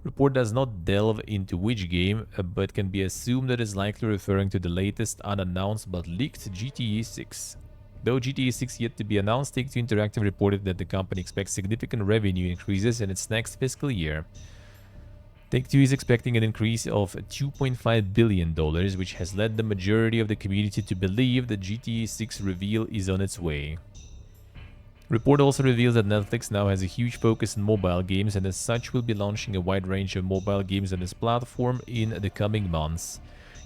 Report does not delve into which game, but can be assumed that is likely referring to the latest unannounced but leaked GTA 6. Though GTA 6 yet to be announced, Take-Two Interactive reported that the company expects significant revenue increases in its next fiscal year. Take-Two is expecting an increase of $2.5 billion, which has led the majority of the community to believe that GTA 6 reveal is on its way. Report also reveals that Netflix now has a huge focus on mobile games and as such will be launching a wide range of mobile games on its platform in the coming months.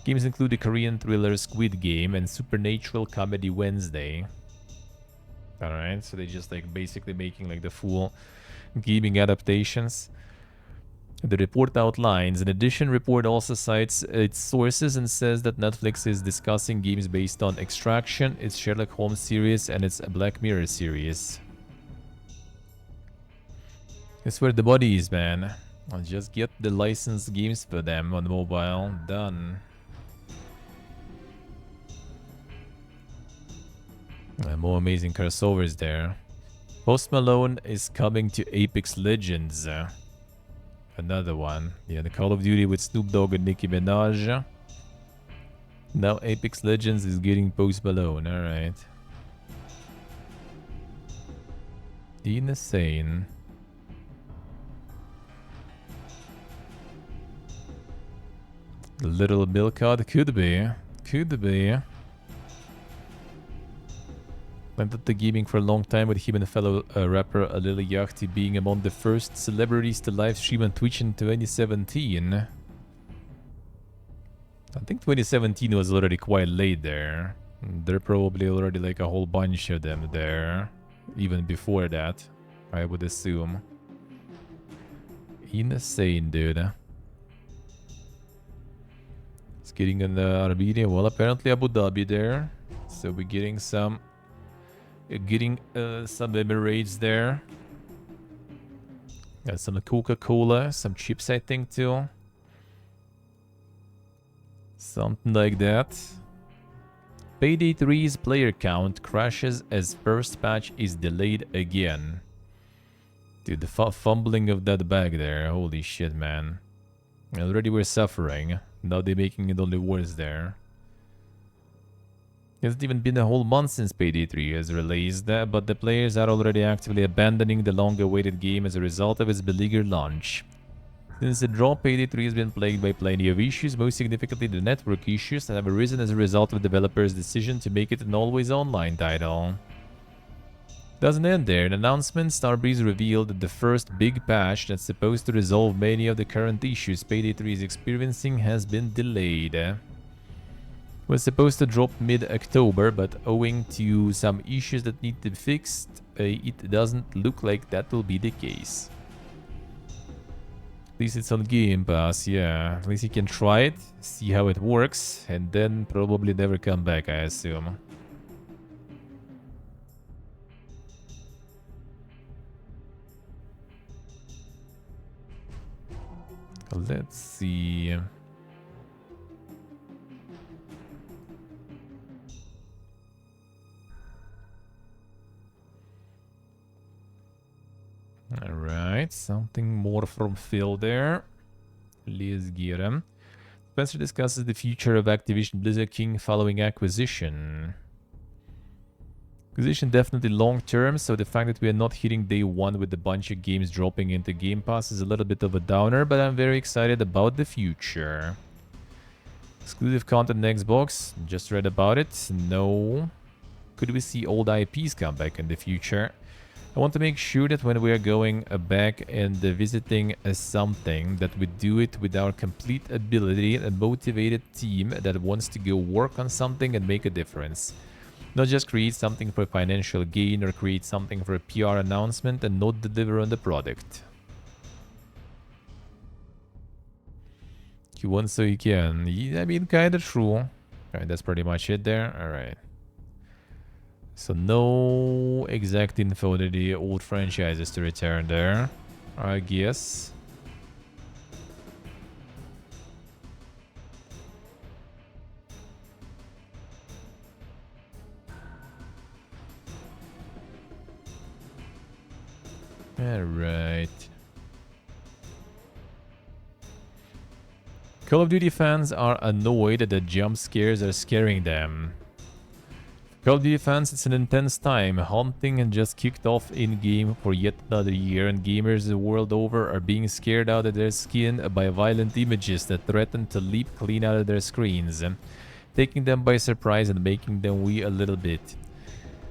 Games include the Korean thriller Squid Game and supernatural comedy Wednesday. Alright, so they just like basically making like the full gaming adaptations. The report outlines. In addition, report also cites its sources and says that Netflix is discussing games based on Extraction, its Sherlock Holmes series, and its Black Mirror series. That's where the body is, man. I'll just get the licensed games for them on mobile. Done. More amazing crossovers there. Post Malone is coming to Apex Legends. Another one. Yeah, the Call of Duty with Snoop Dogg and Nicki Minaj. Now Apex Legends is getting Post Malone. Alright. Insane. Little Milcard could be. Could be. Went at the gaming for a long time with him and fellow rapper Lil Yachty being among the first celebrities to live stream on Twitch in 2017. I think 2017 was already quite late there. There are probably already like a whole bunch of them there. Even before that, I would assume. Insane, dude. It's getting in Armenia. Well, apparently Abu Dhabi there. So we're getting some... some Emirates there. Got some Coca-Cola, some chips I think too. Something like that. Payday 3's player count crashes as first patch is delayed again. Dude, the fumbling of that bag there, holy shit, man. Already we're suffering. Now they're making it only worse there. It hasn't even been a whole month since Payday 3 has released, but the players are already actively abandoning the long-awaited game as a result of its beleaguered launch. Since the drop, Payday 3 has been plagued by plenty of issues, most significantly the network issues that have arisen as a result of developers' decision to make it an always-online title. Doesn't end there. In an announcement, Starbreeze revealed that the first big patch that's supposed to resolve many of the current issues Payday 3 is experiencing has been delayed. Was supposed to drop mid-October, but owing to some issues that need to be fixed, it doesn't look like that will be the case. At least it's on Game Pass, yeah. At least you can try it, see how it works, and then probably never come back, I assume. Let's see. Alright, something more from Phil there. Let's get him. Spencer discusses the future of Activision Blizzard King following acquisition. Acquisition definitely long term, so the fact that we are not hitting day one with a bunch of games dropping into Game Pass is a little bit of a downer, but I'm very excited about the future. Exclusive content on Xbox, just read about it. No. Could we see old IPs come back in the future? I want to make sure that when we are going back and visiting something, that we do it with our complete ability, a motivated team that wants to go work on something and make a difference. Not just create something for financial gain or create something for a PR announcement and not deliver on the product. You want so you can. I mean, kinda true. Alright, that's pretty much it there. Alright. So no exact info to the old franchises to return there, I guess. Alright. Call of Duty fans are annoyed that the jump scares are scaring them. Call of Duty fans, it's an intense time. Hunting just kicked off in-game for yet another year, and gamers the world over are being scared out of their skin by violent images that threaten to leap clean out of their screens, taking them by surprise and making them wee a little bit.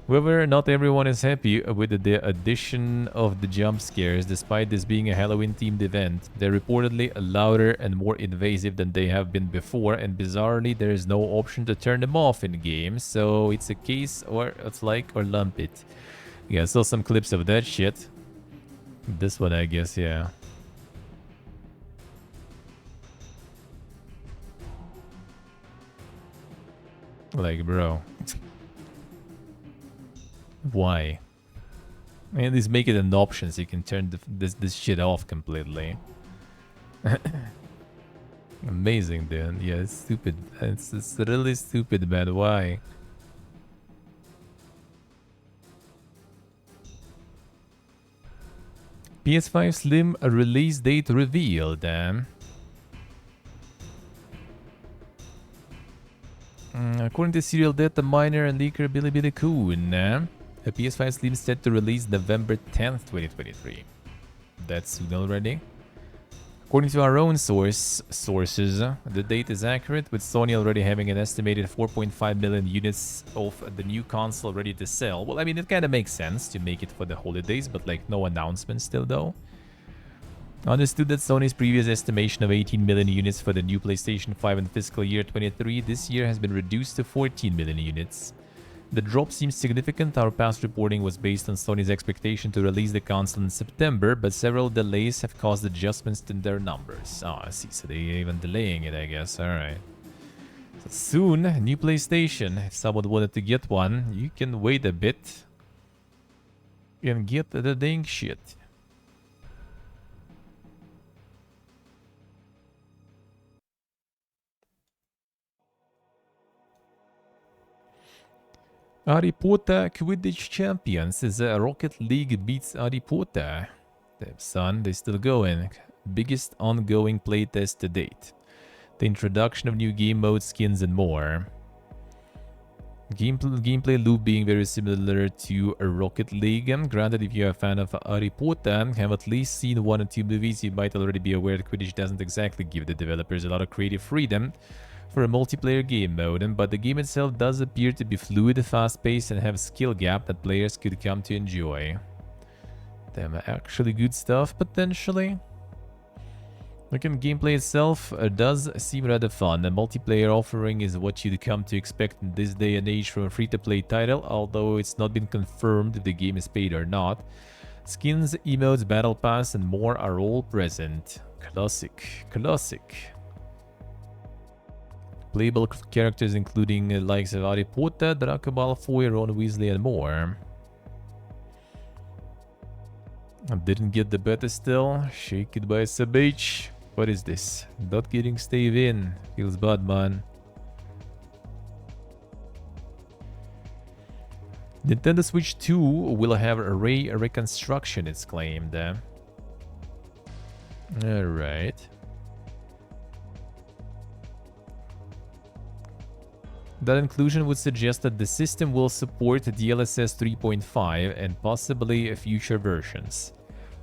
However, not everyone is happy with the addition of the jump scares, despite this being a Halloween-themed event. They're reportedly louder and more invasive than they have been before, and bizarrely, there is no option to turn them off in-game, so it's a case or it's like or lump it. Yeah, I saw some clips of that shit. This one, I guess, yeah. Like, bro. Why? I mean, at least make it an option so you can turn this shit off completely. Amazing, dude. Yeah, it's stupid. It's really stupid, man. Why? PS5 Slim release date revealed. According to serial data miner and leaker Billy Coon, a PS5 Slim is set to release November 10th, 2023. That's soon already. According to our own sources, the date is accurate, with Sony already having an estimated 4.5 million units of the new console ready to sell. Well, I mean, it kind of makes sense to make it for the holidays, but like no announcement still though. Understood that Sony's previous estimation of 18 million units for the new PlayStation 5 in fiscal year 23 this year has been reduced to 14 million units. The drop seems significant. Our past reporting was based on Sony's expectation to release the console in September, but several delays have caused adjustments to their numbers. Oh, I see. So they're even delaying it, I guess. Alright. So soon, new PlayStation. If someone wanted to get one, you can wait a bit and get the dang shit. Harry Potter Quidditch Champions is Rocket League beats Harry Potter. Damn son, they're still going. Biggest ongoing playtest to date. The introduction of new game modes, skins, and more. Gameplay loop being very similar to Rocket League. Granted, if you're a fan of Harry Potter, have at least seen one or two movies, you might already be aware that Quidditch doesn't exactly give the developers a lot of creative freedom for a multiplayer game mode, but the game itself does appear to be fluid, fast-paced, and have a skill gap that players could come to enjoy. Damn, actually good stuff, potentially. Again, gameplay itself does seem rather fun. The multiplayer offering is what you'd come to expect in this day and age from a free-to-play title, although it's not been confirmed if the game is paid or not. Skins, emotes, battle pass, and more are all present. Classic. Playable characters including the likes of Harry Potter, Draco Malfoy, Ron Weasley, and more. I didn't get the beta still. Shake it by Sabage. What is this? Not getting stave in. Feels bad, man. Nintendo Switch 2 will have array reconstruction, it's claimed. Alright. That inclusion would suggest that the system will support DLSS 3.5 and possibly future versions.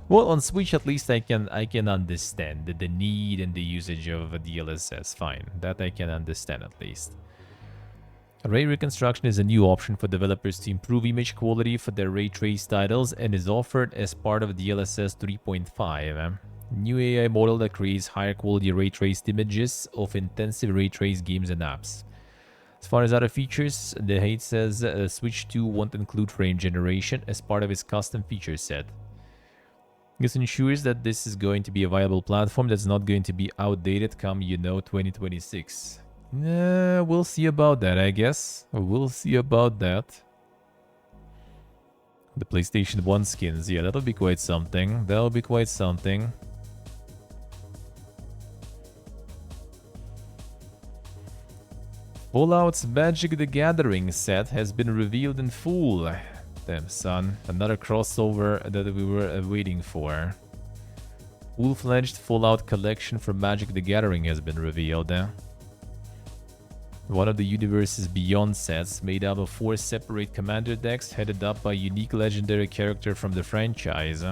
Well, on Switch at least I can understand the need and the usage of a DLSS. Fine, that I can understand at least. Array reconstruction is a new option for developers to improve image quality for their ray trace titles and is offered as part of DLSS 3.5. New AI model that creates higher quality ray traced images of intensive ray trace games and apps. As far as other features, the Hate says Switch 2 won't include frame generation as part of its custom feature set. This ensures that this is going to be a viable platform that's not going to be outdated come, 2026. We'll see about that, I guess. We'll see about that. The PlayStation 1 skins, yeah, that'll be quite something. That'll be quite something. Fallout's Magic the Gathering set has been revealed in full. Damn, son. Another crossover that we were waiting for. Full-fledged Fallout collection for Magic the Gathering has been revealed. One of the universe's Beyond sets, made up of 4 separate commander decks headed up by a unique legendary character from the franchise.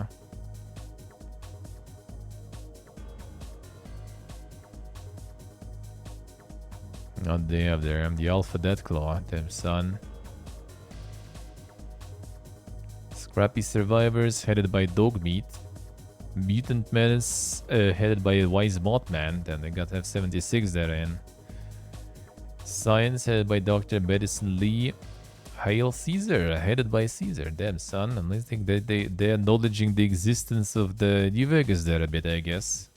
Not they have there. I'm the Alpha Deathclaw. Damn, son. Scrappy Survivors, headed by Dogmeat. Mutant Menace, headed by Wise Mothman. Then they got F-76 therein. Science, headed by Dr. Medicine Lee. Hail Caesar, headed by Caesar. Damn, son. And I think that they're acknowledging the existence of the New Vegas there a bit, I guess.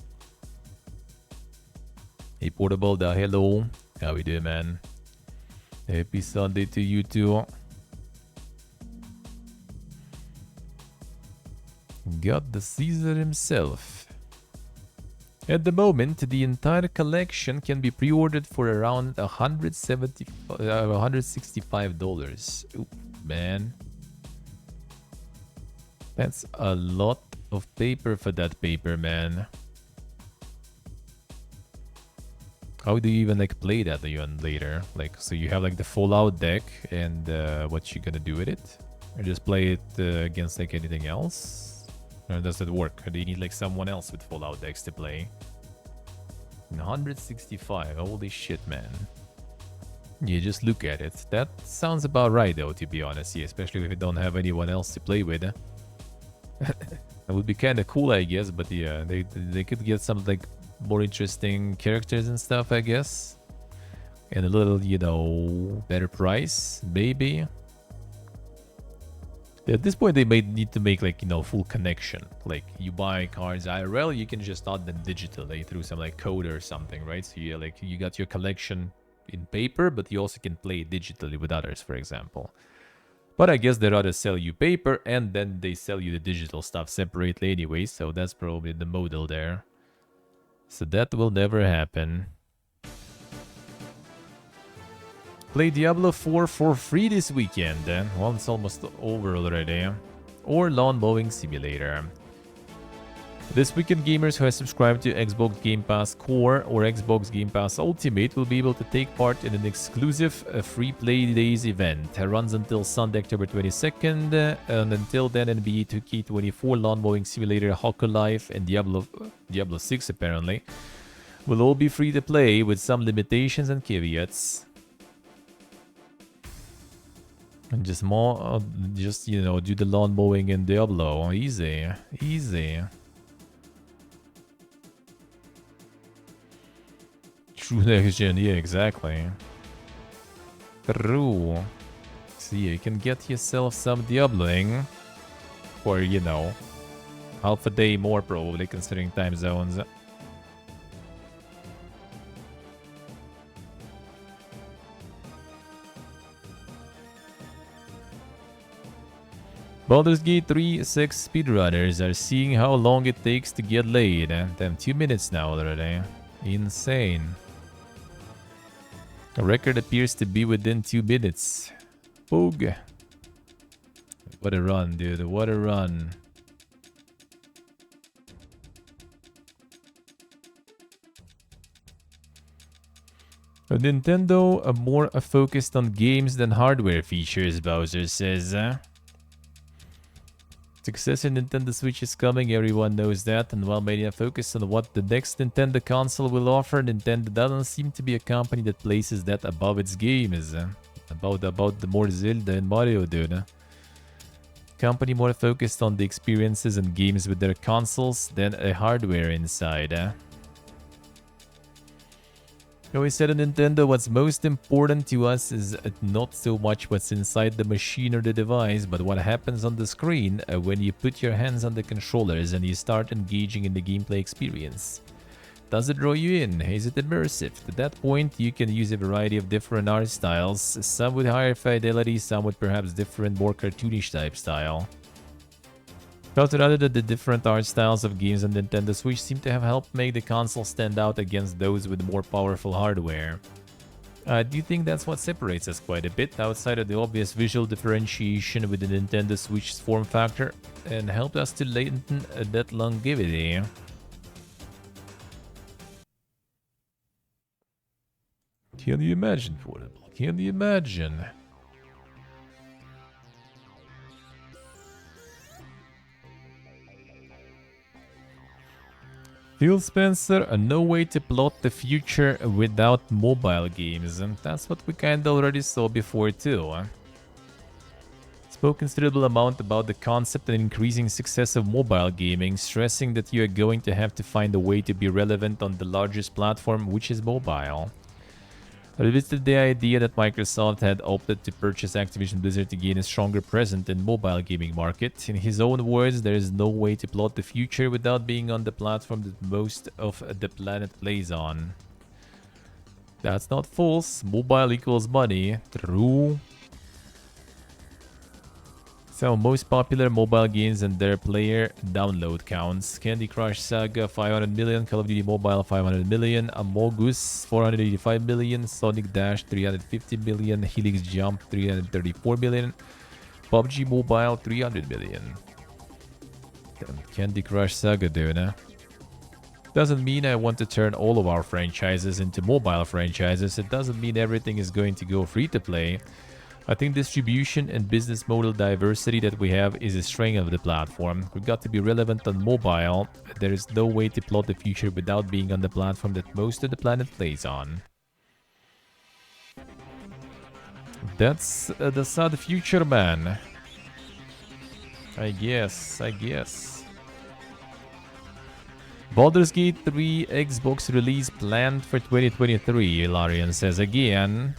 Hey, Portable, hello. How we doing, man? Happy Sunday to you too. Got the Caesar himself. At the moment, the entire collection can be pre-ordered for around $165. Oop, man. That's a lot of paper for that paper, man. How do you even like play that even later? Like, so you have like the Fallout deck and what you gonna do with it? Or just play it against like anything else? Or does that work? Or do you need like someone else with Fallout decks to play? 165, holy shit, man. Yeah, just look at it. That sounds about right though, to be honest, yeah, especially if you don't have anyone else to play with. That would be kind of cool, I guess, but yeah, they could get some like more interesting characters and stuff, I guess. And a little, better price, maybe. At this point, they may need to make like, full connection. Like you buy cards IRL, you can just start them digitally through some like code or something, right? So you you got your collection in paper, but you also can play it digitally with others, for example. But I guess they'd rather sell you paper and then they sell you the digital stuff separately anyway. So that's probably the model there. So that will never happen. Play Diablo 4 for free this weekend. Well, it's almost over already. Or Lawn Mowing Simulator. This weekend, gamers who have subscribed to Xbox Game Pass Core or Xbox Game Pass Ultimate will be able to take part in an exclusive free Play Days event. It runs until Sunday, October 22nd. And until then, NBA 2K24, Lawn Mowing Simulator, Hockey Life, and Diablo 6 apparently will all be free to play with some limitations and caveats. And just do the lawn mowing in Diablo. Easy. True next gen, yeah, exactly. True. So yeah, you can get yourself some Diabloing for, you know, half a day more probably considering time zones. Baldur's Gate 3 6 speedrunners are seeing how long it takes to get laid. Damn, 2 minutes now already. Insane. The record appears to be within 2 minutes. Boog. What a run, dude. What a run. Nintendo are more focused on games than hardware features, Bowser says. Success in Nintendo Switch is coming, everyone knows that, and while many are focused on what the next Nintendo console will offer, Nintendo doesn't seem to be a company that places that above its games. About the more Zelda and Mario, dude. Company more focused on the experiences and games with their consoles than a hardware inside. We said on Nintendo, what's most important to us is not so much what's inside the machine or the device, but what happens on the screen when you put your hands on the controllers and you start engaging in the gameplay experience. Does it draw you in? Is it immersive? To that point, you can use a variety of different art styles, some with higher fidelity, some with perhaps different, more cartoonish type style. Felt rather that the different art styles of games on Nintendo Switch seem to have helped make the console stand out against those with more powerful hardware. Do you think that's what separates us quite a bit, outside of the obvious visual differentiation with the Nintendo Switch's form factor, and helped us to lengthen that longevity? Can you imagine, Portable? Can you imagine? Phil Spencer, no way to plot the future without mobile games, and that's what we kinda already saw before too. Spoke considerable amount about the concept and increasing success of mobile gaming, stressing that you are going to have to find a way to be relevant on the largest platform, which is mobile. Revisited the idea that Microsoft had opted to purchase Activision Blizzard to gain a stronger presence in the mobile gaming market. In his own words, there is no way to plot the future without being on the platform that most of the planet plays on. That's not false. Mobile equals money. True. So, most popular mobile games and their player download counts. Candy Crush Saga 500 million, Call of Duty Mobile 500 million, Among Us 485 million, Sonic Dash 350 million, Helix Jump 334 million, PUBG Mobile 300 million. Damn, Candy Crush Saga, dude. Doesn't mean I want to turn all of our franchises into mobile franchises. It doesn't mean everything is going to go free to play. I think distribution and business model diversity that we have is a strength of the platform. We've got to be relevant on mobile. There is no way to plot the future without being on the platform that most of the planet plays on. That's the sad future, man. I guess. Baldur's Gate 3 Xbox release planned for 2023, Larian says again.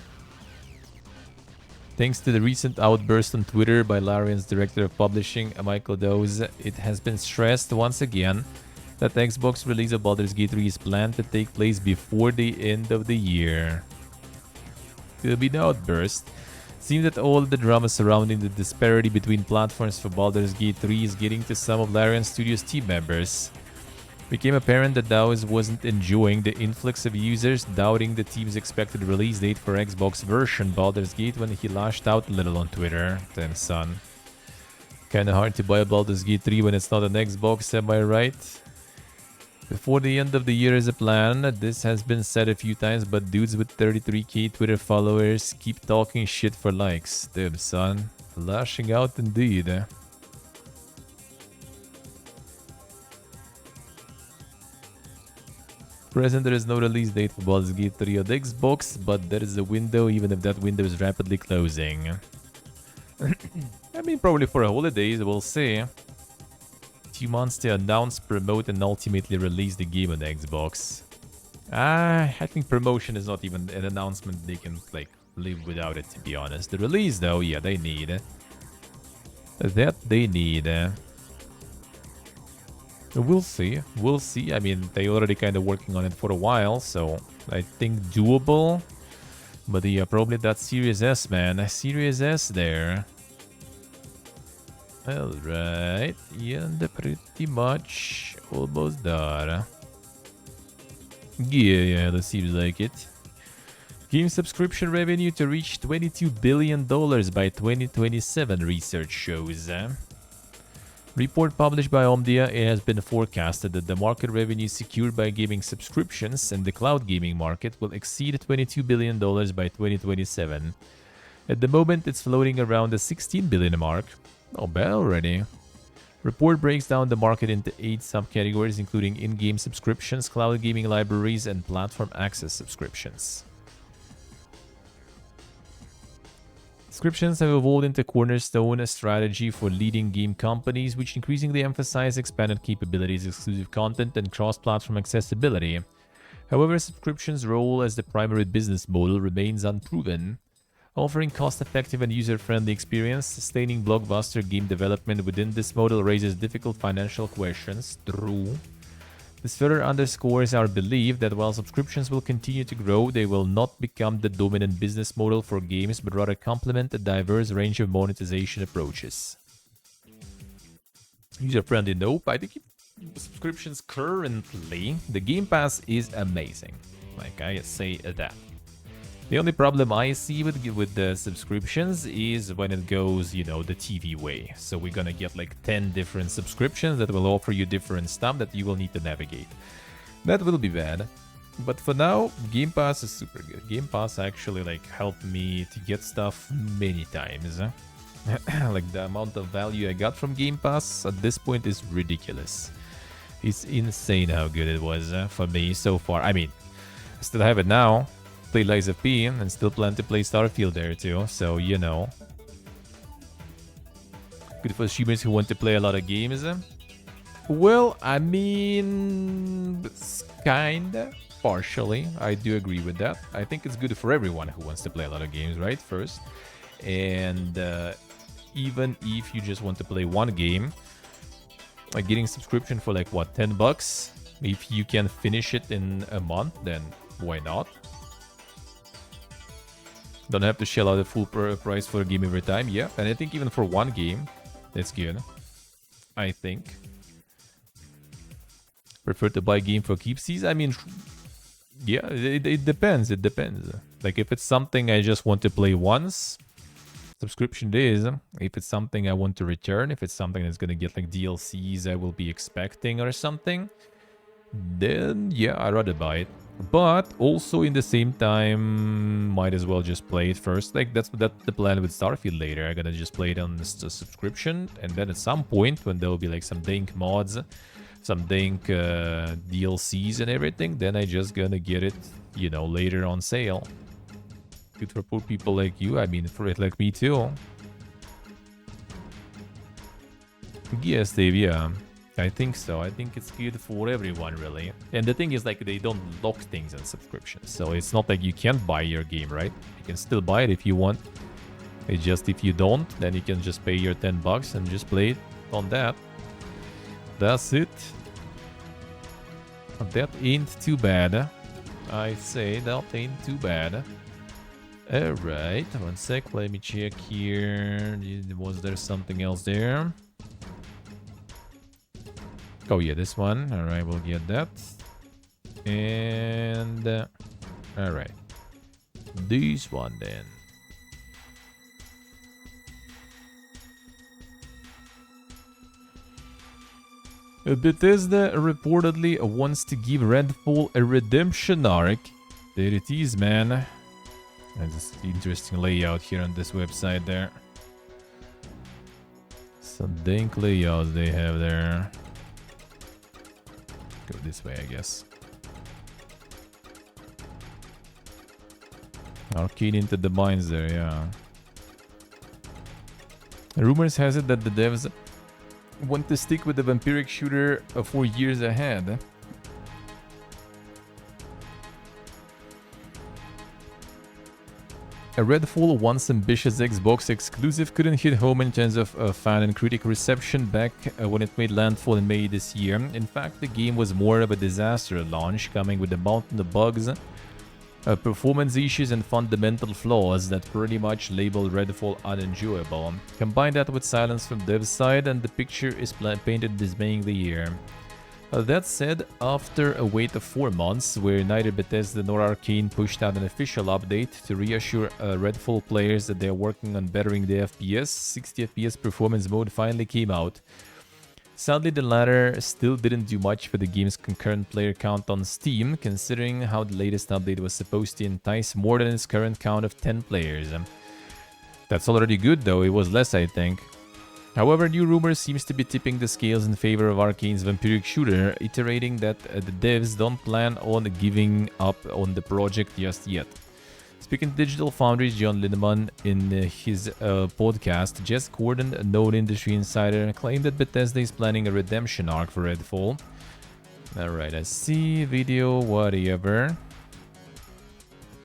Thanks to the recent outburst on Twitter by Larian's director of publishing, Michael Dose, it has been stressed once again that the Xbox release of Baldur's Gate 3 is planned to take place before the end of the year. To be the outburst, seems that all the drama surrounding the disparity between platforms for Baldur's Gate 3 is getting to some of Larian Studios team members. It became apparent that DAOs wasn't enjoying the influx of users doubting the team's expected release date for Xbox version Baldur's Gate when he lashed out a little on Twitter. Damn, son. Kinda hard to buy Baldur's Gate 3 when it's not an Xbox, am I right? Before the end of the year is a plan. This has been said a few times, but dudes with 33k Twitter followers keep talking shit for likes. Damn, son. Lashing out indeed. Present, there is no release date for Baldur's Gate 3 on the Xbox, but there is a window, even if that window is rapidly closing. I mean, probably for the holidays, we'll see. 2 months to announce, promote, and ultimately release the game on the Xbox. I think promotion is not even an announcement they can like live without it, to be honest. The release though, yeah, they need that. They need. We'll see. We'll see. I mean, they already kind of working on it for a while, so I think doable. But yeah, probably that Series S, man. Series S there. Alright. Yeah, and pretty much almost there. Yeah, that seems like it. Game subscription revenue to reach $22 billion by 2027, research shows. Report published by Omdia, it has been forecasted that the market revenue secured by gaming subscriptions and the cloud gaming market will exceed $22 billion by 2027. At the moment, it's floating around the $16 billion mark. Not bad already. Report breaks down the market into 8 subcategories, including in-game subscriptions, cloud gaming libraries, and platform access subscriptions. Subscriptions have evolved into a cornerstone strategy for leading game companies, which increasingly emphasize expanded capabilities, exclusive content, and cross-platform accessibility. However, subscriptions' role as the primary business model remains unproven. Offering cost-effective and user-friendly experience, sustaining blockbuster game development within this model raises difficult financial questions. True. This further underscores our belief that while subscriptions will continue to grow, they will not become the dominant business model for games, but rather complement a diverse range of monetization approaches. User-friendly, nope. I think subscriptions currently, the Game Pass is amazing. Like I say that. The only problem I see with the subscriptions is when it goes, you know, the TV way. So we're gonna get like 10 different subscriptions that will offer you different stuff that you will need to navigate. That will be bad. But for now, Game Pass is super good. Game Pass actually like helped me to get stuff many times. Like the amount of value I got from Game Pass at this point is ridiculous. It's insane how good it was for me so far. I mean, I still have it now. Play Lies of P and still plan to play Starfield there too, so you know. Good for streamers who want to play a lot of games. Well, I mean, kinda, partially. I do agree with that. I think it's good for everyone who wants to play a lot of games, right? First. And even if you just want to play one game, like getting subscription for like what, $10? If you can finish it in a month, then why not? Don't have to shell out a full price for a game every time. Yeah, and I think even for one game, that's good. I think. Prefer to buy game for keepsies? I mean, yeah, it depends. It depends. Like if it's something I just want to play once, subscription days. If it's something I want to return, if it's something that's gonna get like DLCs I will be expecting or something, then yeah, I'd rather buy it. But also in the same time, might as well just play it first. Like that's the plan with Starfield later. I'm gonna just play it on the subscription, and then at some point when there will be like some dank mods, some dank DLCs and everything, then I just gonna get it, you know, later on sale. Good for poor people like you. I mean, for it like me too. Yes, Dave. Yeah. I think so. I think it's good for everyone, really. And the thing is, like, they don't lock things on subscriptions. So it's not like you can't buy your game, right? You can still buy it if you want. It's just if you don't, then you can just pay your $10 and just play it on that. That's it. That ain't too bad. I say that ain't too bad. Alright, one sec. Let me check here. Was there something else there? Oh yeah, this one. Alright, we'll get that. And alright. This one then. Bethesda reportedly wants to give Redfall a redemption arc. There it is, man. That's an interesting layout here on this website there. Some dank layouts they have there. Go this way, I guess. Arcade into the mines there, yeah. Rumors has it that the devs want to stick with the vampiric shooter for years ahead. A Redfall, once ambitious Xbox exclusive, couldn't hit home in terms of fan and critic reception back when it made landfall in May this year. In fact, the game was more of a disaster at launch, coming with a mountain of bugs, performance issues and fundamental flaws that pretty much label Redfall unenjoyable. Combine that with silence from dev's side and the picture is painted dismaying the year. That said, after a wait of 4 months, where neither Bethesda nor Arcane pushed out an official update to reassure Redfall players that they are working on bettering the FPS, 60 FPS performance mode finally came out. Sadly, the latter still didn't do much for the game's concurrent player count on Steam, considering how the latest update was supposed to entice more than its current count of 10 players. That's already good though, it was less I think. However, new rumors seems to be tipping the scales in favor of Arcane's vampiric shooter, iterating that the devs don't plan on giving up on the project just yet. Speaking to Digital Foundry's John Lindemann in his podcast, Jez Corden, a known industry insider, claimed that Bethesda is planning a redemption arc for Redfall. Alright, I see, video, whatever.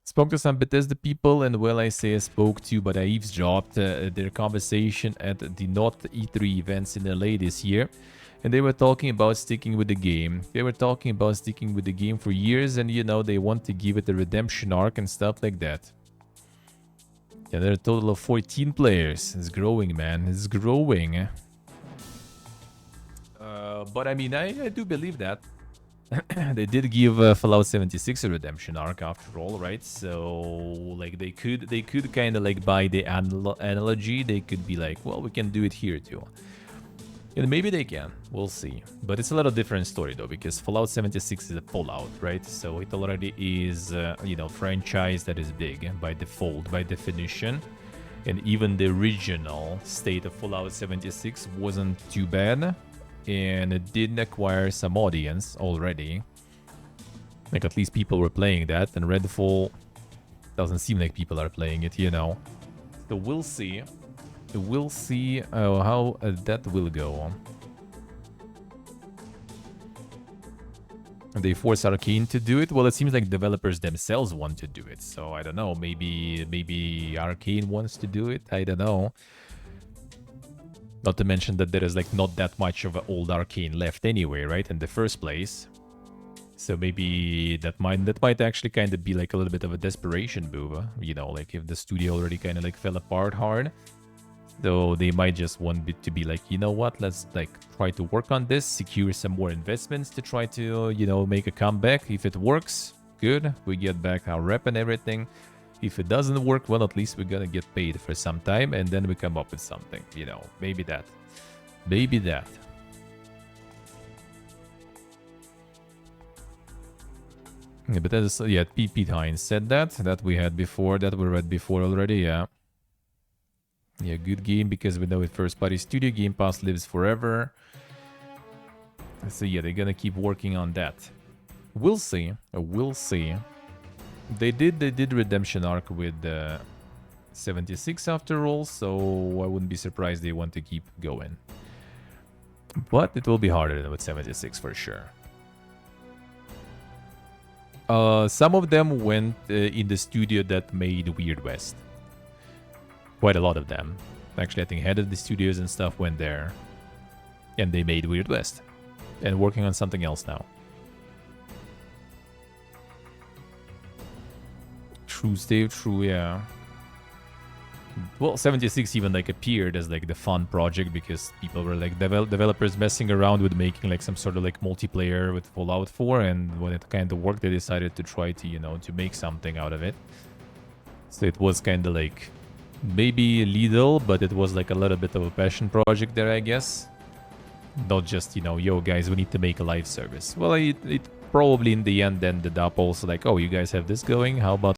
Spoke to some Bethesda people, and well, I say I spoke to, but I eavesdropped their conversation at the Not E3 events in LA this year, and they were talking about sticking with the game. They were talking about sticking with the game for years, and you know, they want to give it a redemption arc and stuff like that. Yeah, there are a total of 14 players. It's growing, man. It's growing. But I mean, I do believe that. They did give Fallout 76 a redemption arc after all, right? So like they could kind of like by the analogy, they could be like, well, we can do it here too. And maybe they can, we'll see. But it's a little different story though, because Fallout 76 is a Fallout, right? So it already is, you know, franchise that is big by default, by definition. And even the original state of Fallout 76 wasn't too bad. And it did acquire some audience already. Like at least people were playing that, and Redfall doesn't seem like people are playing it, you know. So we'll see. We'll see how that will go. They force Arcane to do it. Well, it seems like developers themselves want to do it. So I don't know. Maybe Arcane wants to do it. I don't know. Not to mention that there is like not that much of an old Arcane left anyway, right? In the first place. So maybe that might actually kind of be like a little bit of a desperation move, you know, like if the studio already kind of like fell apart hard. Though they might just want it to be like, you know what, let's like try to work on this, secure some more investments to try to, you know, make a comeback. If it works, good, we get back our rep and everything. If it doesn't work, well, at least we're gonna get paid for some time, and then we come up with something, you know, maybe that. Maybe that. Yeah, but that is, yeah, Pete Hines said that we had before, that we read before already, yeah. Yeah, good game, because we know it first-party studio, Game Pass lives forever. So yeah, they're gonna keep working on that. We'll see, we'll see. They did redemption arc with 76 after all, so I wouldn't be surprised they want to keep going. But it will be harder than with 76 for sure. Some of them went in the studio that made Weird West. Quite a lot of them. Actually, I think head of the studios and stuff went there. And they made Weird West. And working on something else now. True, Steve, true, yeah. Well, 76 even like appeared as like the fun project because people were like developers messing around with making like some sort of like multiplayer with Fallout 4, and when it kind of worked, they decided to try to, you know, to make something out of it. So it was kind of like maybe little, but it was like a little bit of a passion project there, I guess. Not just, you know, yo guys, we need to make a live service. Well, it probably in the end ended up also like, oh, you guys have this going, how about